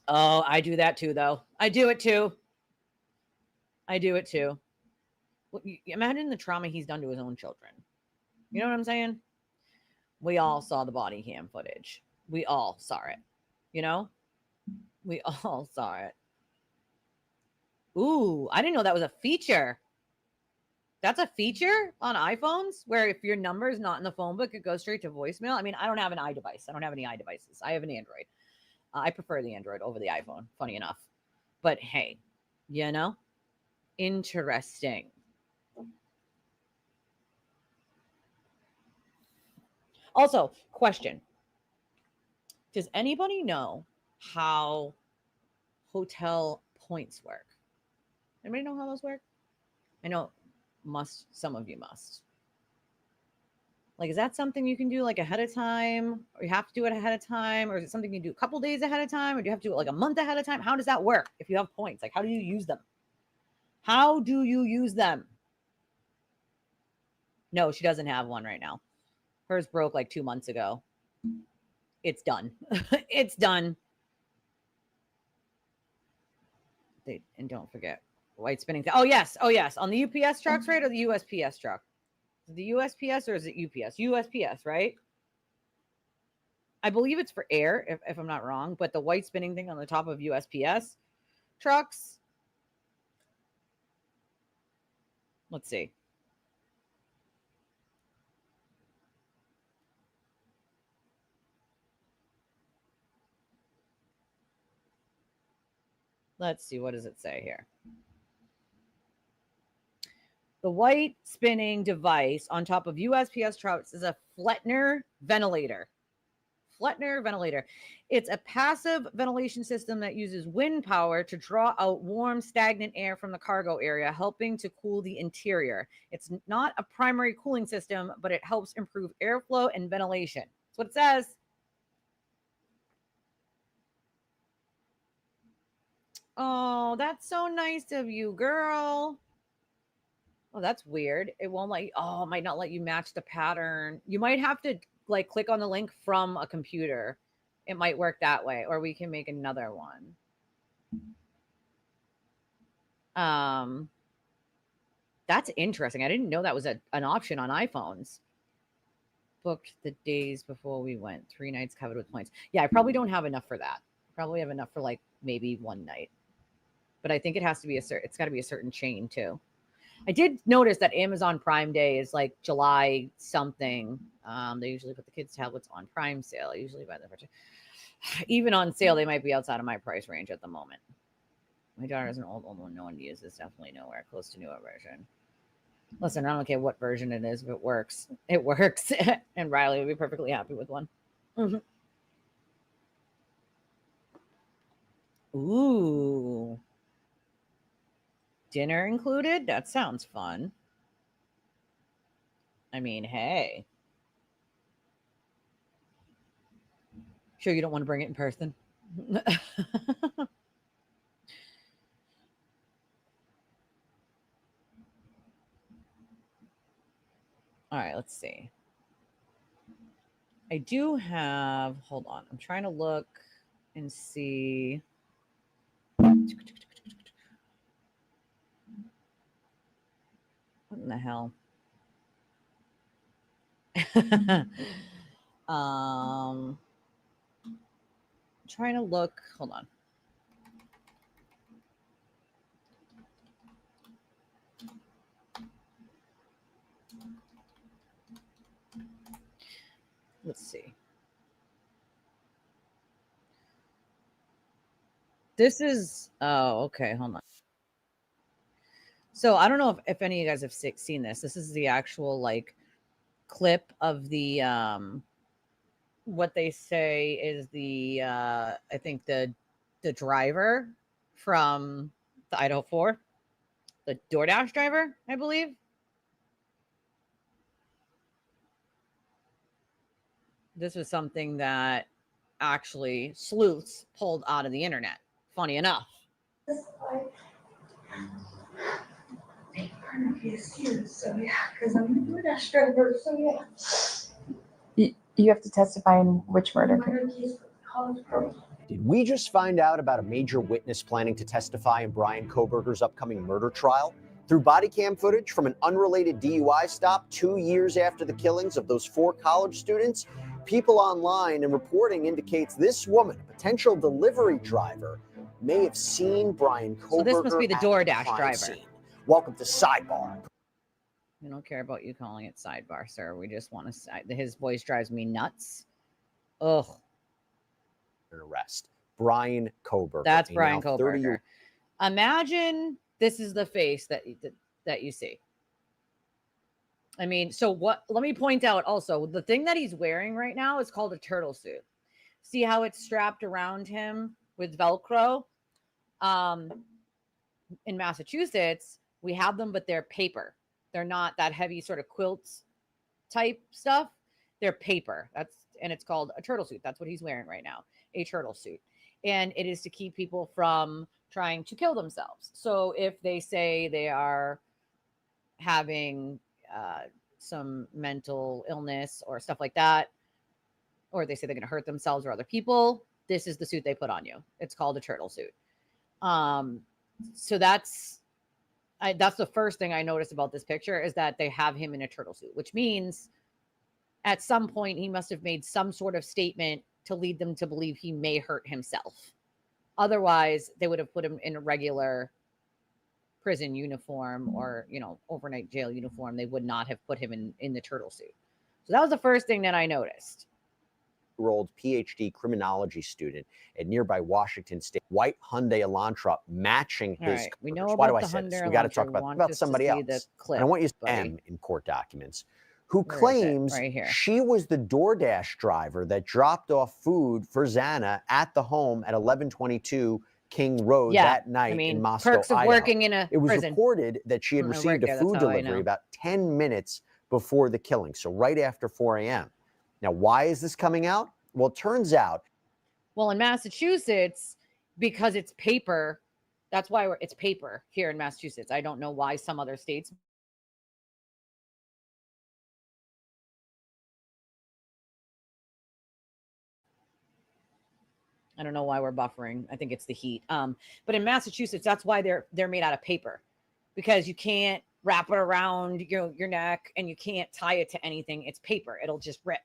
Oh, I do that too, though. I do it too. Imagine the trauma he's done to his own children. You know what I'm saying? We all saw the body cam footage. We all saw it. You know? We all saw it. Ooh, I didn't know that was a feature. That's a feature on iPhones where if your number is not in the phone book, it goes straight to voicemail. I mean, I don't have an iDevice. I don't have any iDevices. I have an Android. I prefer the Android over the iPhone, funny enough. But hey, you know, interesting. Also, question. Does anybody know how hotel points work? Anybody know how those work? I know some of you must. Like, is that something you can do like ahead of time, or you have to do it ahead of time? Or is it something you do a couple days ahead of time? Or do you have to do it like a month ahead of time? How does that work if you have points? Like, how do you use them? How do you use them? No, she doesn't have one right now. Hers broke like 2 months ago. It's done. It's done. And don't forget, white spinning. Oh, yes. Oh, yes. On the UPS trucks, right? Or the USPS truck? The USPS or is it UPS? USPS, right? I believe it's for air, if I'm not wrong. But the white spinning thing on the top of USPS trucks. Let's see. Let's see. What does it say here? The white spinning device on top of USPS trucks is a Flettner ventilator. Flettner ventilator. It's a passive ventilation system that uses wind power to draw out warm, stagnant air from the cargo area, helping to cool the interior. It's not a primary cooling system, but it helps improve airflow and ventilation. That's what it says. Oh, that's so nice of you, girl. Oh, that's weird. It won't let you. Oh, it might not let you match the pattern. You might have to like click on the link from a computer. It might work that way, or we can make another one. That's interesting. I didn't know that was an option on iPhones. Booked the days before we went. 3 nights covered with points. Yeah, I probably don't have enough for that. Probably have enough for like maybe 1 night. But I think it has to be it's got to be a certain chain too. I did notice that Amazon Prime Day is like July something. They usually put the kids' tablets on Prime sale. I usually buy them for even on sale. They might be outside of my price range at the moment. My daughter is an old one. No one uses. Definitely nowhere close to newer version. Listen, I don't care what version it is. If it works, it works. And Riley would be perfectly happy with one. Mm-hmm. Ooh. Dinner included? That sounds fun. I mean, hey. Sure you don't want to bring it in person? All right, let's see. I do have, hold on. I'm trying to look and see. What in the hell? Trying to look. Hold on. Let's see. This is, oh, okay. Hold on. So I don't know if any of you guys have seen this. This is the actual like clip of the what they say is the I think the driver from the Idaho 4, the DoorDash driver, I believe. This was something that actually sleuths pulled out of the internet. Funny enough. So yeah, because I'm a DoorDash driver. So yeah. You have to testify in which murder case? Did we just find out about a major witness planning to testify in Brian Kohberger's upcoming murder trial? Through body cam footage from an unrelated DUI stop 2 years after the killings of those 4 college students, people online and reporting indicates this woman, a potential delivery driver, may have seen Brian Kohberger. So this must be the DoorDash driver. Scene. Welcome to Sidebar. We don't care about you calling it sidebar, sir. We just want to. His voice drives me nuts. Ugh. Arrest. Brian Kohberger. That's Brian Kohberger. Imagine this is the face that you see. I mean, so what? Let me point out also the thing that he's wearing right now is called a turtle suit. See how it's strapped around him with Velcro? In Massachusetts, we have them, but they're paper. They're not that heavy sort of quilts type stuff. They're paper. And it's called a turtle suit. That's what he's wearing right now, a turtle suit. And it is to keep people from trying to kill themselves. So if they say they are having some mental illness or stuff like that, or they say they're going to hurt themselves or other people, this is the suit they put on you. It's called a turtle suit. So that's the first thing I noticed about this picture is that they have him in a turtle suit, which means at some point he must have made some sort of statement to lead them to believe he may hurt himself. Otherwise, they would have put him in a regular prison uniform or, overnight jail uniform. They would not have put him in the turtle suit. So that was the first thing that I noticed. Old PhD criminology student at nearby Washington State, white Hyundai Elantra matching his. Right. We know about Why do I the say this? Hyundai We got to Elantra. talk about somebody else. Clip, and I want you to buddy. M in court documents, who Where claims right here. she was the DoorDash driver that dropped off food for Xana at the home at 1122 King Road that night in Moscow, perks of Idaho. working in a It was prison. reported that she had received a food delivery about 10 minutes before the killing, so right after 4 a.m. Now, why is this coming out? Well, it turns out. Well, in Massachusetts, because it's paper, that's why it's paper here in Massachusetts. I don't know why some other states. I don't know why we're buffering. I think it's the heat. But in Massachusetts, that's why they're made out of paper, because you can't wrap it around your neck and you can't tie it to anything. It's paper. It'll just rip.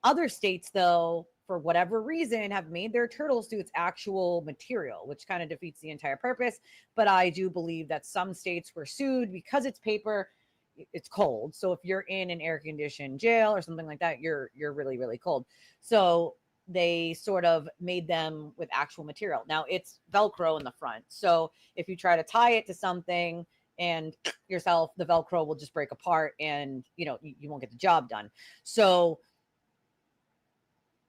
Other states, though, for whatever reason, have made their turtle suits actual material, which kind of defeats the entire purpose. But I do believe that some states were sued because it's paper. It's cold. So if you're in an air-conditioned jail or something like that, you're really, really cold. So they sort of made them with actual material. Now it's Velcro in the front. So if you try to tie it to something and yourself, the Velcro will just break apart and, you won't get the job done. So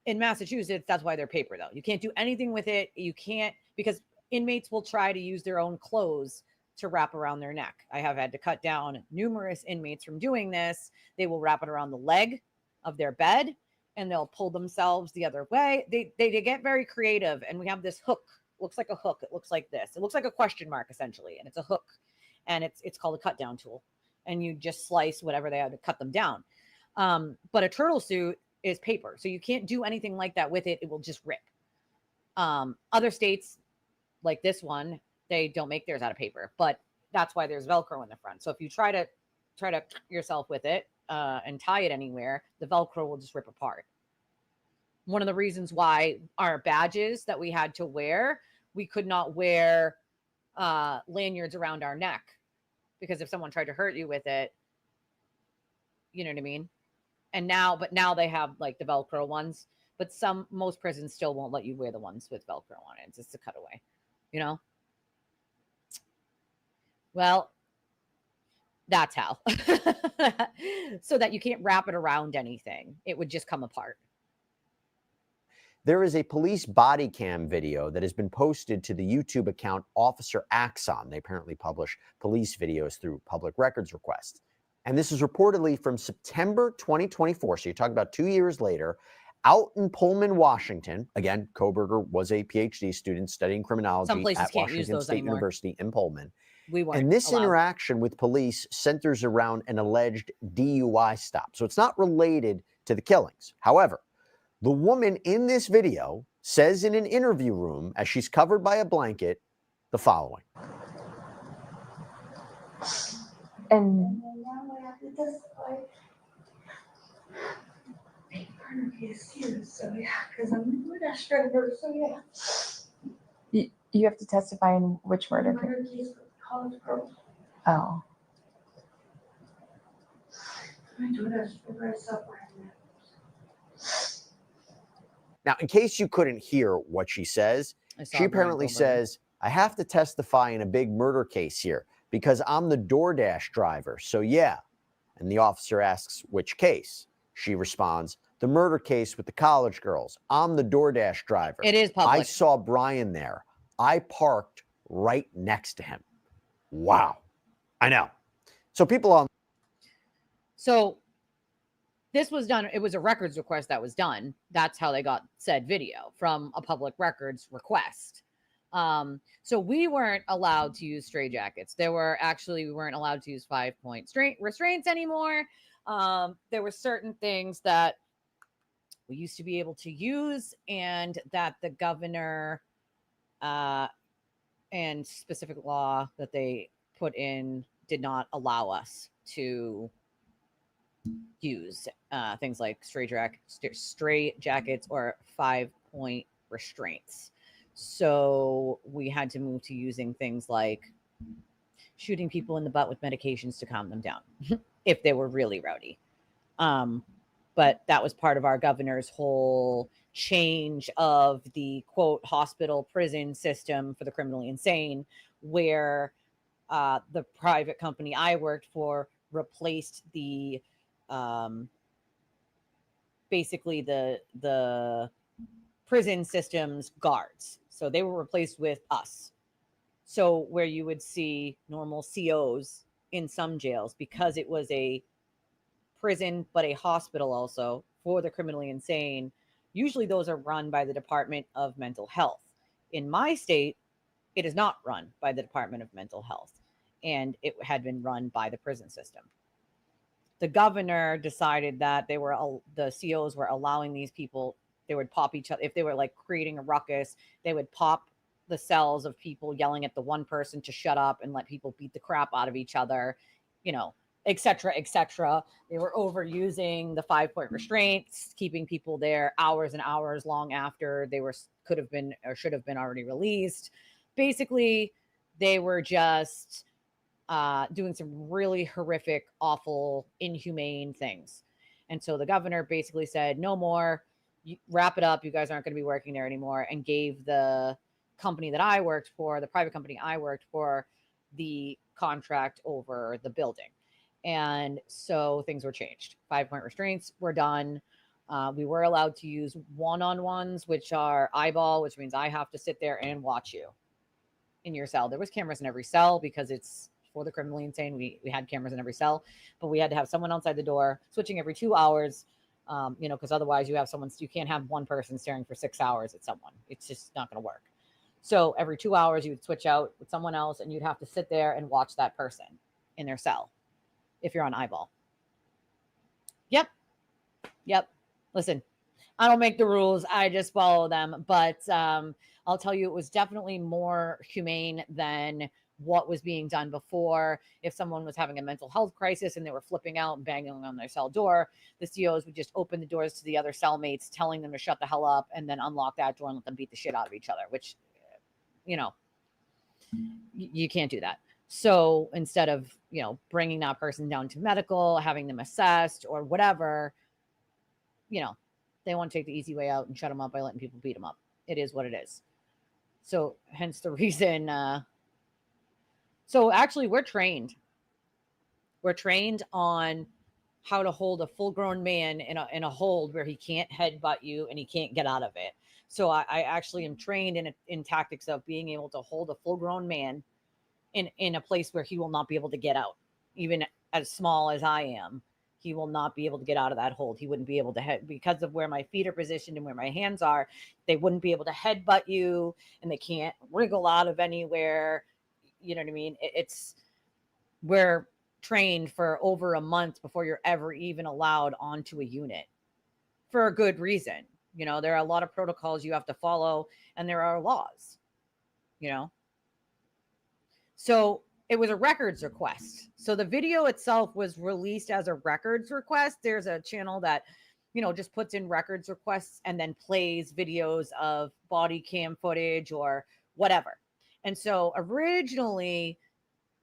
in Massachusetts, that's why they're paper, though. You can't do anything with it. You can't, because inmates will try to use their own clothes to wrap around their neck. I have had to cut down numerous inmates from doing this. They will wrap it around the leg of their bed and they'll pull themselves the other way. They get very creative. And we have this hook. Looks like a hook. It looks like this. It looks like a question mark, essentially. And it's a hook. And it's called a cut down tool. And you just slice whatever they have to cut them down. But a turtle suit is paper. So you can't do anything like that with it. It will just rip. Other states, like this one, they don't make theirs out of paper, but that's why there's Velcro in the front. So if you try to yourself with it and tie it anywhere, the Velcro will just rip apart. One of the reasons why our badges that we had to wear, we could not wear lanyards around our neck, because if someone tried to hurt you with it, you know what I mean? And now they have like the Velcro ones, but most prisons still won't let you wear the ones with Velcro on it. It's just a cutaway, you know? Well, that's how. So that you can't wrap it around anything. It would just come apart. There is a police body cam video that has been posted to the YouTube account Officer Axon. They apparently publish police videos through public records requests. And this is reportedly from September 2024. So you're talking about 2 years later, out in Pullman, Washington. Again, Kohberger was a PhD student studying criminology at Washington State University in Pullman. And this interaction with police centers around an alleged DUI stop. So it's not related to the killings. However, the woman in this video says in an interview room, as she's covered by a blanket, the following. And you have to testify in which murder case? Oh. Now, in case you couldn't hear what she says, she apparently says, I have to testify in a big murder case here because I'm the DoorDash driver. So yeah. And the officer asks, which case? She responds, the murder case with the college girls. I'm the DoorDash driver. It is public. I saw Brian there. I parked right next to him. Wow. I know. So people on. So this was done. It was a records request that was done. That's how they got said video, from a public records request. So we weren't allowed to use straitjackets. We weren't allowed to use 5-point restraints anymore. There were certain things that we used to be able to use, and that the governor and specific law that they put in did not allow us to use things like straitjackets or 5-point restraints. So we had to move to using things like shooting people in the butt with medications to calm them down if they were really rowdy. But that was part of our governor's whole change of the quote hospital prison system for the criminally insane, where the private company I worked for replaced the basically the prison system's guards. So they were replaced with us. So where you would see normal COs in some jails, because it was a prison but a hospital also for the criminally insane, usually those are run by the Department of Mental Health. In my state, it is not run by the Department of Mental Health, and it had been run by the prison system. The governor decided that the COs were allowing these people, they would pop each other. If they were like creating a ruckus, they would pop the cells of people yelling at the one person to shut up and let people beat the crap out of each other, you know, et cetera, et cetera. They were overusing the 5-point restraints, keeping people there hours and hours long after they could have been or should have been already released. Basically, they were just doing some really horrific, awful, inhumane things. And so the governor basically said, no more, wrap it up. You guys aren't going to be working there anymore, and gave the company that I worked for, the private company I worked for, the contract over the building. And so things were changed. 5-point restraints were done. We were allowed to use one-on-ones, which are eyeball, which means I have to sit there and watch you in your cell. There was cameras in every cell because it's for the criminally insane. We had cameras in every cell, but we had to have someone outside the door switching every 2 hours, because otherwise you can't have one person staring for 6 hours at someone. It's just not going to work. So every 2 hours you would switch out with someone else and you'd have to sit there and watch that person in their cell if you're on eyeball. Yep. Listen, I don't make the rules. I just follow them. But I'll tell you, it was definitely more humane than what was being done before. If someone was having a mental health crisis and they were flipping out and banging on their cell door, the COs would just open the doors to the other cellmates, telling them to shut the hell up, and then unlock that door and let them beat the shit out of each other, which, you can't do that. So instead of, bringing that person down to medical, having them assessed or whatever, they want to take the easy way out and shut them up by letting people beat them up. It is what it is. So hence the reason. So actually we're trained. We're trained on how to hold a full-grown man in a hold where he can't headbutt you and he can't get out of it. So I actually am trained in tactics of being able to hold a full-grown man in a place where he will not be able to get out. Even as small as I am, he will not be able to get out of that hold. He wouldn't be able to head, because of where my feet are positioned and where my hands are, they wouldn't be able to headbutt you, and they can't wriggle out of anywhere. You know what I mean? We're trained for over a month before you're ever even allowed onto a unit, for a good reason. There are a lot of protocols you have to follow, and there are laws, So it was a records request. So the video itself was released as a records request. There's a channel that, just puts in records requests and then plays videos of body cam footage or whatever. And so originally,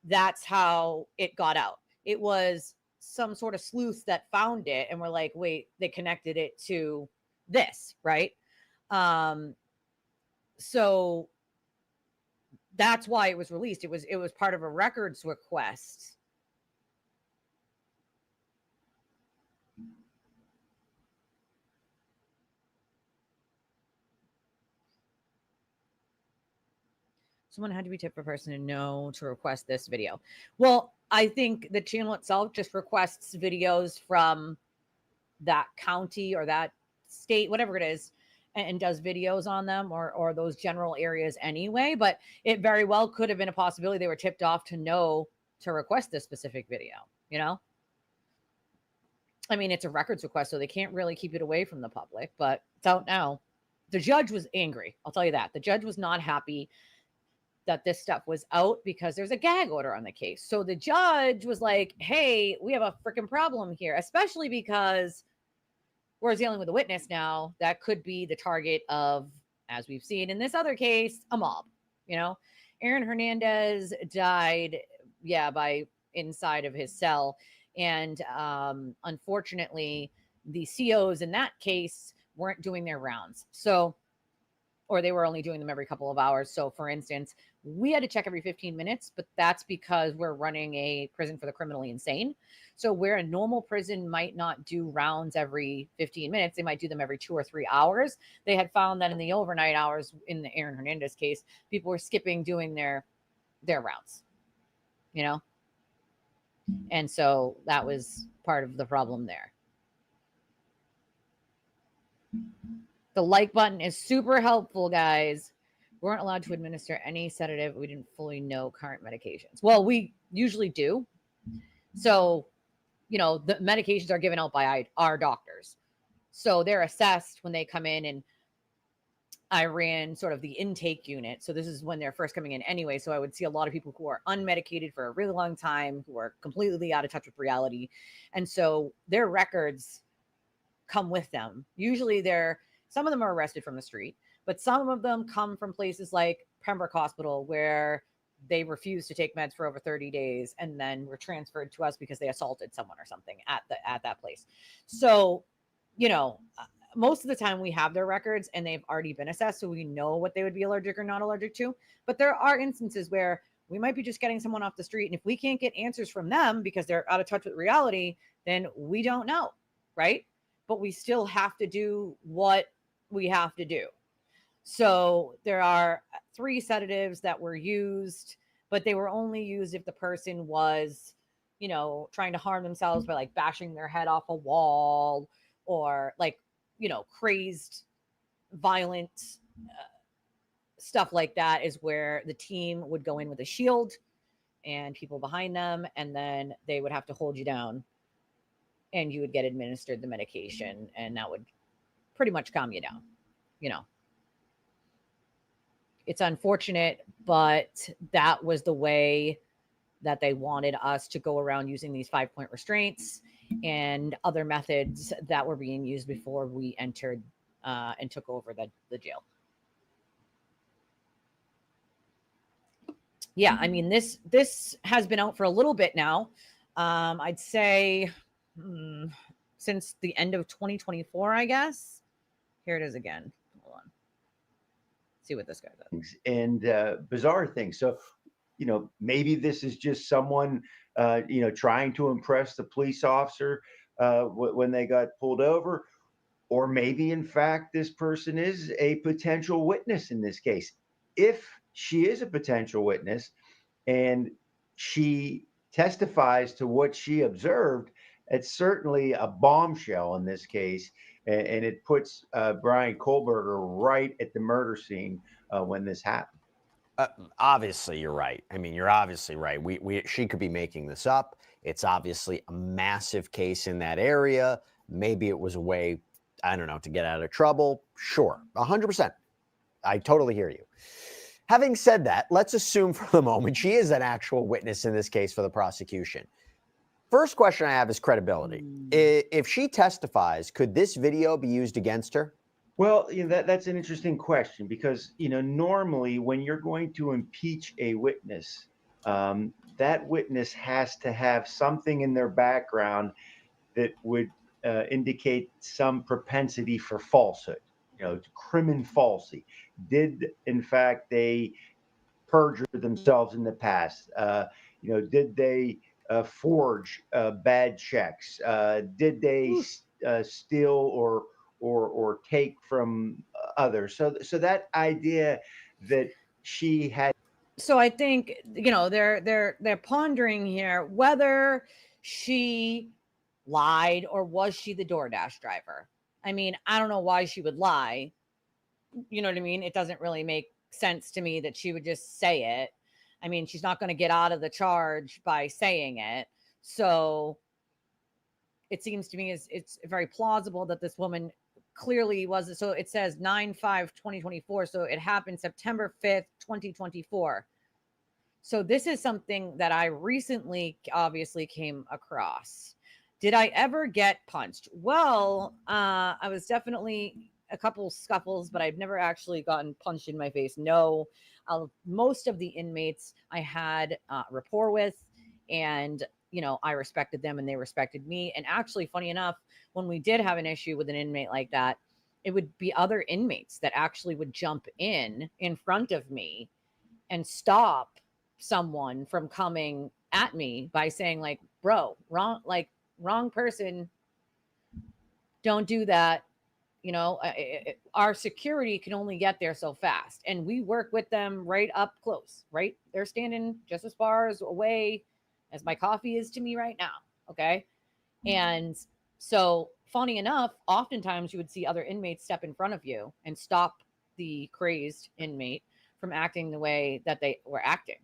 that's how it got out. It was some sort of sleuth that found it and were like, wait, they connected it to this, right? So that's why it was released. It was part of a records request. Someone had to be tipped per person to know to request this video. Well, I think the channel itself just requests videos from that county or that state, whatever it is, and does videos on them or those general areas anyway. But it very well could have been a possibility they were tipped off to know to request this specific video, I mean, it's a records request, so they can't really keep it away from the public, but it's out now. The judge was angry. I'll tell you that. The judge was not happy that this stuff was out because there's a gag order on the case. So the judge was like, hey, we have a freaking problem here, especially because we're dealing with a witness now that could be the target of, as we've seen in this other case, a mob. Aaron Hernandez died, by inside of his cell. And unfortunately, the COs in that case weren't doing their rounds. Or they were only doing them every couple of hours. So for instance, we had to check every 15 minutes, but that's because we're running a prison for the criminally insane. So where a normal prison might not do rounds every 15 minutes, they might do them every 2 or 3 hours. They had found that in the overnight hours, in the Aaron Hernandez case, people were skipping doing their rounds, And so that was part of the problem there. The like button is super helpful, guys. We weren't allowed to administer any sedative. We didn't fully know current medications. Well, we usually do. So, the medications are given out by our doctors. So they're assessed when they come in, and I ran sort of the intake unit. So this is when they're first coming in anyway. So I would see a lot of people who are unmedicated for a really long time, who are completely out of touch with reality. And so their records come with them. Usually some of them are arrested from the street, but some of them come from places like Pembroke Hospital, where they refused to take meds for over 30 days and then were transferred to us because they assaulted someone or something at that place. So, most of the time we have their records and they've already been assessed, so we know what they would be allergic or not allergic to. But there are instances where we might be just getting someone off the street, and if we can't get answers from them because they're out of touch with reality, then we don't know, right? but we still have to do what we have to do. So there are 3 sedatives that were used, but they were only used if the person was, you know, trying to harm themselves by like bashing their head off a wall or like, you know, crazed, violent stuff like that is where the team would go in with a shield and people behind them, and then they would have to hold you down and you would get administered the medication, and that would pretty much calm you down, you know. It's unfortunate, but that was the way that they wanted us to go around using these 5-point restraints and other methods that were being used before we entered and took over the jail. Yeah, I mean, this has been out for a little bit now. I'd say since the end of 2024, I guess. Here it is again. Hold on. See what this guy does. And bizarre things. So, you know, maybe this is just someone, you know, trying to impress the police officer when they got pulled over. Or maybe, in fact, this person is a potential witness in this case. If she is a potential witness and she testifies to what she observed, it's certainly a bombshell in this case. And it puts Brian Kohlberger right at the murder scene when this happened. Obviously, you're right. I mean, you're obviously right. She could be making this up. It's obviously a massive case in that area. Maybe it was a way, I don't know, to get out of trouble. Sure, 100%. I totally hear you. Having said that, let's assume for the moment she is an actual witness in this case for the prosecution. First question I have is credibility. If she testifies, could this video be used against her? Well, you know, that's an interesting question because, you know, normally when you're going to impeach a witness, that witness has to have something in their background that would indicate some propensity for falsehood, you know, crimen falsi. Did, in fact, they perjure themselves in the past? You know, did they forge bad checks? Did they steal or take from others? So that idea that she had. So I think, you know, they're pondering here whether she lied or was she the DoorDash driver. I mean, I don't know why she would lie. You know what I mean? It doesn't really make sense to me that she would just say it. I mean, she's not going to get out of the charge by saying it. So it seems to me it's very plausible that this woman clearly was. So it says 9/5/2024. So it happened September 5th, 2024. So this is something that I recently obviously came across. Did I ever get punched? Well, I was definitely a couple scuffles, but I've never actually gotten punched in my face. No, most of the inmates I had rapport with, and, you know, I respected them and they respected me. And actually, funny enough, when we did have an issue with an inmate like that, it would be other inmates that actually would jump in front of me and stop someone from coming at me by saying, like, bro, wrong person, don't do that. You know, our security can only get there so fast, and we work with them right up close, right? They're standing just as far as away as my coffee is to me right now. Okay. And so, funny enough, oftentimes you would see other inmates step in front of you and stop the crazed inmate from acting the way that they were acting.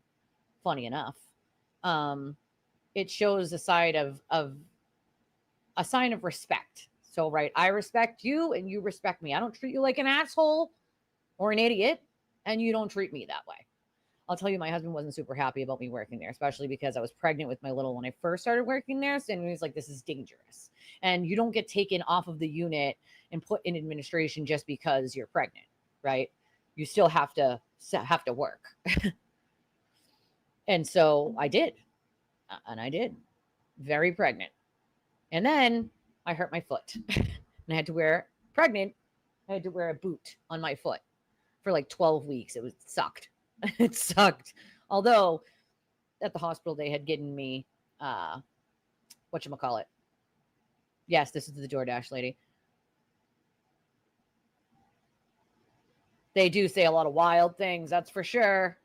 Funny enough, it shows a side of a sign of respect. So, right, I respect you and you respect me. I don't treat you like an asshole or an idiot, and you don't treat me that way. I'll tell you, my husband wasn't super happy about me working there, especially because I was pregnant with my little when I first started working there. And he was like, this is dangerous. And you don't get taken off of the unit and put in administration just because you're pregnant, right? You still have to work. And so I did. And I did. Very pregnant. And then I hurt my foot. And I had to wear a boot on my foot for like 12 weeks. It sucked. It sucked. Although at the hospital they had given me whatchamacallit. Yes, this is the DoorDash lady. They do say a lot of wild things, that's for sure.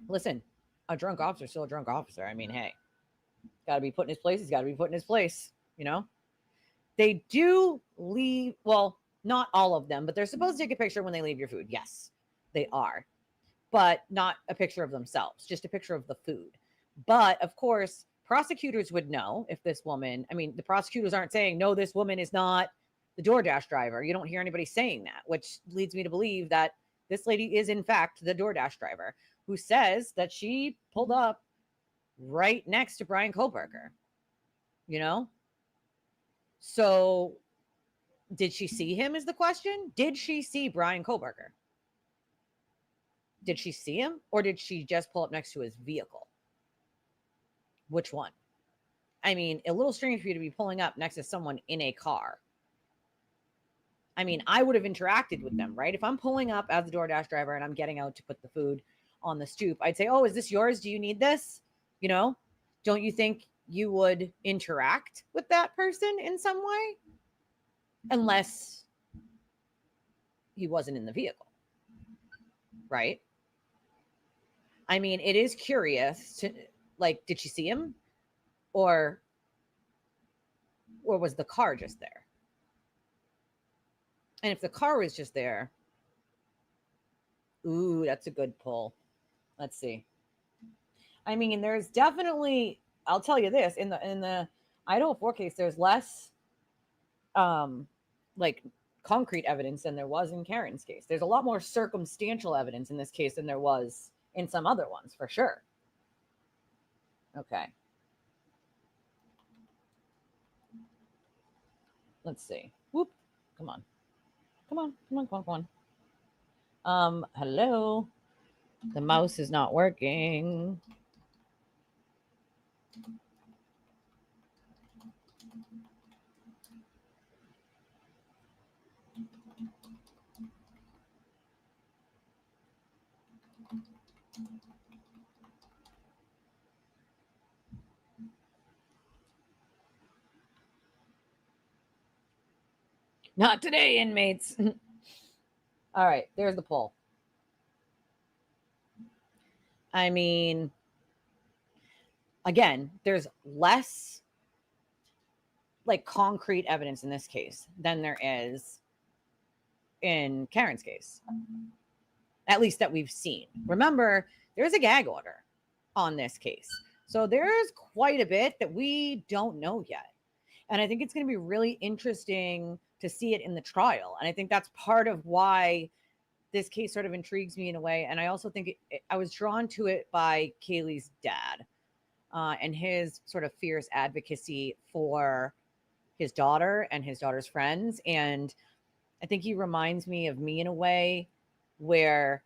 Listen, a drunk officer is still a drunk officer. I mean, hey, got to be put in his place. He's got to be put in his place, you know? They do leave, well, not all of them, but they're supposed to take a picture when they leave your food. Yes, they are. But not a picture of themselves, just a picture of the food. But of course, prosecutors would know if this woman, I mean, the prosecutors aren't saying, no, this woman is not the DoorDash driver. You don't hear anybody saying that, which leads me to believe that this lady is, in fact, the DoorDash driver who says that she pulled up right next to Brian Kohlberger, you know? So did she see him is the question. Did she see Brian Kohlberger? Did she see him, or did she just pull up next to his vehicle? Which one? I mean, a little strange for you to be pulling up next to someone in a car. I mean, I would have interacted with them, right? If I'm pulling up as the DoorDash driver and I'm getting out to put the food on the stoop, I'd say, oh, is this yours? Do you need this? You know, don't you think you would interact with that person in some way? Unless he wasn't in the vehicle, right? I mean, it is curious to, like, did she see him? Or was the car just there? And if the car was just there, ooh, that's a good pull. Let's see. I mean, there's definitely, I'll tell you this, in the Idaho 4 case, there's less like concrete evidence than there was in Karen's case. There's a lot more circumstantial evidence in this case than there was in some other ones, for sure. Okay. Let's see. Whoop. Come on. Come on. Come on. Come on. Come on. Hello. The mouse is not working. Not today, inmates. All right, there's the poll. I mean, again, there's less like concrete evidence in this case than there is in Karen's case, at least that we've seen. Remember, there's a gag order on this case. So there's quite a bit that we don't know yet. And I think it's going to be really interesting to see it in the trial. And I think that's part of why this case sort of intrigues me in a way. And I also think I was drawn to it by Kaylee's dad and his sort of fierce advocacy for his daughter and his daughter's friends. And I think he reminds me of me in a way where,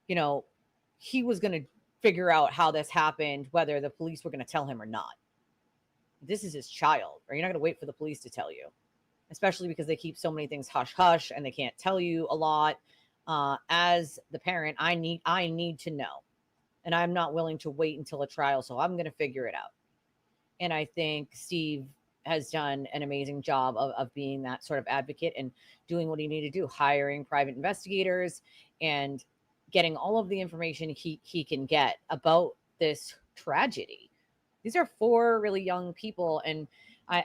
you know, he was going to figure out how this happened, whether the police were going to tell him or not. This is his child, or you're not going to wait for the police to tell you, especially because they keep so many things hush hush and they can't tell you a lot. As the parent, I need to know, and I'm not willing to wait until a trial. So I'm going to figure it out. And I think Steve has done an amazing job of being that sort of advocate and doing what he needed to do, hiring private investigators and getting all of the information he can get about this tragedy. These are 4 really young people, and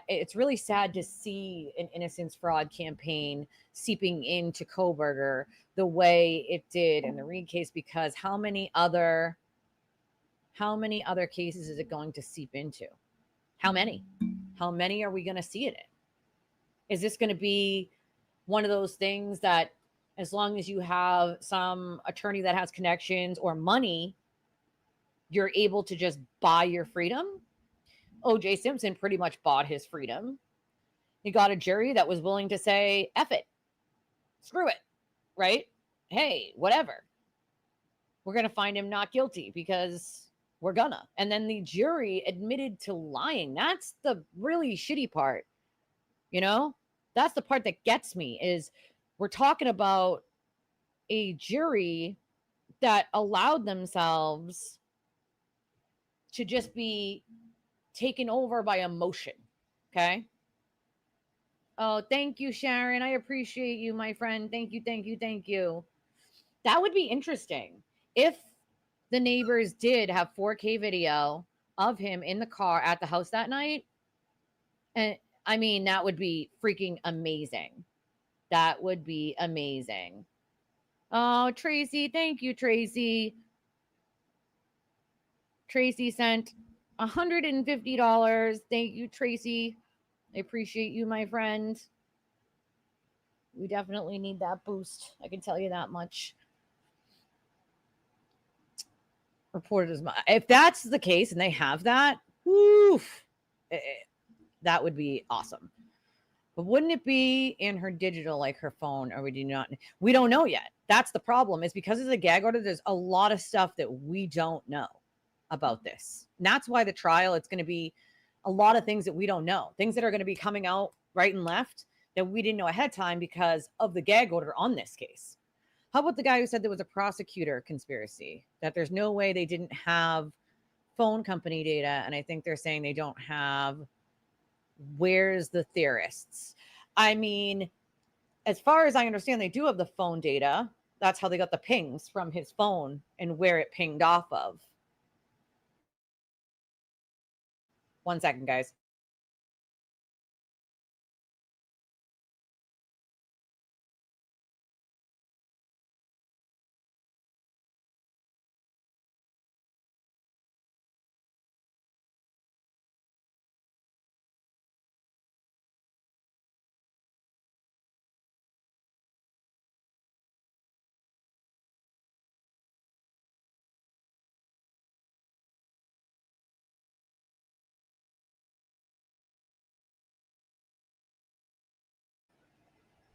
it's really sad to see an Innocence Fraud campaign seeping into Kohlberger the way it did in the Reed case, because how many other cases is it going to seep into? How many? How many are we going to see it in? Is this going to be one of those things that as long as you have some attorney that has connections or money, you're able to just buy your freedom? O.J. Simpson pretty much bought his freedom. He got a jury that was willing to say, F it, screw it, right? Hey, whatever. We're going to find him not guilty because we're gonna. And then the jury admitted to lying. That's the really shitty part. You know, that's the part that gets me, is we're talking about a jury that allowed themselves to just be taken over by emotion. Okay. Oh, thank you, Sharon. I appreciate you, my friend. Thank you, thank you, thank you. That would be interesting if the neighbors did have 4K video of him in the car at the house that night. And I mean, that would be freaking amazing. That would be amazing. Oh, Tracy, thank you, Tracy. Tracy sent $150. Thank you, Tracy. I appreciate you, my friend. We definitely need that boost. I can tell you that much. Reported as much. If that's the case and they have that, woof, that would be awesome. But wouldn't it be in her digital, like her phone, or we do not? We don't know yet. That's the problem. Is because of the gag order, there's a lot of stuff that we don't know about this. And that's why the trial, it's going to be a lot of things that we don't know. Things that are going to be coming out right and left that we didn't know ahead of time because of the gag order on this case. How about the guy who said there was a prosecutor conspiracy, that there's no way they didn't have phone company data, and I think they're saying they don't have where's the theorists. I mean, as far as I understand, they do have the phone data. That's how they got the pings from his phone and where it pinged off of. 1 second, guys.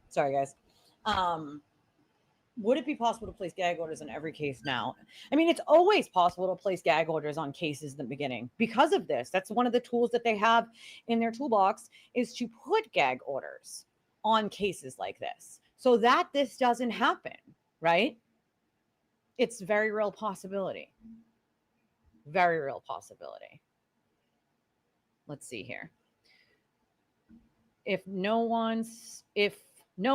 Sorry, guys. Would it be possible to place gag orders in every case now? I mean, it's always possible to place gag orders on cases in the beginning because of this. That's one of the tools that they have in their toolbox, is to put gag orders on cases like this so that this doesn't happen, right? It's a very real possibility. Very real possibility. Let's see here. If no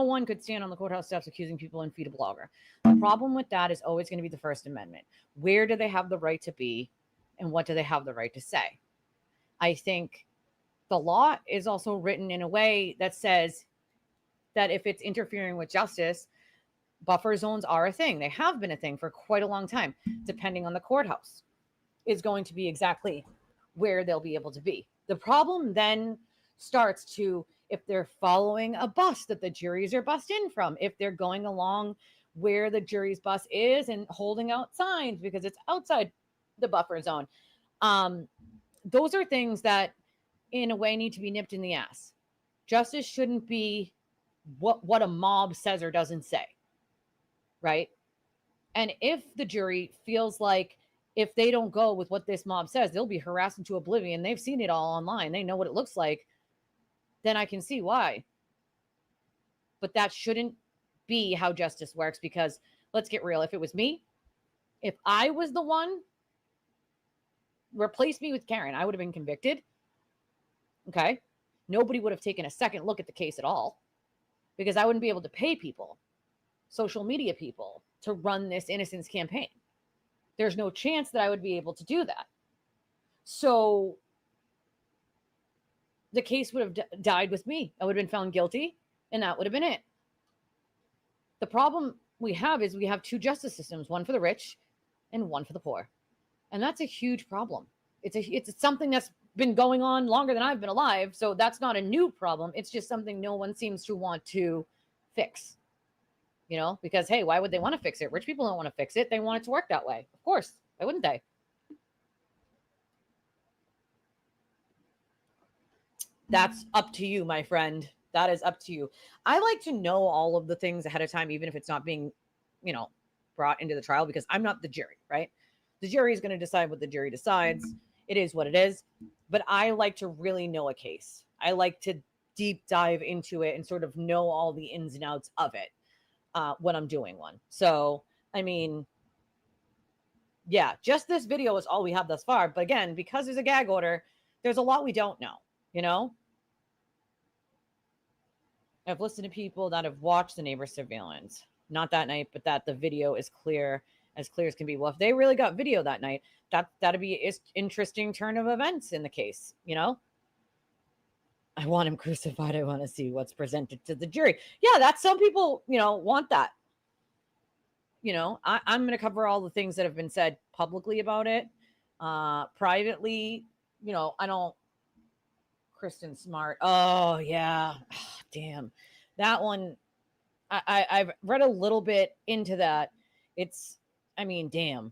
one could stand on the courthouse steps accusing people and feed a blogger. The problem with that is always going to be the First Amendment. Where do they have the right to be, and what do they have the right to say? I think the law is also written in a way that says that if it's interfering with justice, buffer zones are a thing. They have been a thing for quite a long time. Depending on the courthouse, is going to be exactly where they'll be able to be. The problem then starts to, if they're following a bus that the juries are bussed in from, if they're going along where the jury's bus is and holding out signs because it's outside the buffer zone. Those are things that in a way need to be nipped in the ass. Justice shouldn't be what a mob says or doesn't say, right? And if the jury feels like if they don't go with what this mob says, they'll be harassed into oblivion. They've seen it all online. They know what it looks like. Then I can see why. But that shouldn't be how justice works, because let's get real. If it was me, if I was the one, replace me with Karen, I would have been convicted. Okay. Nobody would have taken a second look at the case at all, because I wouldn't be able to pay people, social media people, to run this innocence campaign. There's no chance that I would be able to do that. So the case would have died with me. I would have been found guilty, and that would have been it. The problem we have is we have two justice systems, one for the rich and one for the poor. And that's a huge problem. It's something that's been going on longer than I've been alive. So that's not a new problem. It's just something no one seems to want to fix. You know, because, hey, why would they want to fix it? Rich people don't want to fix it. They want it to work that way. Of course. Why wouldn't they? That's up to you, my friend. That is up to you. I like to know all of the things ahead of time, even if it's not being, brought into the trial, because I'm not the jury, right? The jury is going to decide what the jury decides. It is what it is. But I like to really know a case. I like to deep dive into it and sort of know all the ins and outs of it when I'm doing one. So, I mean, yeah, just this video is all we have thus far. But again, because there's a gag order, there's a lot we don't know, I've listened to people that have watched the neighbor surveillance, not that night, but that the video is clear as can be. Well, if they really got video that night, that'd be an interesting turn of events in the case, you know? I want him crucified. I want to see what's presented to the jury. Yeah, that's some people, you know, want that. You know, I'm going to cover all the things that have been said publicly about it. Privately, you know, I don't. Kristen Smart. Oh, yeah. Oh, damn. That one, I've read a little bit into that. It's, I mean, damn.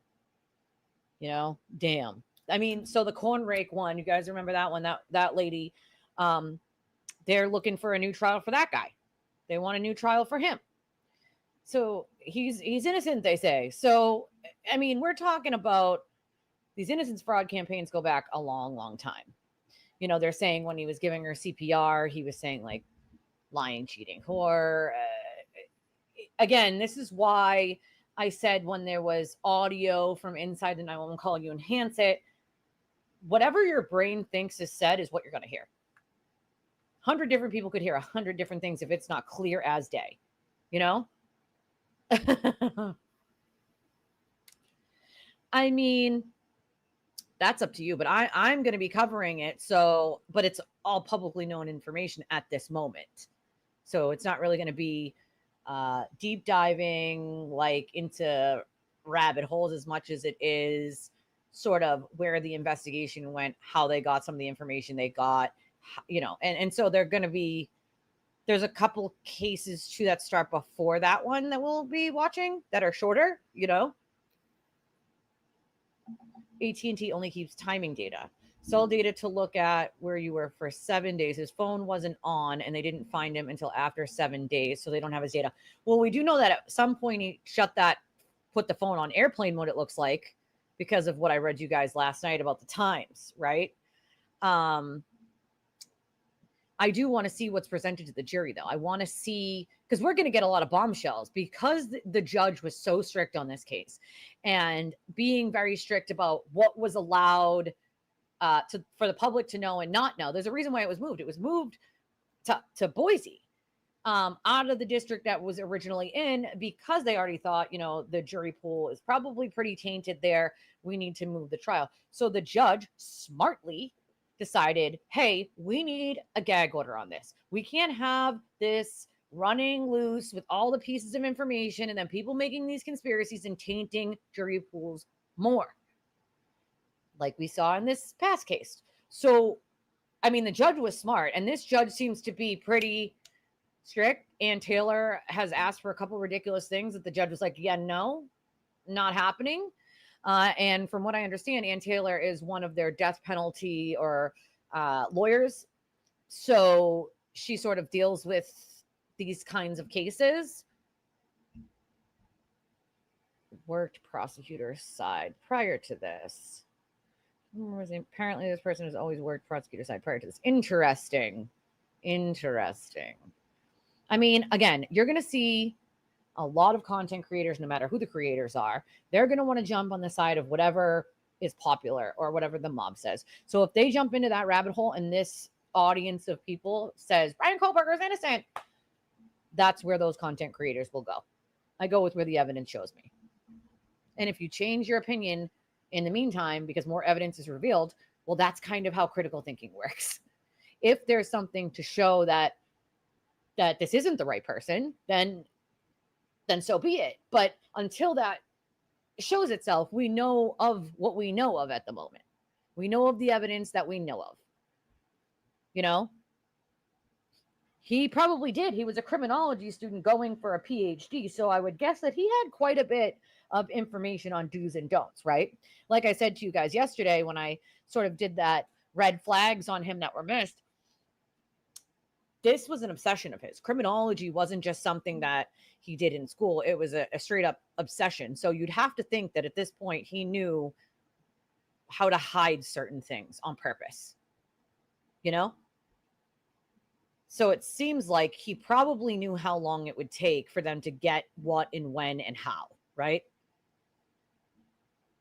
You know, damn. I mean, so the corn rake one, you guys remember that one? That lady, they're looking for a new trial for that guy. They want a new trial for him. So he's innocent, they say. So, I mean, we're talking about these innocence fraud campaigns go back a long, long time. You know, they're saying when he was giving her CPR, he was saying like lying, cheating, whore. Again, this is why I said when there was audio from inside the 911 call, you enhance it. Whatever your brain thinks is said is what you're going to hear. 100 different people could hear 100 different things if it's not clear as day, you know? I mean, that's up to you, but I'm going to be covering it. So, but it's all publicly known information at this moment. So it's not really going to be deep diving like into rabbit holes as much as it is sort of where the investigation went, how they got some of the information they got, you know, and so they're going to be, there's a couple cases too that start before that one that we'll be watching that are shorter, you know. AT&T only keeps timing data. Cell data to look at where you were for 7 days. His phone wasn't on and they didn't find him until after 7 days, so they don't have his data. Well, we do know that at some point he put the phone on airplane mode, it looks like, because of what I read you guys last night about the times, right? I do want to see what's presented to the jury, though. I want to see, because we're going to get a lot of bombshells because the judge was so strict on this case and being very strict about what was allowed for the public to know and not know. There's a reason why it was moved. It was moved to Boise, out of the district that was originally in, because they already thought, you know, the jury pool is probably pretty tainted there. We need to move the trial. So the judge smartly decided, hey, we need a gag order on this. We can't have this running loose with all the pieces of information and then people making these conspiracies and tainting jury pools more, like we saw in this past case. So, I mean, the judge was smart, and this judge seems to be pretty strict. Ann Taylor has asked for a couple ridiculous things that the judge was like, yeah, no, not happening. And from what I understand, Ann Taylor is one of their death penalty or lawyers. So she sort of deals with these kinds of cases. Worked prosecutor's side prior to this. Apparently this person has always worked prosecutor's side prior to this. Interesting. I mean, again, you're going to see a lot of content creators, no matter who the creators are, they're going to want to jump on the side of whatever is popular or whatever the mob says. So if they jump into that rabbit hole and this audience of people says Bryan Kohberger is innocent, that's where those content creators will go. I go with where the evidence shows me. And if you change your opinion in the meantime, because more evidence is revealed, well, that's kind of how critical thinking works. If there's something to show that this isn't the right person, then so be it. But until that shows itself, we know of what we know of at the moment. We know of the evidence that we know of. You know? He probably did. He was a criminology student going for a PhD, so I would guess that he had quite a bit of information on do's and don'ts, right? Like I said to you guys yesterday when I sort of did that red flags on him that were missed, this was an obsession of his. Criminology wasn't just something that he did in school. It was a straight up obsession. So you'd have to think that at this point he knew how to hide certain things on purpose, you know? So it seems like he probably knew how long it would take for them to get what and when and how, right?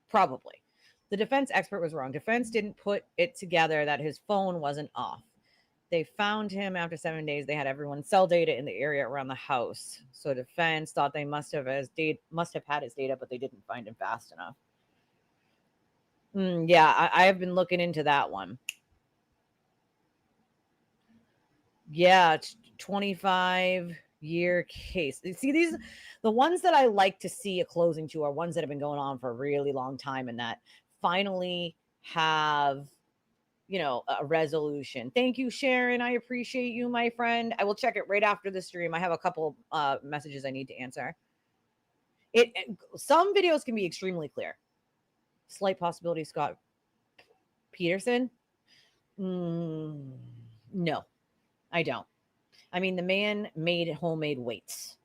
Probably. The defense expert was wrong. Defense didn't put it together that his phone wasn't off. They found him after 7 days. They had everyone's cell data in the area around the house. So defense thought they must have had his data, but they didn't find him fast enough. Yeah, I have been looking into that one. Yeah, 25-year case. See, the ones that I like to see a closing to are ones that have been going on for a really long time and that finally have, you know, a resolution. Thank you, Sharon. I appreciate you, my friend. I will check it right after the stream. I have a couple messages I need to answer. Some videos can be extremely clear. Slight possibility, Scott Peterson? No, I don't. I mean, the man made homemade weights.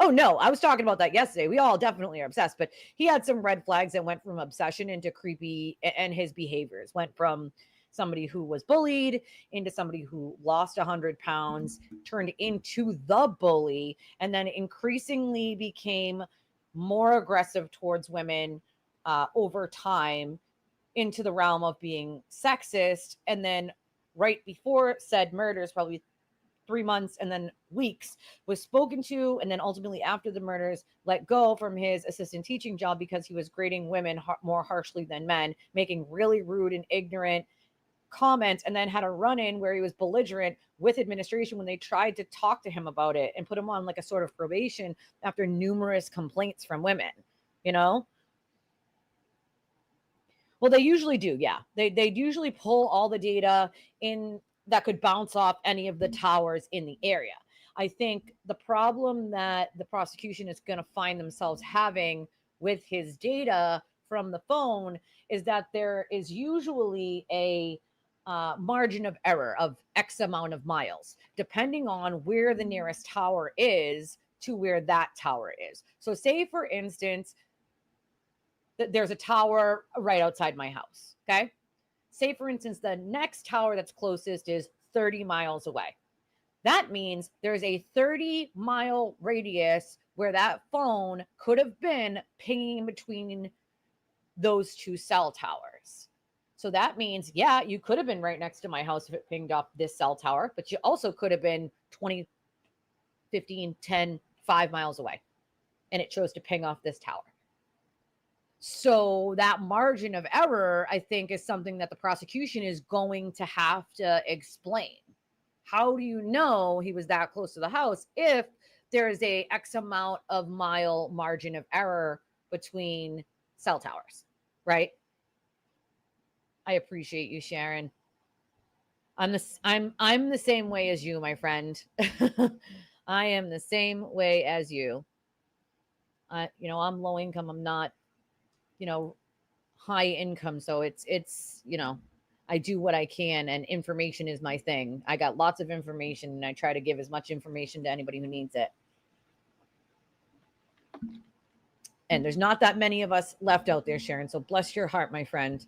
Oh, no, I was talking about that yesterday. We all definitely are obsessed, but he had some red flags that went from obsession into creepy, and his behaviors went from somebody who was bullied into somebody who lost 100 pounds, turned into the bully, and then increasingly became more aggressive towards women over time, into the realm of being sexist. And then right before said murders, probably 3 months and then weeks, was spoken to, and then ultimately after the murders let go from his assistant teaching job because he was grading women more harshly than men, making really rude and ignorant comments, and then had a run-in where he was belligerent with administration when they tried to talk to him about it and put him on like a sort of probation after numerous complaints from women, you know? Well, they usually do, yeah. They usually pull all the data in that could bounce off any of the towers in the area. I think the problem that the prosecution is going to find themselves having with his data from the phone is that there is usually a margin of error of X amount of miles, depending on where the nearest tower is to where that tower is. So say, for instance, there's a tower right outside my house, okay? Say, for instance, the next tower that's closest is 30 miles away. That means there's a 30-mile radius where that phone could have been pinging between those two cell towers. So that means, yeah, you could have been right next to my house if it pinged off this cell tower, but you also could have been 20, 15, 10, 5 miles away, and it chose to ping off this tower. So that margin of error, I think, is something that the prosecution is going to have to explain. How do you know he was that close to the house if there is a X amount of mile margin of error between cell towers, right? I appreciate you, Sharon. I'm the same way as you, my friend. I am the same way as you. You know, I'm low income. I'm not, you know, high income. So it's, you know, I do what I can, and information is my thing. I got lots of information, and I try to give as much information to anybody who needs it. And there's not that many of us left out there, Sharon. So bless your heart, my friend.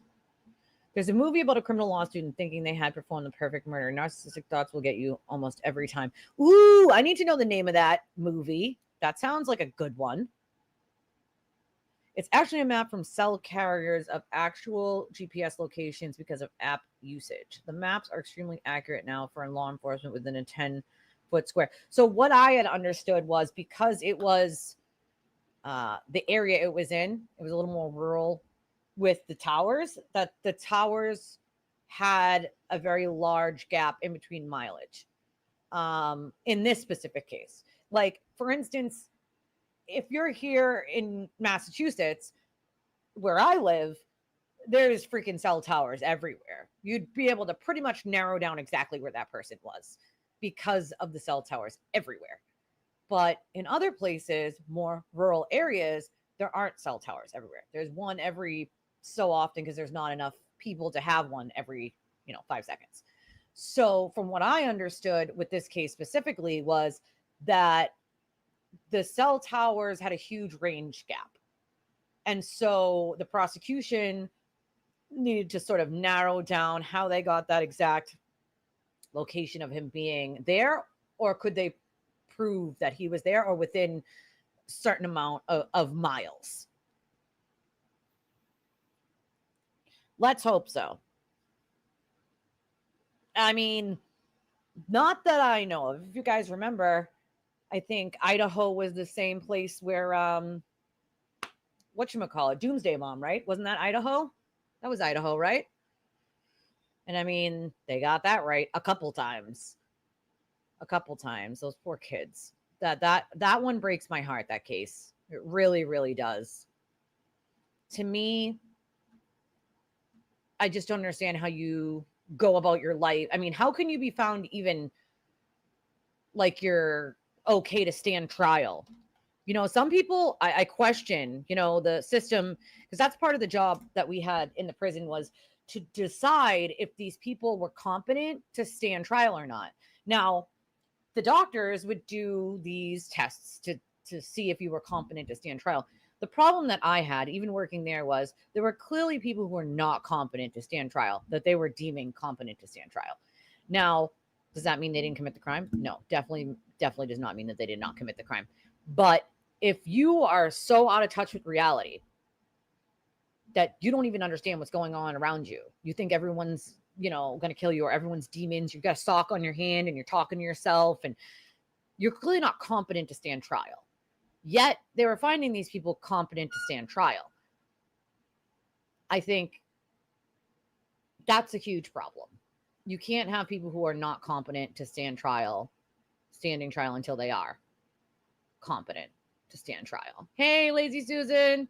There's a movie about a criminal law student thinking they had performed the perfect murder. Narcissistic thoughts will get you almost every time. Ooh, I need to know the name of that movie. That sounds like a good one. It's actually a map from cell carriers of actual GPS locations because of app usage. The maps are extremely accurate now for law enforcement within a 10-foot square. So what I had understood was, because it was the area it was in, it was a little more rural with the towers, that the towers had a very large gap in between mileage. In this specific case, like, for instance, if you're here in Massachusetts, where I live, there's freaking cell towers everywhere. You'd be able to pretty much narrow down exactly where that person was because of the cell towers everywhere. But in other places, more rural areas, there aren't cell towers everywhere. There's one every so often because there's not enough people to have one every, 5 seconds. So from what I understood with this case specifically was that the cell towers had a huge range gap. And so the prosecution needed to sort of narrow down how they got that exact location of him being there, or could they prove that he was there or within a certain amount of miles. Let's hope so. I mean, not that I know of. If you guys remember, I think Idaho was the same place where whatchamacallit, Doomsday Mom, right? Wasn't that Idaho? That was Idaho, right? And I mean, they got that right a couple times. A couple times. Those poor kids. That one breaks my heart, that case. It really, really does. To me, I just don't understand how you go about your life. I mean, how can you be found even like you're okay to stand trial? You know, some people I question, you know, the system, because that's part of the job that we had in the prison was to decide if these people were competent to stand trial or not. Now, the doctors would do these tests to see if you were competent to stand trial. The problem that I had, even working there, was there were clearly people who were not competent to stand trial, that they were deeming competent to stand trial. Now, does that mean they didn't commit the crime? No, definitely does not mean that they did not commit the crime. But if you are so out of touch with reality that you don't even understand what's going on around you, you think everyone's, you know, going to kill you or everyone's demons, you've got a sock on your hand and you're talking to yourself and you're clearly not competent to stand trial. Yet they were finding these people competent to stand trial. I think that's a huge problem. You can't have people who are not competent to stand trial, standing trial until they are competent to stand trial. Hey, Lazy Susan.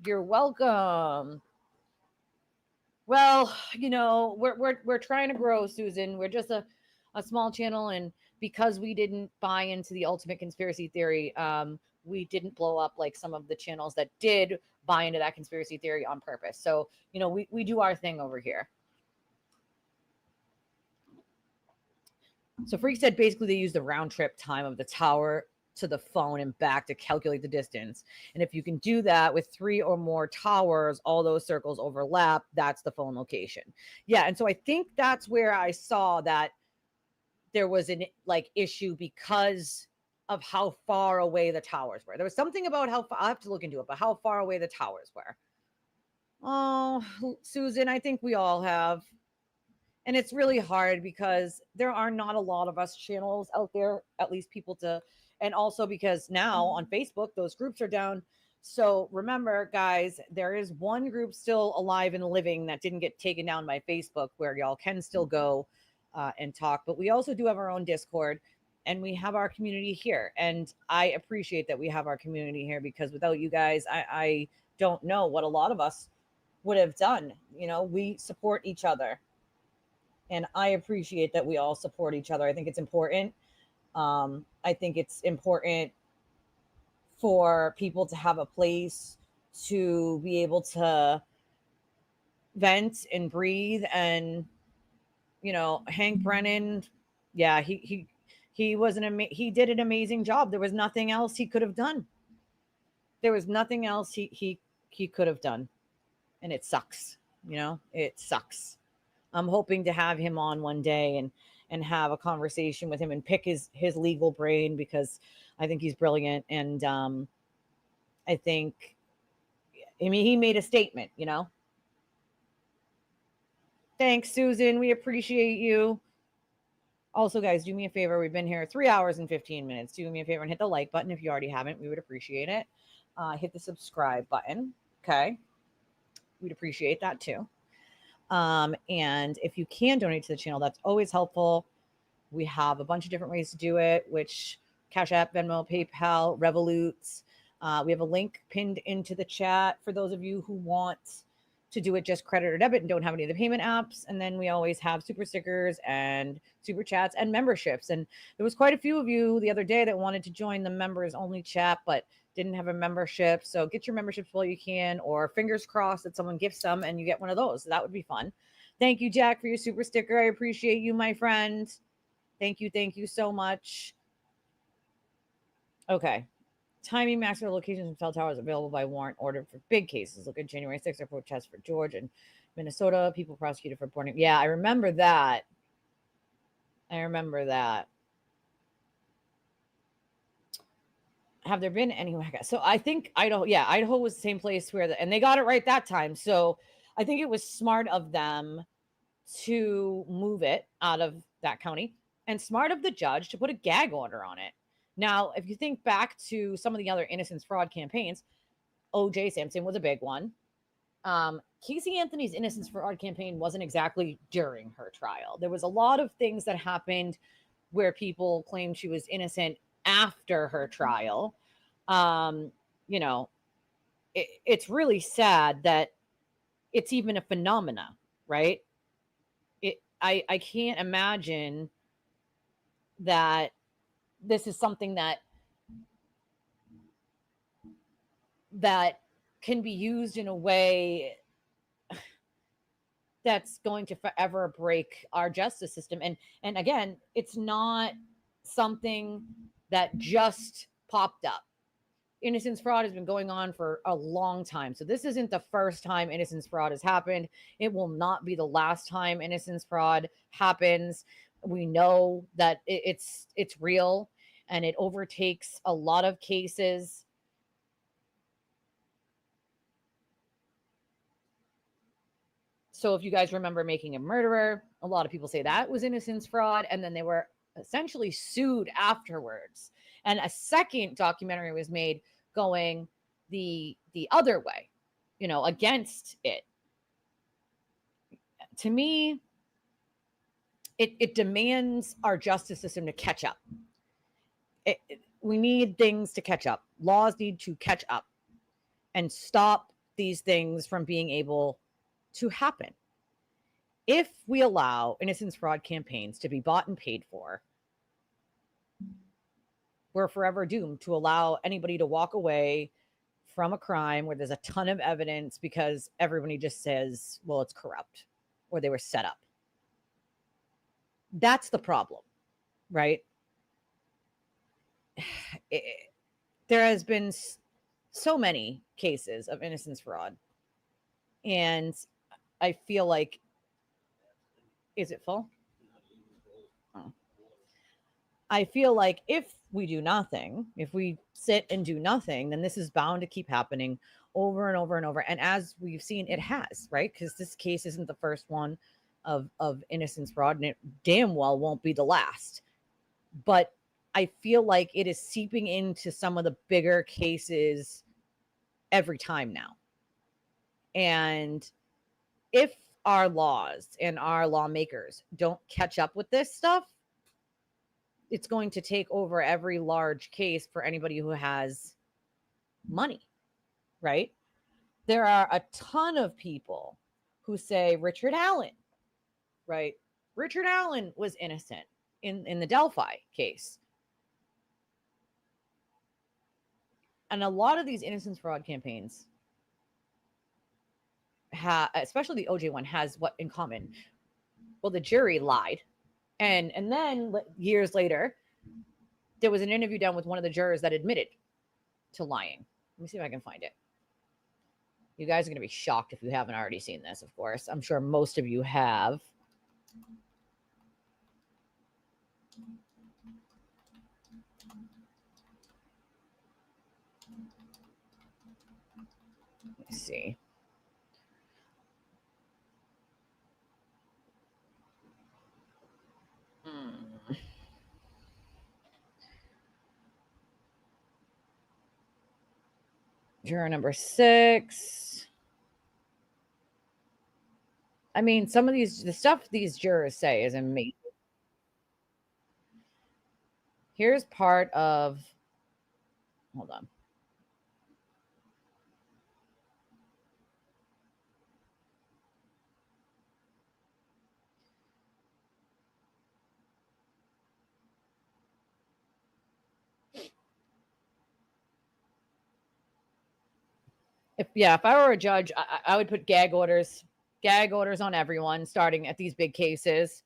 You're welcome. Well, you know, we're trying to grow, Susan. We're just a small channel, and because we didn't buy into the ultimate conspiracy theory, we didn't blow up like some of the channels that did buy into that conspiracy theory on purpose. So, you know, we do our thing over here. So Freak said basically they use the round trip time of the tower to the phone and back to calculate the distance. And if you can do that with 3 or more towers, all those circles overlap, that's the phone location. Yeah, and so I think that's where I saw that there was an like issue because of how far away the towers were. There was something about how far, I'll have to look into it, but how far away the towers were. Oh, Susan, I think we all have. And it's really hard because there are not a lot of us channels out there, at least people to, and also because now on Facebook, those groups are down. So remember, guys, there is one group still alive and living that didn't get taken down by Facebook where y'all can still go and talk. But we also do have our own Discord and we have our community here. And I appreciate that we have our community here because without you guys, I don't know what a lot of us would have done. You know, we support each other. And I appreciate that we all support each other. I think it's important. I think it's important for people to have a place to be able to vent and breathe. And, you know, Hank Brennan, yeah, he was he did an amazing job. There was nothing else he could have done. There was nothing else he could have done. And it sucks, you know, it sucks. I'm hoping to have him on one day and have a conversation with him and pick his legal brain because I think he's brilliant. And I think, I mean, he made a statement, you know. Thanks, Susan. We appreciate you. Also, guys, do me a favor. We've been here 3 hours and 15 minutes. Do me a favor and hit the like button if you already haven't. We would appreciate it. Hit the subscribe button. Okay. We'd appreciate that too. And if you can donate to the channel, that's always helpful. We have a bunch of different ways to do it, which Cash App, Venmo, PayPal, Revolut. We have a link pinned into the chat for those of you who want to do it just credit or debit and don't have any of the payment apps. And then we always have super stickers and super chats and memberships. And there was quite a few of you the other day that wanted to join the members only chat, but didn't have a membership. So get your memberships while you can, or fingers crossed that someone gifts some and you get one of those. That would be fun. Thank you, Jack, for your super sticker. I appreciate you, my friend. Thank you. Thank you so much. Okay. Timing maximum locations and cell towers available by warrant order for big cases. Look at January 6th, our protest for George and Minnesota. People prosecuted for boarding. Yeah, I remember that. have there been any? So I think Idaho was the same place where, and they got it right that time. So I think it was smart of them to move it out of that county, and smart of the judge to put a gag order on it. Now, if you think back to some of the other innocence fraud campaigns, O.J. Simpson was a big one. Casey Anthony's innocence fraud campaign wasn't exactly during her trial. There was a lot of things that happened where people claimed she was innocent after her trial. You know, it's really sad that it's even a phenomena, right? I can't imagine that this is something that can be used in a way that's going to forever break our justice system. And again, it's not something that just popped up. Innocence fraud has been going on for a long time. So this isn't the first time innocence fraud has happened. It will not be the last time innocence fraud happens. We know that it's real, and it overtakes a lot of cases. So if you guys remember Making a Murderer, a lot of people say that was innocence fraud, and then they were essentially sued afterwards. And a second documentary was made going the other way, you know, against it. To me, it demands our justice system to catch up. We need things to catch up. Laws need to catch up and stop these things from being able to happen. If we allow innocence fraud campaigns to be bought and paid for, we're forever doomed to allow anybody to walk away from a crime where there's a ton of evidence because everybody just says, well, it's corrupt or they were set up. That's the problem, right? There has been so many cases of innocence fraud, and I feel like, is it full? Oh. I feel like if we do nothing, if we sit and do nothing, then this is bound to keep happening over and over and over. And as we've seen, it has, right? Because this case isn't the first one of innocence fraud, and it damn well won't be the last. But I feel like it is seeping into some of the bigger cases every time now. And if our laws and our lawmakers don't catch up with this stuff, it's going to take over every large case for anybody who has money, right? There are a ton of people who say Richard Allen, right? Richard Allen was innocent in the Delphi case. And a lot of these innocence fraud campaigns, especially the OJ one, has what in common? Well, the jury lied. And then years later, there was an interview done with one of the jurors that admitted to lying. Let me see if I can find it. You guys are going to be shocked if you haven't already seen this, of course. I'm sure most of you have. Let me see. Juror number 6. I mean, some of the stuff these jurors say is amazing. Here's part of, hold on. If I were a judge, I would put gag orders on everyone, starting at these big cases.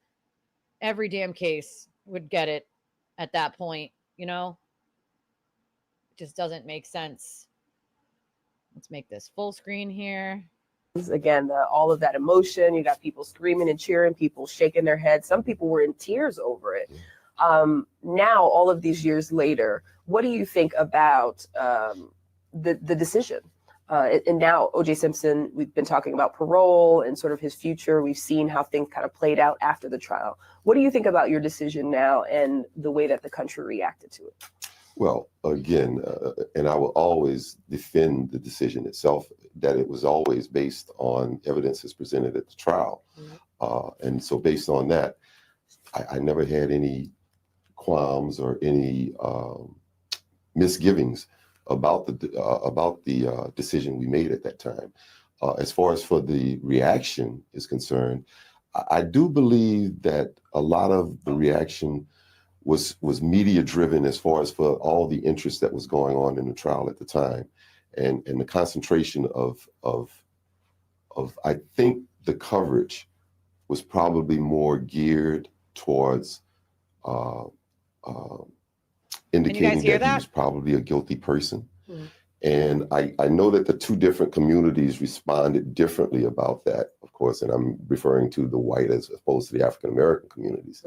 Every damn case would get it at that point, you know? It just doesn't make sense. Let's make this full screen here. Again, all of that emotion, you got people screaming and cheering, people shaking their heads. Some people were in tears over it. Now, all of these years later, What do you think about the decision? And now O.J. Simpson, we've been talking about parole and sort of his future. We've seen how things kind of played out after the trial. What do you think about your decision now and the way that the country reacted to it? Well, again, and I will always defend the decision itself, that it was always based on evidence as presented at the trial. And so based on that, I never had any qualms or any misgivings about the decision we made at that time. As far as for the reaction is concerned, I do believe that a lot of the reaction was media driven as far as for all the interest that was going on in the trial at the time, and the concentration of I think the coverage was probably more geared towards indicating that he was probably a guilty person. And I know that the two different communities responded differently about that, of course, and I'm referring to the white as opposed to the African-American communities.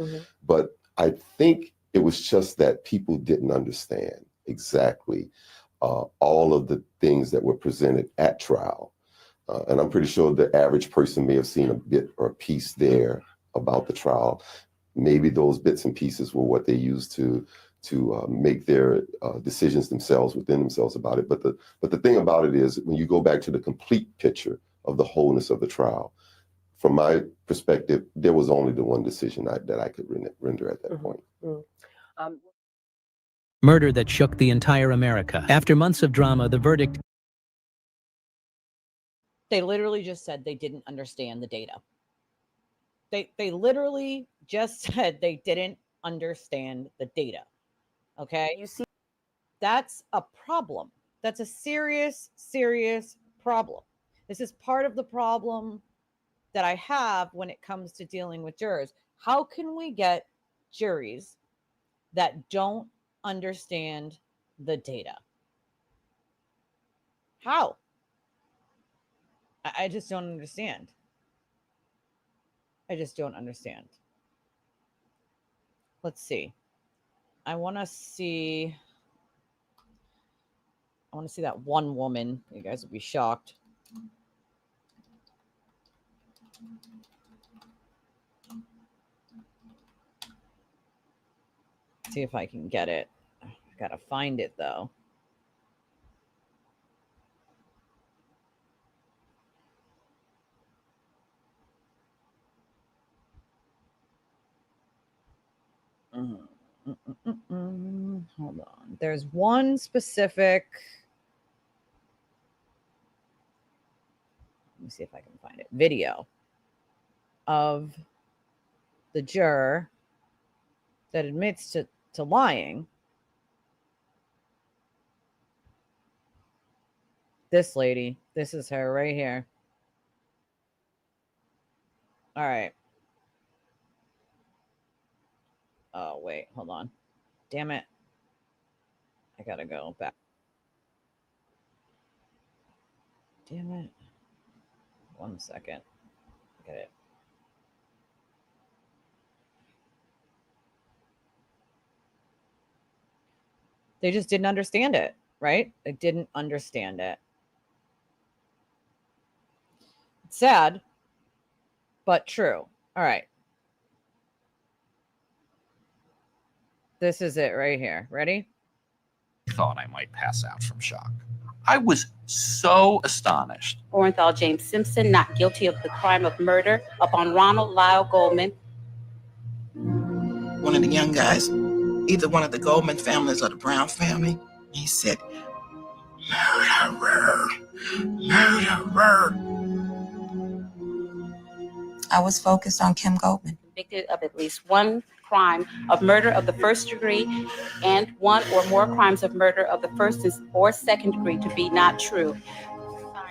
But I think it was just that people didn't understand exactly all of the things that were presented at trial. And I'm pretty sure the average person may have seen a bit or a piece there about the trial. Maybe those bits and pieces were what they used to make their decisions within themselves about it. But the thing about it is, when you go back to the complete picture of the wholeness of the trial, from my perspective, there was only the one decision that I could render at that point. Murder that shook the entire America. After months of drama, the verdict. They literally just said they didn't understand the data. They literally just said they didn't understand the data. Okay? You see, that's a problem. That's a serious, serious problem. This is part of the problem that I have when it comes to dealing with jurors. How can we get juries that don't understand the data? How? I just don't understand. I just don't understand. Let's see. I want to see that one woman. You guys would be shocked. See if I can get it. I gotta find it though. Hold on. There's one specific. Let me see if I can find it. Video of the juror that admits to lying. This lady. This is her right here. All right. Oh, wait. Hold on. Damn it. I gotta go back. Damn it. 1 second. Get it. They just didn't understand it, right? They didn't understand it. It's sad, but true. All right. This is it right here. Ready? Thought I might pass out from shock. I was so astonished. Orenthal James Simpson not guilty of the crime of murder upon Ronald Lyle Goldman. One of the young guys, either one of the Goldman families or the Brown family, he said, "Murderer, murderer." I was focused on Kim Goldman. Convicted of at least one crime of murder of the first degree and one or more crimes of murder of the first or second degree to be not true.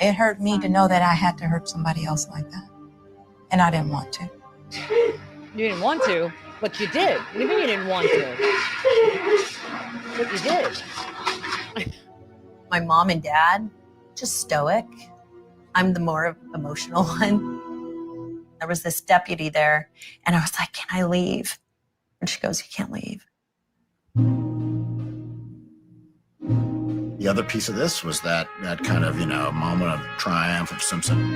It hurt me to know that I had to hurt somebody else like that. And I didn't want to. You didn't want to, but you did. What do you mean you didn't want to? But you did. My mom and dad, just stoic. I'm the more emotional one. There was this deputy there, and I was like, "Can I leave?" And she goes, "You can't leave." The other piece of this was that kind of, moment of triumph of Simpson.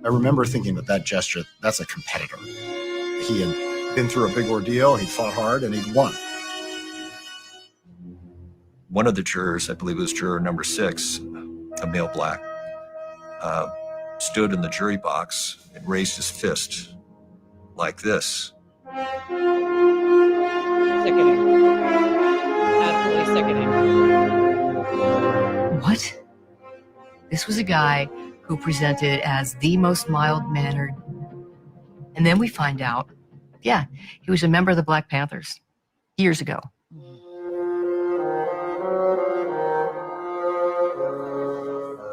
I remember thinking that gesture, that's a competitor. He had been through a big ordeal, he'd fought hard, and he'd won. One of the jurors, I believe it was juror number 6, a male black, stood in the jury box and raised his fist like this. Sickening. Absolutely sickening. What? This was a guy who presented as the most mild-mannered. And then we find out, yeah, he was a member of the Black Panthers years ago.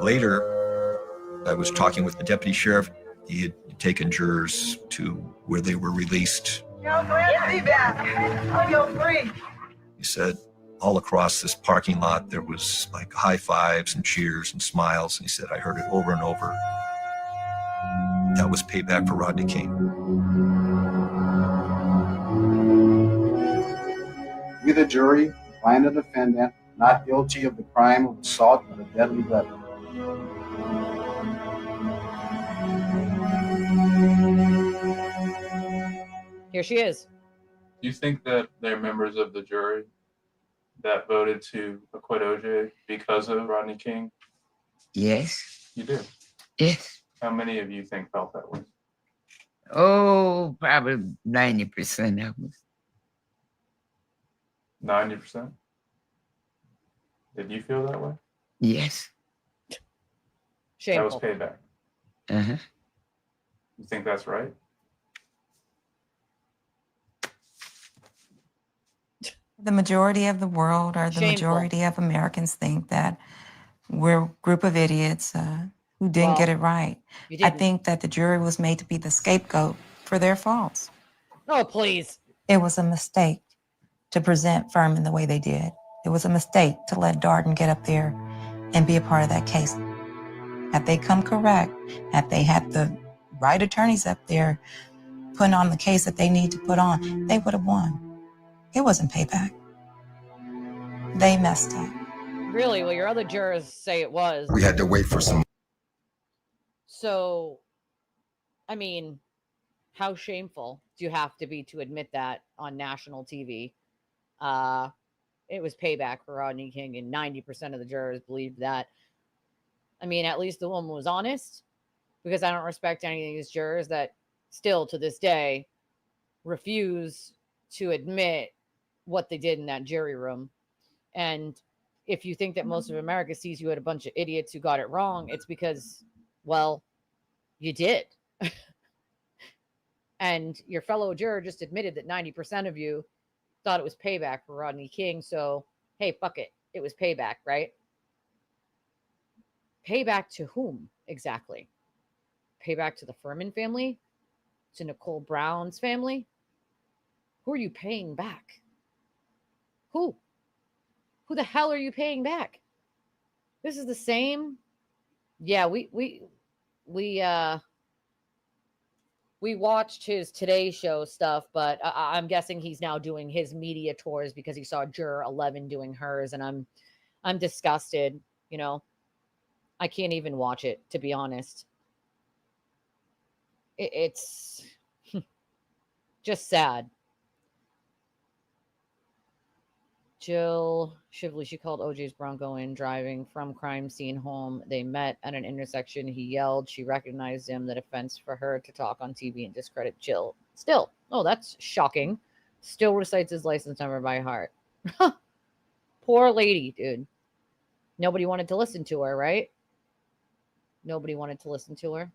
Later, I was talking with the deputy sheriff. He had taken jurors to where they were released. Yo, glad to be back. You're free. He said all across this parking lot, there was like high fives and cheers and smiles. And he said, I heard it over and over. That was payback for Rodney King. We, the jury, find the defendant not guilty of the crime of assault with a deadly weapon. Here she is. Do you think that they're members of the jury that voted to acquit OJ because of Rodney King? Yes. You do? Yes. How many of you think felt that way? Oh, probably 90% of us. 90%? Did you feel that way? Yes. Shameful. That was payback. Uh-huh. You think that's right? The majority of the world or the majority of Americans think that we're a group of idiots who didn't get it right. I think that the jury was made to be the scapegoat for their faults. Oh, please. It was a mistake to present Furman the way they did. It was a mistake to let Darden get up there and be a part of that case. Had they come correct, had they had the right attorneys up there putting on the case that they need to put on, they would have won. It wasn't payback. They messed up. Really? Well, your other jurors say it was. We had to wait for some. So, I mean, how shameful do you have to be to admit that on national TV? It was payback for Rodney King, and 90% of the jurors believed that. I mean, at least the woman was honest, because I don't respect any of these jurors that still to this day refuse to admit what they did in that jury room. And if you think that most of America sees you as a bunch of idiots who got it wrong, it's because, well, you did. And your fellow juror just admitted that 90% of you thought it was payback for Rodney King. So, hey, fuck it. It was payback, right? Payback to whom exactly? Payback to the Foreman family? To Nicole Brown's family? Who are you paying back? Who? Who the hell are you paying back? This is the same. Yeah, we watched his Today Show stuff, but I'm guessing he's now doing his media tours because he saw Juror 11 doing hers, and I'm disgusted. You know, I can't even watch it, to be honest. It's just sad. Jill Shively, she called OJ's Bronco in driving from crime scene home. They met at an intersection. He yelled. She recognized him. That offense for her to talk on TV and discredit Jill. Still. Oh, that's shocking. Still recites his license number by heart. Poor lady, dude. Nobody wanted to listen to her, right? Nobody wanted to listen to her.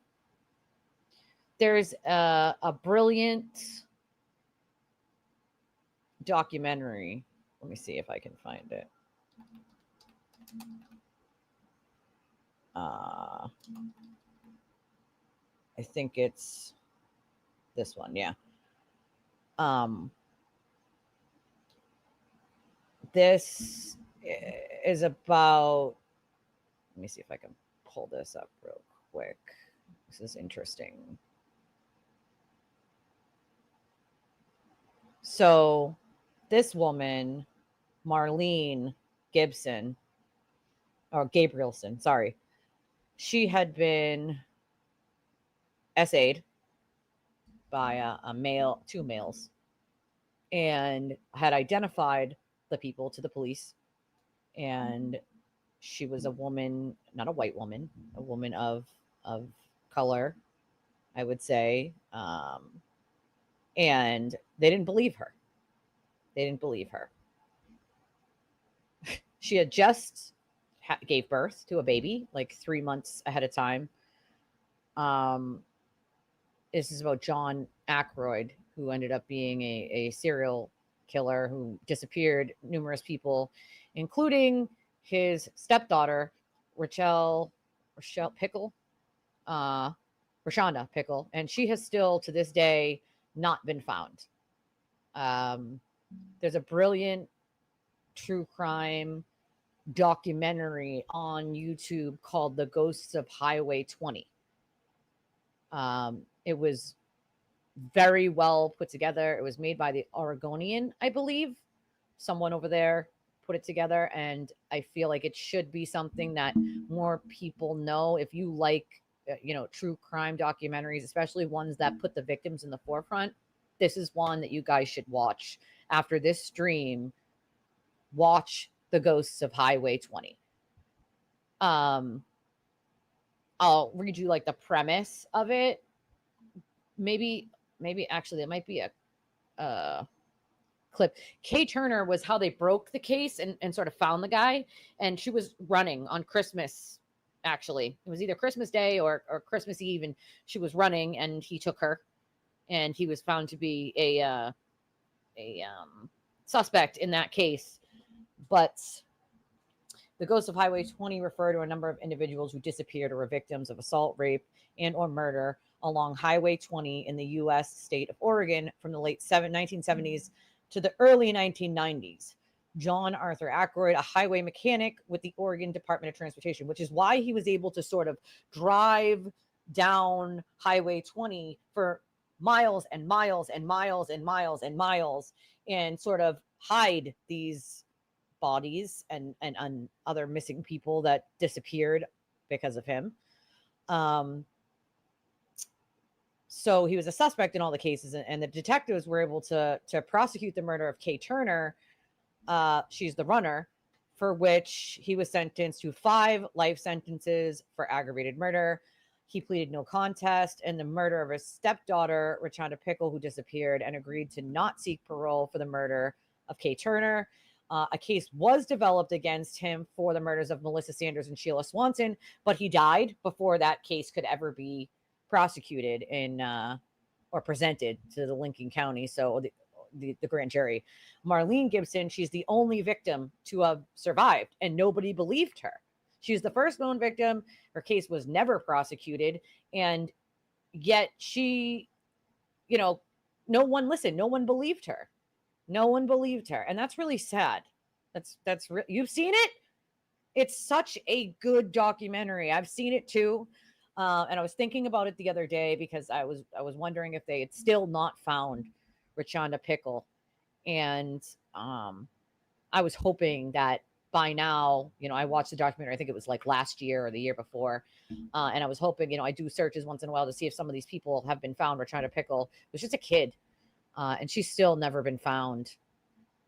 There's a brilliant documentary. Let me see if I can find it. I think it's this one. Yeah. This is about, let me see if I can pull this up real quick. This is interesting. So this woman, Marlene Gibson, or Gabrielson, sorry, she had been SA'd by a male, 2 males, and had identified the people to the police. And she was a woman, not a white woman, a woman of color, I would say. And they didn't believe her. They didn't believe her. She had just gave birth to a baby like 3 months ahead of time. This is about John Aykroyd, who ended up being a serial killer who disappeared numerous people, including his stepdaughter, Rochelle Pickle, Rashonda Pickle, and she has still to this day not been found. There's a brilliant true crime documentary on YouTube called The Ghosts of Highway 20. It was very well put together. It was made by the Oregonian, I believe. Someone over there put it together, and I feel like it should be something that more people know. If you like, true crime documentaries, especially ones that put the victims in the forefront, this is one that you guys should watch. After this stream, watch The Ghosts of Highway 20. I'll read you like the premise of it. Maybe actually it might be a clip. Kay Turner was how they broke the case and sort of found the guy. And she was running on Christmas. Actually, it was either Christmas Day or Christmas Eve, and she was running, and he took her, and he was found to be a suspect in that case. But the Ghosts of Highway 20 refer to a number of individuals who disappeared or were victims of assault, rape, and or murder along Highway 20 in the U.S. state of Oregon from the late 1970s to the early 1990s. John Arthur Aykroyd, a highway mechanic with the Oregon Department of Transportation, which is why he was able to sort of drive down Highway 20 for miles and miles and miles and miles and miles and sort of hide these bodies and other missing people that disappeared because of him. So he was a suspect in all the cases, and the detectives were able to prosecute the murder of Kay Turner. She's the runner, for which he was sentenced to 5 life sentences for aggravated murder. He pleaded no contest, and the murder of his stepdaughter, Rashonda Pickle, who disappeared, and agreed to not seek parole for the murder of Kay Turner. A case was developed against him for the murders of Melissa Sanders and Sheila Swanson, but he died before that case could ever be prosecuted or presented to the Lincoln County, so the grand jury. Marlene Gibson, she's the only victim to have survived, and nobody believed her. She's the first known victim. Her case was never prosecuted, and yet she, no one listened. No one believed her. No one believed her, and that's really sad. You've seen it? It's such a good documentary. I've seen it too. And I was thinking about it the other day because I was wondering if they had still not found Rashonda Pickle. And I was hoping that by now, I watched the documentary, I think it was like last year or the year before. And I was hoping, I do searches once in a while to see if some of these people have been found. Rashonda Pickle was just a kid. And she's still never been found.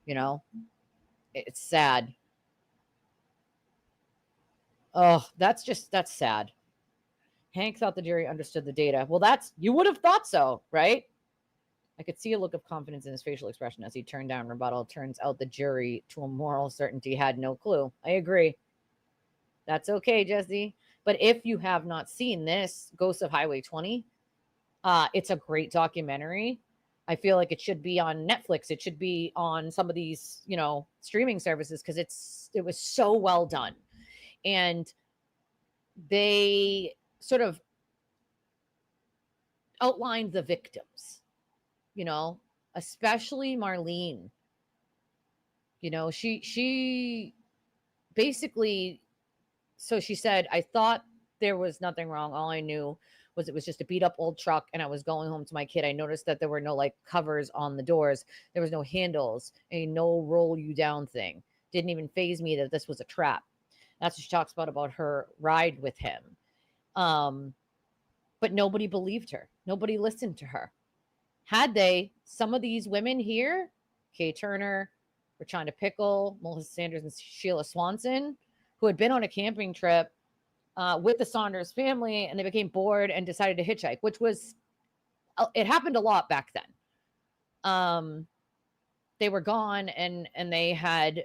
It's sad. Oh, that's sad. Hank thought the jury understood the data. Well, you would have thought so, right? I could see a look of confidence in his facial expression as he turned down rebuttal. Turns out the jury, to a moral certainty, had no clue. I agree. That's okay, Jesse. But if you have not seen this, Ghosts of Highway 20, it's a great documentary. I feel like it should be on Netflix. It should be on some of these, streaming services because it was so well done. And they sort of outlined the victims, especially Marlene. She basically, so she said, I thought there was nothing wrong. All I knew was it was just a beat up old truck, and I was going home to my kid. I noticed that there were no like covers on the doors. There was no handles, no roll you down thing. Didn't even faze me that this was a trap. That's what she talks about her ride with him. But nobody believed her. Nobody listened to her. Had they, some of these women here, Kay Turner, Rachonda Pickle, Melissa Sanders, and Sheila Swanson, who had been on a camping trip with the Saunders family, and they became bored and decided to hitchhike, which was, it happened a lot back then. They were gone, and they had,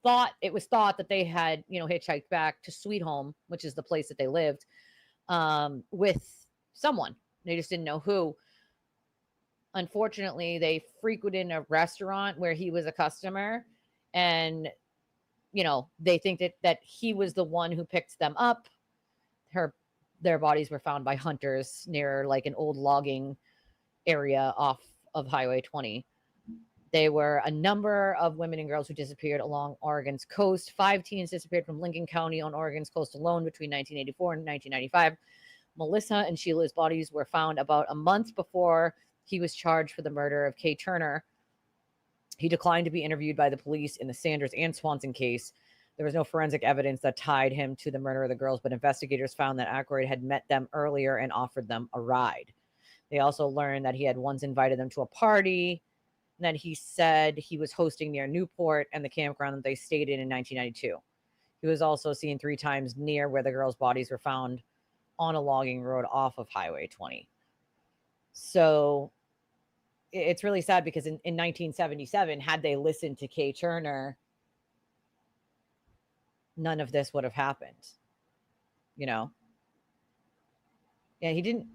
thought that they had, hitchhiked back to Sweet Home, which is the place that they lived, with someone. They just didn't know who. Unfortunately, they frequented a restaurant where he was a customer, and they think that he was the one who picked them up. Their bodies were found by hunters near like an old logging area off of Highway 20. There were a number of women and girls who disappeared along Oregon's coast. 5 teens disappeared from Lincoln County on Oregon's coast alone between 1984 and 1995. Melissa and Sheila's bodies were found about a month before he was charged for the murder of Kay Turner. He declined to be interviewed by the police in the Sanders and Swanson case. There was no forensic evidence that tied him to the murder of the girls, but investigators found that Aykroyd had met them earlier and offered them a ride. They also learned that he had once invited them to a party, and that he said he was hosting near Newport and the campground that they stayed in 1992. He was also seen 3 times near where the girls' bodies were found on a logging road off of Highway 20. So it's really sad because in 1977, had they listened to Kay Turner, none of this would have happened. Yeah, he didn't.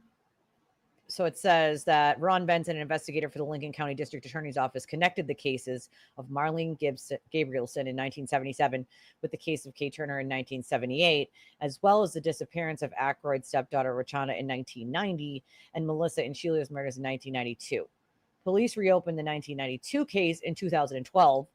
So it says that Ron Benson, an investigator for the Lincoln County District Attorney's Office, connected the cases of Marlene Gabrielson in 1977 with the case of Kay Turner in 1978, as well as the disappearance of Aykroyd's stepdaughter Rachonda in 1990 and Melissa and Sheila's murders in 1992. Police reopened the 1992 case in 2012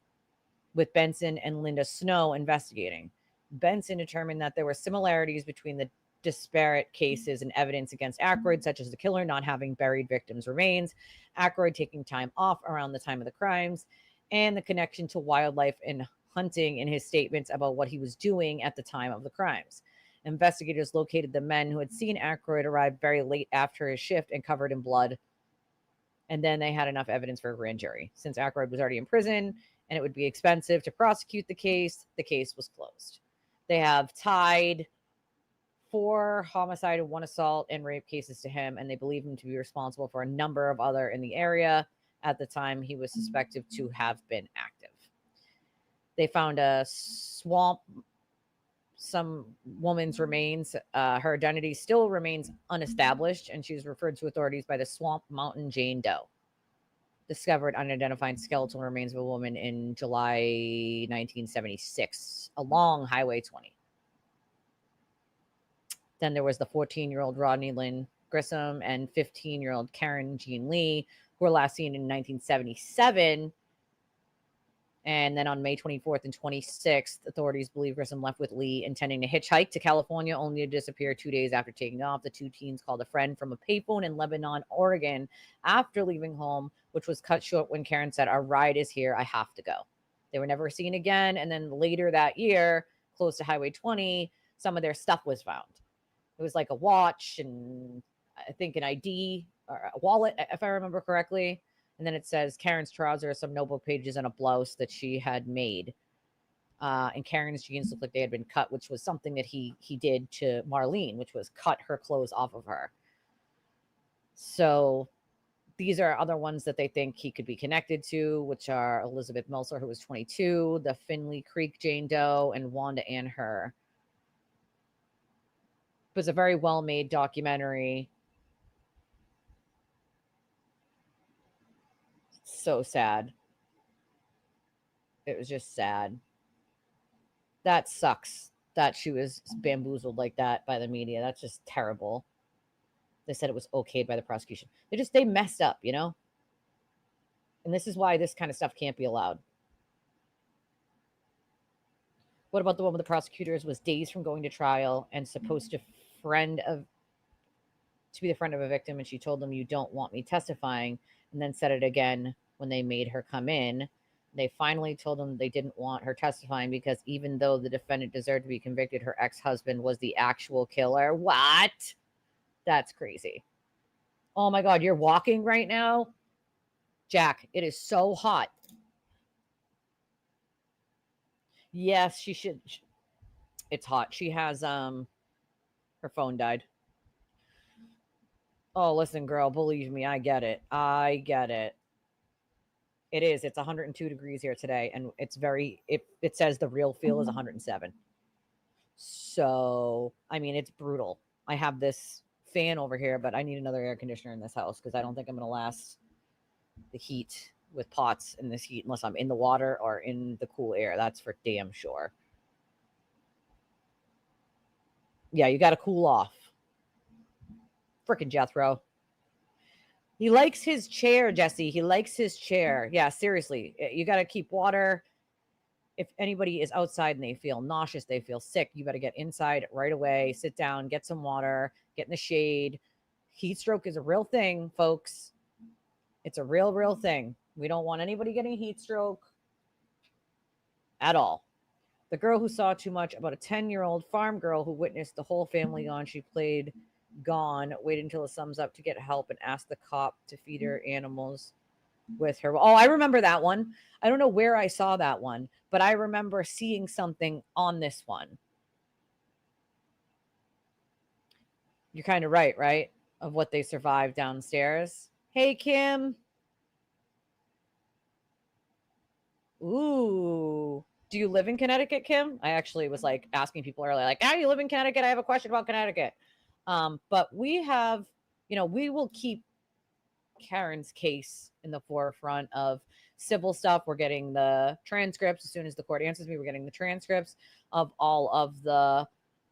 with Benson and Linda Snow investigating. Benson determined that there were similarities between the disparate cases and evidence against Aykroyd, such as the killer not having buried victims' remains, Aykroyd taking time off around the time of the crimes, and the connection to wildlife and hunting in his statements about what he was doing at the time of the crimes. Investigators located the men who had seen Aykroyd arrive very late after his shift and covered in blood, and then they had enough evidence for a grand jury. Since Aykroyd was already in prison and it would be expensive to prosecute the case was closed. They have tied 4 homicide, 1 assault, and rape cases to him, and they believe him to be responsible for a number of other in the area at the time he was suspected to have been active. They found a swamp, some woman's remains. Her identity still remains unestablished, and she was referred to authorities by the Swamp Mountain Jane Doe. Discovered unidentified skeletal remains of a woman in July 1976 along Highway 20. Then there was the 14-year-old Rodney Lynn Grissom and 15-year-old Karen Jean Lee, who were last seen in 1977. And then on May 24th and 26th, authorities believe Grissom left with Lee intending to hitchhike to California, only to disappear 2 days after taking off. The 2 teens called a friend from a payphone in Lebanon, Oregon, after leaving home, which was cut short when Karen said, "Our ride is here. I have to go." They were never seen again. And then later that year, close to Highway 20, some of their stuff was found. It was like a watch and I think an ID or a wallet, if I remember correctly. And then it says Karen's trousers, some notebook pages, and a blouse that she had made. And Karen's jeans looked like they had been cut, which was something that he did to Marlene, which was cut her clothes off of her. So these are other ones that they think he could be connected to, which are Elizabeth Melser, who was 22, the Finley Creek Jane Doe, and Wanda Ann Herr. It was a very well-made documentary. So sad. It was just sad. That sucks that she was bamboozled like that by the media. That's just terrible. They said it was okayed by the prosecution. They messed up, you know? And this is why this kind of stuff can't be allowed. What about the one with the prosecutors was days from going to trial and supposed to be the friend of a victim, and she told them, "You don't want me testifying," and then said it again when they made her come in. They finally told them they didn't want her testifying because even though the defendant deserved to be convicted, her ex-husband was the actual killer. What? That's crazy. Oh my God, you're walking right now? Jack, it is so hot. Yes, she should. It's hot. She has, her phone died. Oh, listen, girl, believe me, I get it. I get it. It is. It's 102 degrees here today, and it's it says the real feel is 107. So, I mean, it's brutal. I have this fan over here, but I need another air conditioner in this house because I don't think I'm going to last the heat with pots in this heat unless I'm in the water or in the cool air. That's for damn sure. Yeah, you got to cool off. Frickin' Jethro. He likes his chair, Jesse. He likes his chair. Yeah, seriously. You got to keep water. If anybody is outside and they feel nauseous, they feel sick, you better get inside right away, sit down, get some water, get in the shade. Heat stroke is a real thing, folks. It's a real thing. We don't want anybody getting heat stroke at all. The girl who saw too much, about a 10-year-old farm girl who witnessed the whole family gone. She played gone, waited until the sun's up to get help and asked the cop to feed her animals with her. Oh, I remember that one. I don't know where I saw that one, but I remember seeing something on this one. You're kind of right? Of what they survived downstairs. Hey, Kim. Ooh. Do you live in Connecticut, Kim? I actually was like asking people earlier, like, you live in Connecticut? I have a question about Connecticut. But we have, we will keep Karen's case in the forefront of civil stuff. We're getting the transcripts as soon as the court answers me. We're getting the transcripts of all of the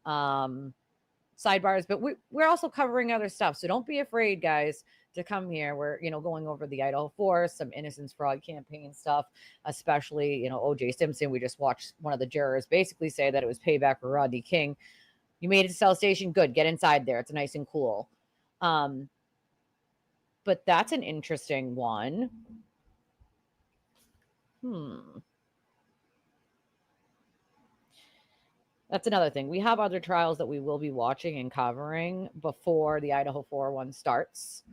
sidebars, but we're also covering other stuff. So don't be afraid, guys, to come here. We're, going over the Idaho 4, some Innocence Fraud Campaign stuff, especially, O.J. Simpson. We just watched one of the jurors basically say that it was payback for Rodney King. You made it to cell station. Good. Get inside there. It's nice and cool. But that's an interesting one. That's another thing. We have other trials that we will be watching and covering before the Idaho 4 one starts.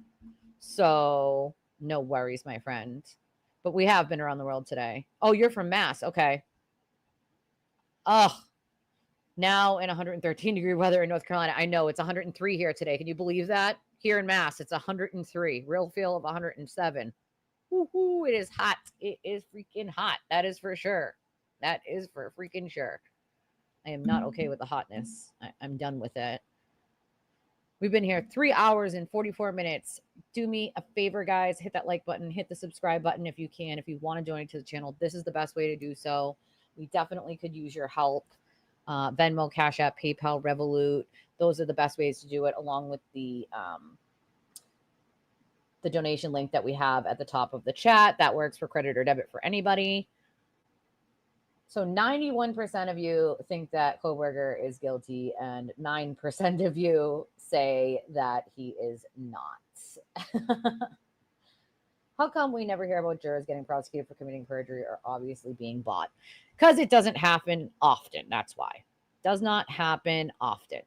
So no worries, my friend. But we have been around the world today. Oh, you're from Mass. Okay. Oh, now in 113-degree weather in North Carolina. I know it's 103 here today. Can you believe that? Here in Mass, it's 103. Real feel of 107. Woo-hoo, it is hot. It is freaking hot. That is for sure. That is for freaking sure. I am not okay with the hotness. I'm done with it. We've been here 3 hours and 44 minutes. Do me a favor, guys. Hit that like button. Hit the subscribe button if you can. If you want to donate to the channel, this is the best way to do so. We definitely could use your help. Venmo, Cash App, PayPal, Revolut. Those are the best ways to do it, along with the donation link that we have at the top of the chat. That works for credit or debit for anybody. So 91% of you think that Kohberger is guilty, and 9% of you say that he is not. How come we never hear about jurors getting prosecuted for committing perjury or obviously being bought? Because it doesn't happen often. That's why. It does not happen often.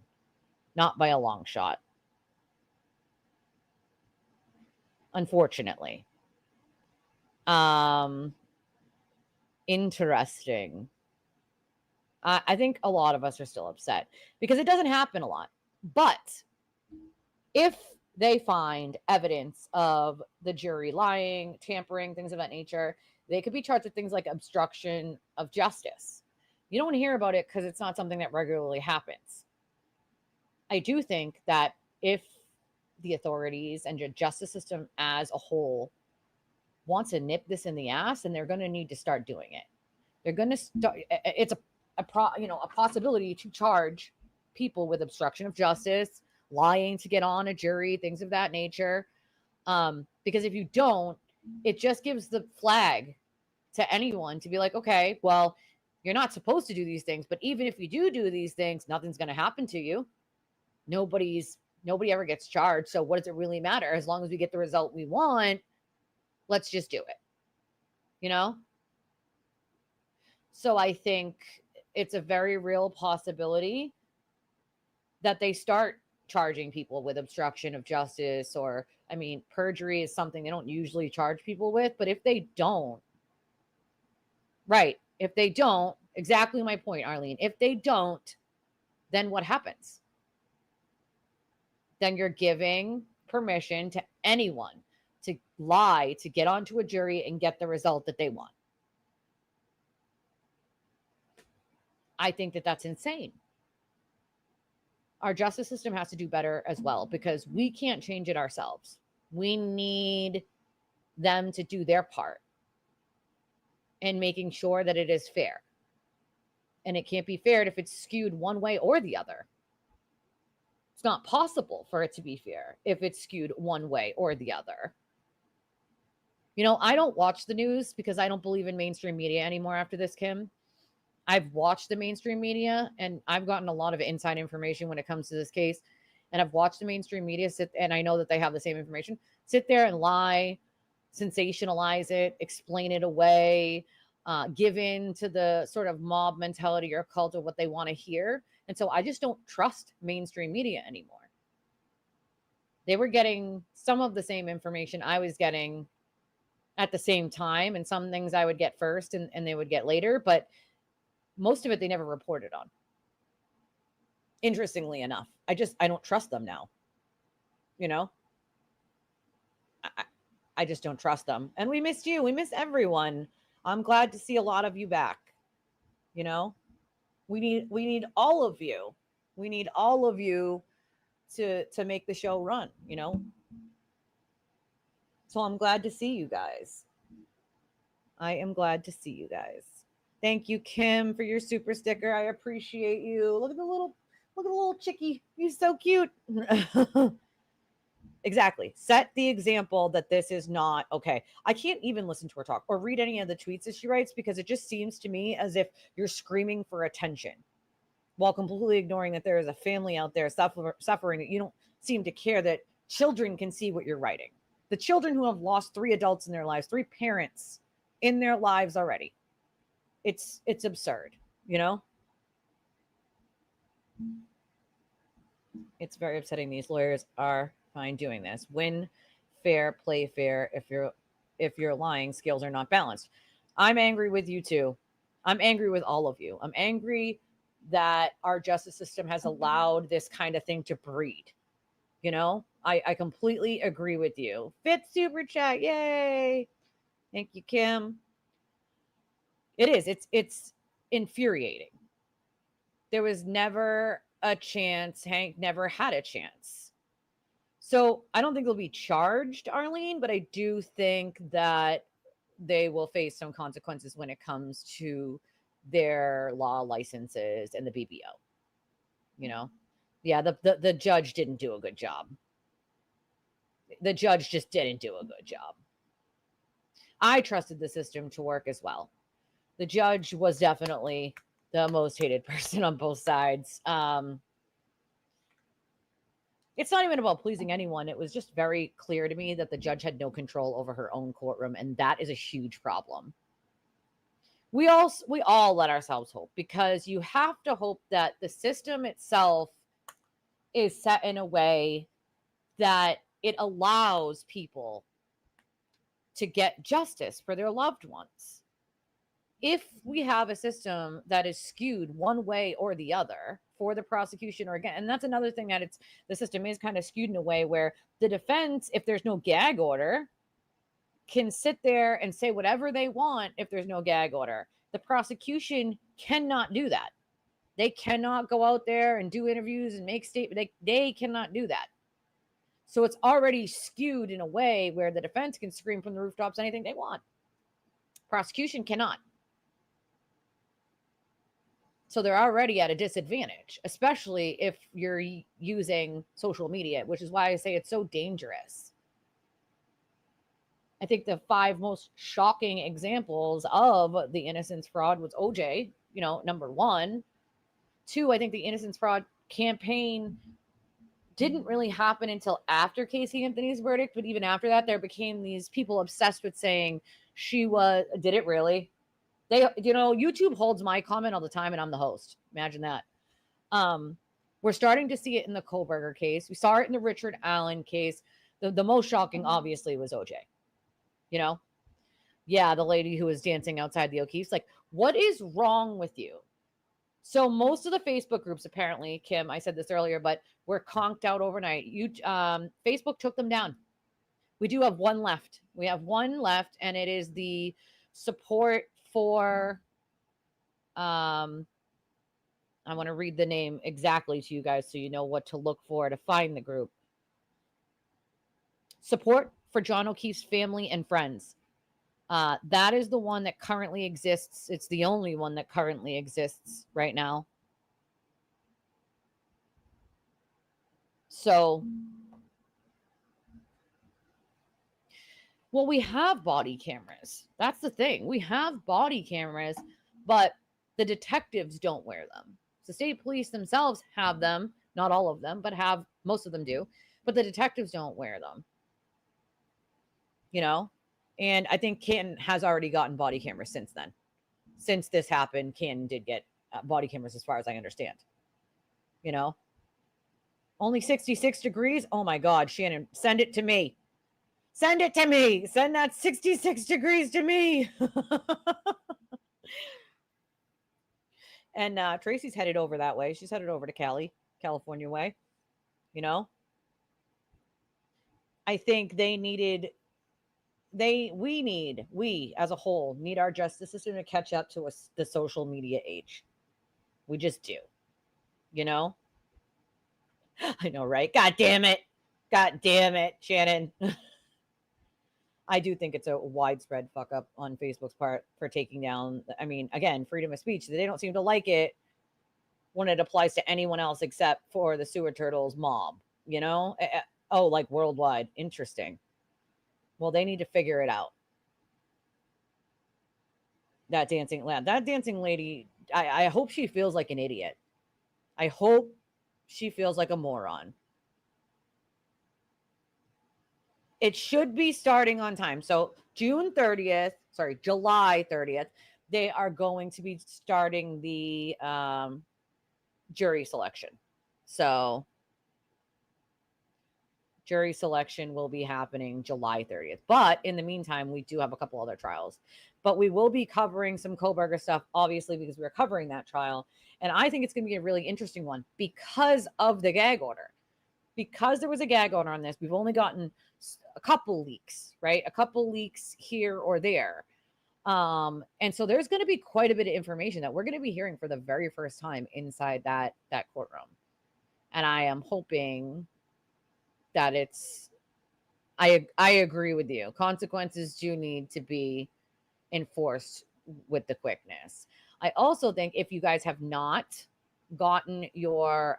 Not by a long shot. Unfortunately. Interesting. I think a lot of us are still upset because it doesn't happen a lot. But if they find evidence of the jury lying, tampering, things of that nature, they could be charged with things like obstruction of justice. You don't hear about it because it's not something that regularly happens. I do think that if the authorities and the justice system as a whole wants to nip this in the ass, and they're going to need to start doing it. They're going to start. It's a possibility to charge people with obstruction of justice, lying to get on a jury, things of that nature. Because if you don't, it just gives the flag to anyone to be like, okay, well, You're not supposed to do these things, but even if you do these things, nothing's going to happen to you. Nobody ever gets charged. So what does it really matter? As long as we get the result we want, let's just do it. You know? So I think it's a very real possibility that they start charging people with obstruction of justice, or, I mean, perjury is something they don't usually charge people with, but if they don't, right, if they don't, exactly my point, Arlene, if they don't, then what happens? Then you're giving permission to anyone to lie, to get onto a jury and get the result that they want. I think that that's insane. Our justice system has to do better as well, because we can't change it ourselves. We need them to do their part in making sure that it is fair. And it can't be fair if it's skewed one way or the other. It's not possible for it to be fair if it's skewed one way or the other. You know, I don't watch the news because I don't believe in mainstream media anymore after this, Kim. I've watched the mainstream media and I've gotten a lot of inside information when it comes to this case. And I've watched the mainstream media sit, and I know that they have the same information, sit there and lie, sensationalize it, explain it away, give in to the sort of mob mentality or cult of what they want to hear. And so I just don't trust mainstream media anymore. They were getting some of the same information I was getting at the same time, and some things I would get first and they would get later, but most of it they never reported on. Interestingly enough, I don't trust them now. You know, I just don't trust them. And we missed you. We miss everyone. I'm glad to see a lot of you back. You know, we need all of you. We need all of you to make the show run, you know. So I'm glad to see you guys. I am glad to see you guys. Thank you, Kim, for your super sticker. I appreciate you. Look at the little chickie. He's so cute. Exactly. Set the example that this is not okay. I can't even listen to her talk or read any of the tweets that she writes, because it just seems to me as if you're screaming for attention while completely ignoring that there is a family out there suffering, that you don't seem to care that children can see what you're writing. The children who have lost 3 adults in their lives, 3 parents in their lives already. It's absurd, you know? It's very upsetting. These lawyers are fine doing this. Win fair, play fair. If you're lying, skills are not balanced. I'm angry with you too. I'm angry with all of you. I'm angry that our justice system has allowed this kind of thing to breed. You know, I completely agree with you. Fifth super chat. Yay. Thank you, Kim. It is. It's infuriating. There was never a chance. Hank never had a chance. So I don't think they'll be charged, Arlene, but I do think that they will face some consequences when it comes to their law licenses and the BBO. You know? Yeah, the judge didn't do a good job. The judge just didn't do a good job. I trusted the system to work as well. The judge was definitely the most hated person on both sides. It's not even about pleasing anyone. It was just very clear to me that the judge had no control over her own courtroom, and that is a huge problem. We all let ourselves hope, because you have to hope that the system itself is set in a way that it allows people to get justice for their loved ones. If we have a system that is skewed one way or the other for the prosecution, or again, and that's another thing, that the system is kind of skewed in a way where the defense, if there's no gag order, can sit there and say whatever they want if there's no gag order. The prosecution cannot do that. They cannot go out there and do interviews and make statements. They cannot do that. So it's already skewed in a way where the defense can scream from the rooftops anything they want. Prosecution cannot. So they're already at a disadvantage, especially if you're using social media, which is why I say it's so dangerous. I think the 5 most shocking examples of the innocence fraud was OJ, number one. Two, I think the Innocence Fraud Campaign didn't really happen until after Casey Anthony's verdict. But even after that, there became these people obsessed with saying did it really? YouTube holds my comment all the time and I'm the host. Imagine that. We're starting to see it in the Kohlberger case. We saw it in the Richard Allen case. The most shocking, obviously, was OJ. Yeah, the lady who was dancing outside the O'Keeffe's. Like, what is wrong with you? So most of the Facebook groups, apparently, Kim, I said this earlier, but were conked out overnight. Facebook took them down. We do have one left. We have one left, and it is the support for I want to read the name exactly to you guys so you know what to look for to find the group. Support for John O'Keeffe's family and friends. That is the one that currently exists. It's the only one that currently exists right now. So, well, we have body cameras. That's the thing. We have body cameras, but the detectives don't wear them. The state police themselves have them. Not all of them, but most of them do. But the detectives don't wear them. And I think Canton has already gotten body cameras since then. Since this happened, Canton did get body cameras as far as I understand. Only 66 degrees? Oh my God, Shannon, send it to me. Send it to me. Send that 66 degrees to me. And Tracy's headed over that way. She's headed over to California way. I think we as a whole need our justice system to catch up to the social media age. We just do. I know, right? God damn it, Shannon. I do think it's a widespread fuck up on Facebook's part for taking down, again, freedom of speech. They don't seem to like it when it applies to anyone else except for the Sewer Turtles mob, Oh, like worldwide. Interesting. Well, they need to figure it out. That dancing lady, I hope she feels like an idiot. I hope she feels like a moron. It should be starting on time. So July 30th, they are going to be starting the jury selection. So jury selection will be happening July 30th. But in the meantime, we do have a couple other trials. But we will be covering some Kohlberger stuff, obviously, because we're covering that trial. And I think it's going to be a really interesting one because of the gag order. Because there was a gag order on this, we've only gotten a couple leaks, right? A couple leaks here or there. And so there's going to be quite a bit of information that we're going to be hearing for the very first time inside that courtroom. And I am hoping that I agree with you. Consequences do need to be enforced with the quickness. I also think if you guys have not gotten your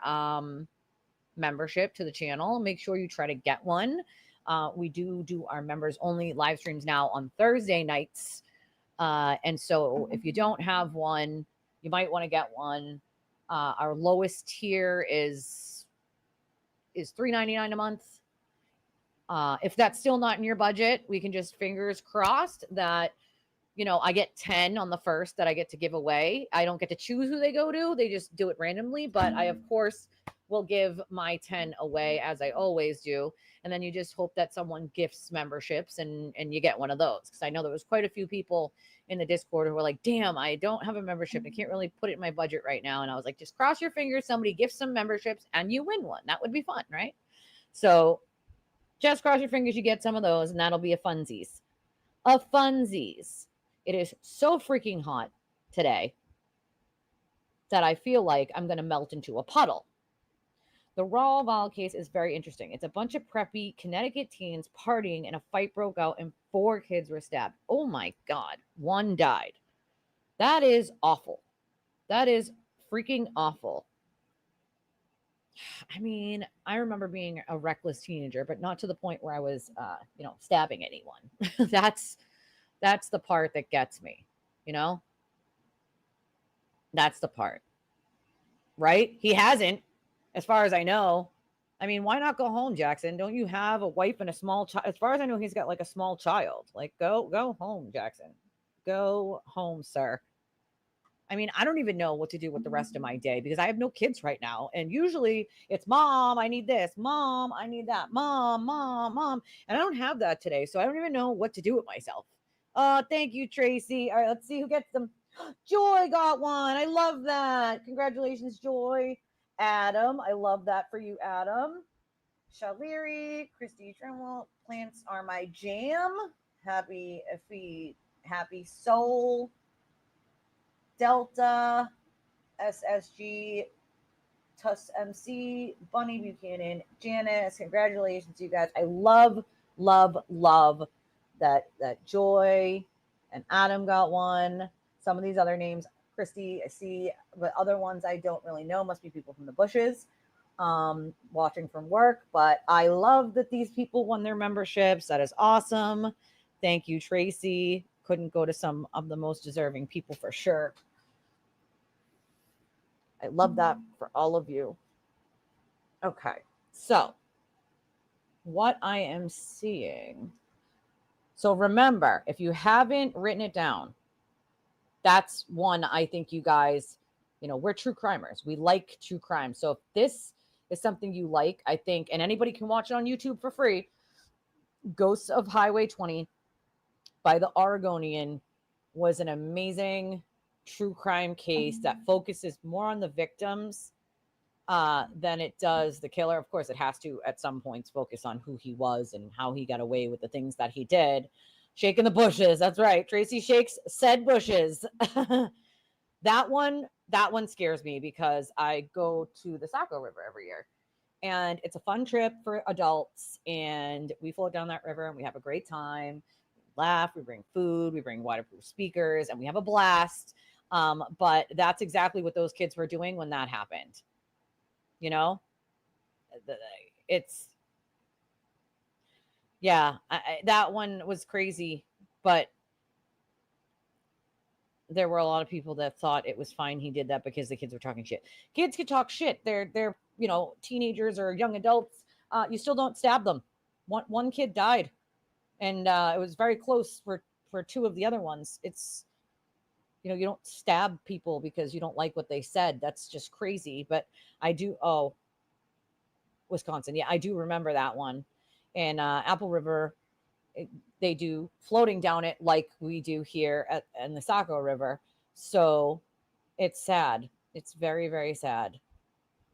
membership to the channel, make sure you try to get one. We do our members only live streams now on Thursday nights. And so if you don't have one, you might want to get one. Our lowest tier is $3.99 a month. If that's still not in your budget, we can just fingers crossed that, I get 10 on the first that I get to give away. I don't get to choose who they go to. They just do it randomly. But I, of course, will give my 10 away as I always do. And then you just hope that someone gifts memberships and you get one of those. Because I know there was quite a few people in the Discord who were like, damn, I don't have a membership. I can't really put it in my budget right now. And I was like, just cross your fingers. Somebody gifts some memberships and you win one. That would be fun, right? So just cross your fingers, you get some of those, and that'll be a funsies. A funsies. It is so freaking hot today that I feel like I'm going to melt into a puddle. The Raw Vol case is very interesting. It's a bunch of preppy Connecticut teens partying and a fight broke out and 4 kids were stabbed. Oh my God. 1 died. That is awful. That is freaking awful. I remember being a reckless teenager, but not to the point where I was, stabbing anyone. That's the part that gets me, That's the part, right? He hasn't, as far as I know. I mean, why not go home, Jackson? Don't you have a wife and a small child? As far as I know, he's got like a small child. Like, go home, Jackson. Go home, sir. I mean, I don't even know what to do with the rest of my day because I have no kids right now. And usually it's mom, I need this, mom, I need that, mom. And I don't have that today. So I don't even know what to do with myself. Thank you, Tracy. All right, let's see who gets them. Joy got one. I love that. Congratulations, Joy. Adam, I love that for you, Adam. Shaliri, Christy Tremwell, plants are my jam. Happy feet, happy soul. Delta, SSG, Tuss MC, Bunny Buchanan, Janice. Congratulations, you guys. I love that Joy and Adam got one. Some of these other names, Christy, I see, but other ones I don't really know. Must be people from the bushes watching from work. But I love that these people won their memberships. That is awesome. Thank you, Tracy. Couldn't go to some of the most deserving people for sure. I love that for all of you. Okay, so what I am seeing. So remember, if you haven't written it down, that's one I think you guys, we're true crimers. We like true crime. So if this is something you like, I think, and anybody can watch it on YouTube for free, Ghosts of Highway 20 by the Oregonian was an amazing true crime case that focuses more on the victims than it does the killer. Of course, it has to, at some points, focus on who he was and how he got away with the things that he did. Shaking the bushes. That's right. Tracy shakes said bushes. That one scares me because I go to the Saco River every year. And it's a fun trip for adults. And we float down that river and we have a great time. We laugh, we bring food, we bring waterproof speakers, and we have a blast. But that's exactly what those kids were doing when that happened. It's, yeah, that one was crazy, but there were a lot of people that thought it was fine he did that because the kids were talking shit. Kids could talk shit. They're teenagers or young adults. You still don't stab them. One kid died, and it was very close for two of the other ones. It's, you don't stab people because you don't like what they said. That's just crazy. But I do. Oh, Wisconsin. Yeah, I do remember that one. And Apple River, they do floating down it like we do here in the Saco River. So it's sad. It's very, very sad.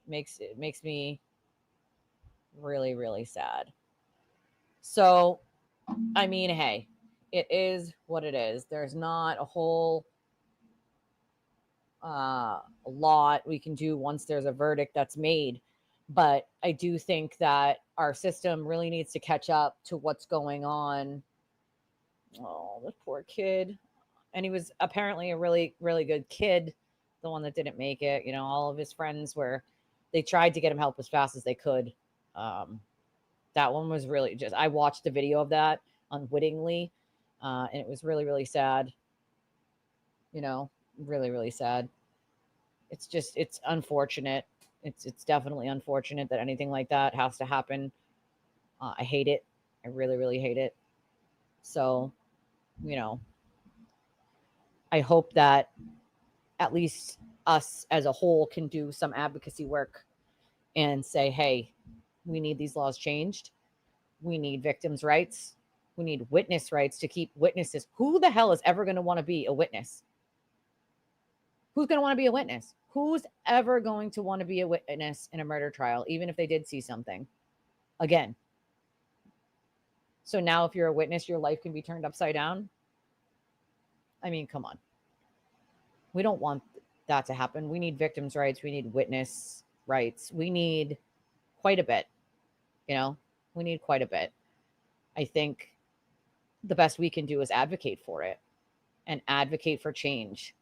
It makes me really, really sad. So, I mean, hey, it is what it is. There's not a whole lot we can do once there's a verdict that's made. But I do think that our system really needs to catch up to what's going on. Oh, this poor kid. And he was apparently a really, really good kid, the one that didn't make it. All of his friends they tried to get him help as fast as they could. That one was really I watched the video of that unwittingly, and it was really, really sad. Really, really sad. It's unfortunate. It's definitely unfortunate that anything like that has to happen. I hate it. I really, really hate it. So, I hope that at least us as a whole can do some advocacy work and say, hey, we need these laws changed. We need victims' rights. We need witness rights to keep witnesses. Who the hell is ever going to want to be a witness? Who's going to want to be a witness? Who's ever going to want to be a witness in a murder trial, even if they did see something? Again. So now if you're a witness, your life can be turned upside down? I mean, come on. We don't want that to happen. We need victims' rights. We need witness rights. We need quite a bit. We need quite a bit. I think the best we can do is advocate for it and advocate for change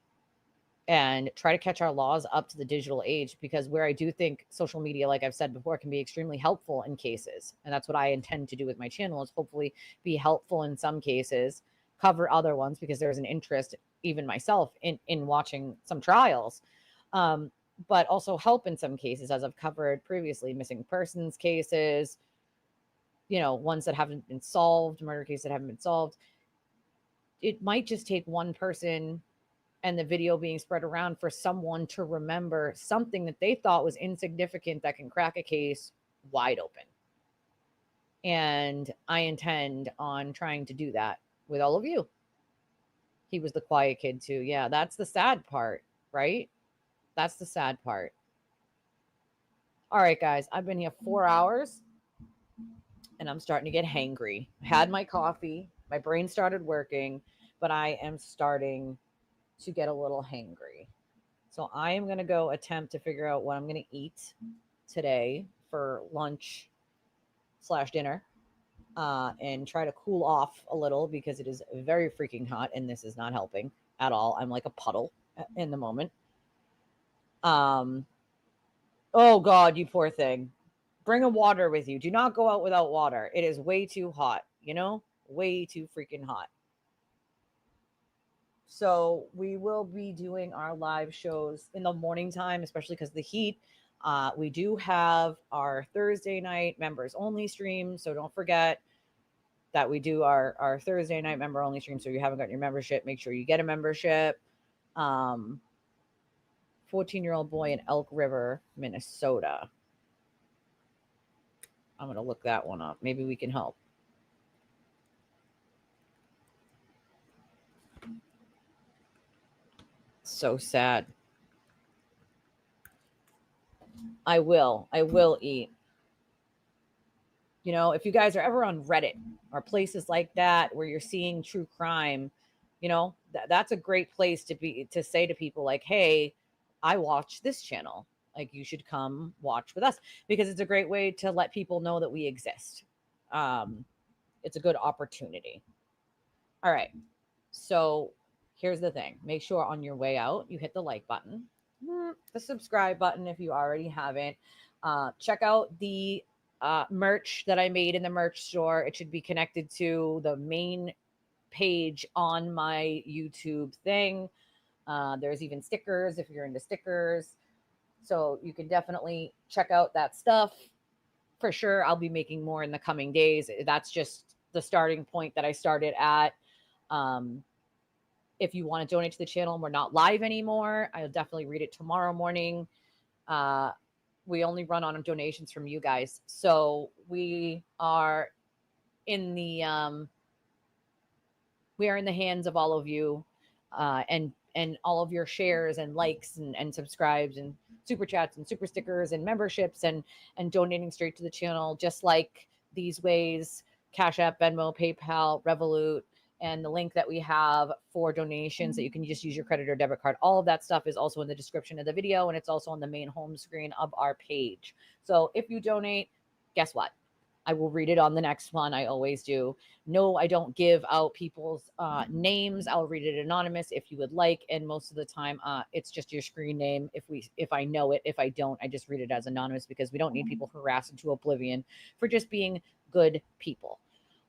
and try to catch our laws up to the digital age, because where I do think social media, like I've said before, can be extremely helpful in cases. And that's what I intend to do with my channel, is hopefully be helpful in some cases, cover other ones because there's an interest even myself in watching some trials, but also help in some cases, as I've covered previously, missing persons cases, you know, ones that haven't been solved, murder cases that haven't been solved. It might just take one person and the video being spread around for someone to remember something that they thought was insignificant that can crack a case wide open. And I intend on trying to do that with all of you. He was the quiet kid too. Yeah, that's the sad part, right? That's the sad part. All right, guys, I've been here 4 hours and I'm starting to get hangry. Had my coffee, my brain started working, but I am starting to get a little hangry. So I am going to go attempt to figure out what I'm going to eat today for lunch / dinner, and try to cool off a little because it is very freaking hot and this is not helping at all. I'm like a puddle in the moment. Oh God, you poor thing. Bring a water with you. Do not go out without water. It is way too hot, you know, way too freaking hot. So we will be doing our live shows in the morning time, especially because of the heat. We do have our Thursday night members only stream. So don't forget that we do our Thursday night member only stream. So if you haven't got your membership, make sure you get a membership. 14-year-old boy in Elk River, Minnesota. I'm going to look that one up. Maybe we can help. So sad. I will eat. You know, if you guys are ever on Reddit or places like that where you're seeing true crime, you know, that's a great place to say to people like, hey, I watch this channel. Like, you should come watch with us, because it's a great way to let people know that we exist. It's a good opportunity. All right. So here's the thing. Make sure on your way out, you hit the like button, the subscribe button if you already haven't. Check out the merch that I made in the merch store. It should be connected to the main page on my YouTube thing. There's even stickers if you're into stickers. So you can definitely check out that stuff. For sure, I'll be making more in the coming days. That's just the starting point that I started at. If you want to donate to the channel and we're not live anymore, I'll definitely read it tomorrow morning. We only run on donations from you guys. So we are in the hands of all of you, and all of your shares and likes and subscribes and super chats and super stickers and memberships and donating straight to the channel, just like these ways: Cash App, Venmo, PayPal, Revolut, and the link that we have for donations that you can just use your credit or debit card. All of that stuff is also in the description of the video, and it's also on the main home screen of our page. So if you donate, guess what? I will read it on the next one. I always do. No, I don't give out people's names. I'll read it anonymous if you would like. And most of the time, it's just your screen name. If I know it, if I don't, I just read it as anonymous, because we don't need people harassed into oblivion for just being good people.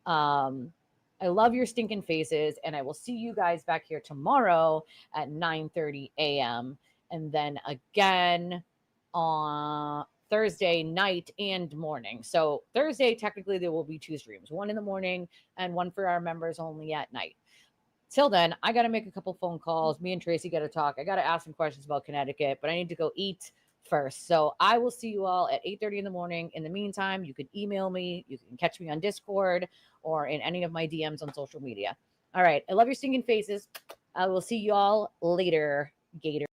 I love your stinking faces, and I will see you guys back here tomorrow at 9:30 a.m. and then again on Thursday night and morning. So Thursday, technically, there will be 2 streams, one in the morning and one for our members only at night. Till then, I got to make a couple phone calls. Me and Tracy got to talk. I got to ask some questions about Connecticut, but I need to go eat first. So I will see you all at 8:30 in the morning. In the meantime, you can email me. You can catch me on Discord or in any of my DMs on social media. All right. I love your stinking faces. I will see you all later, Gator.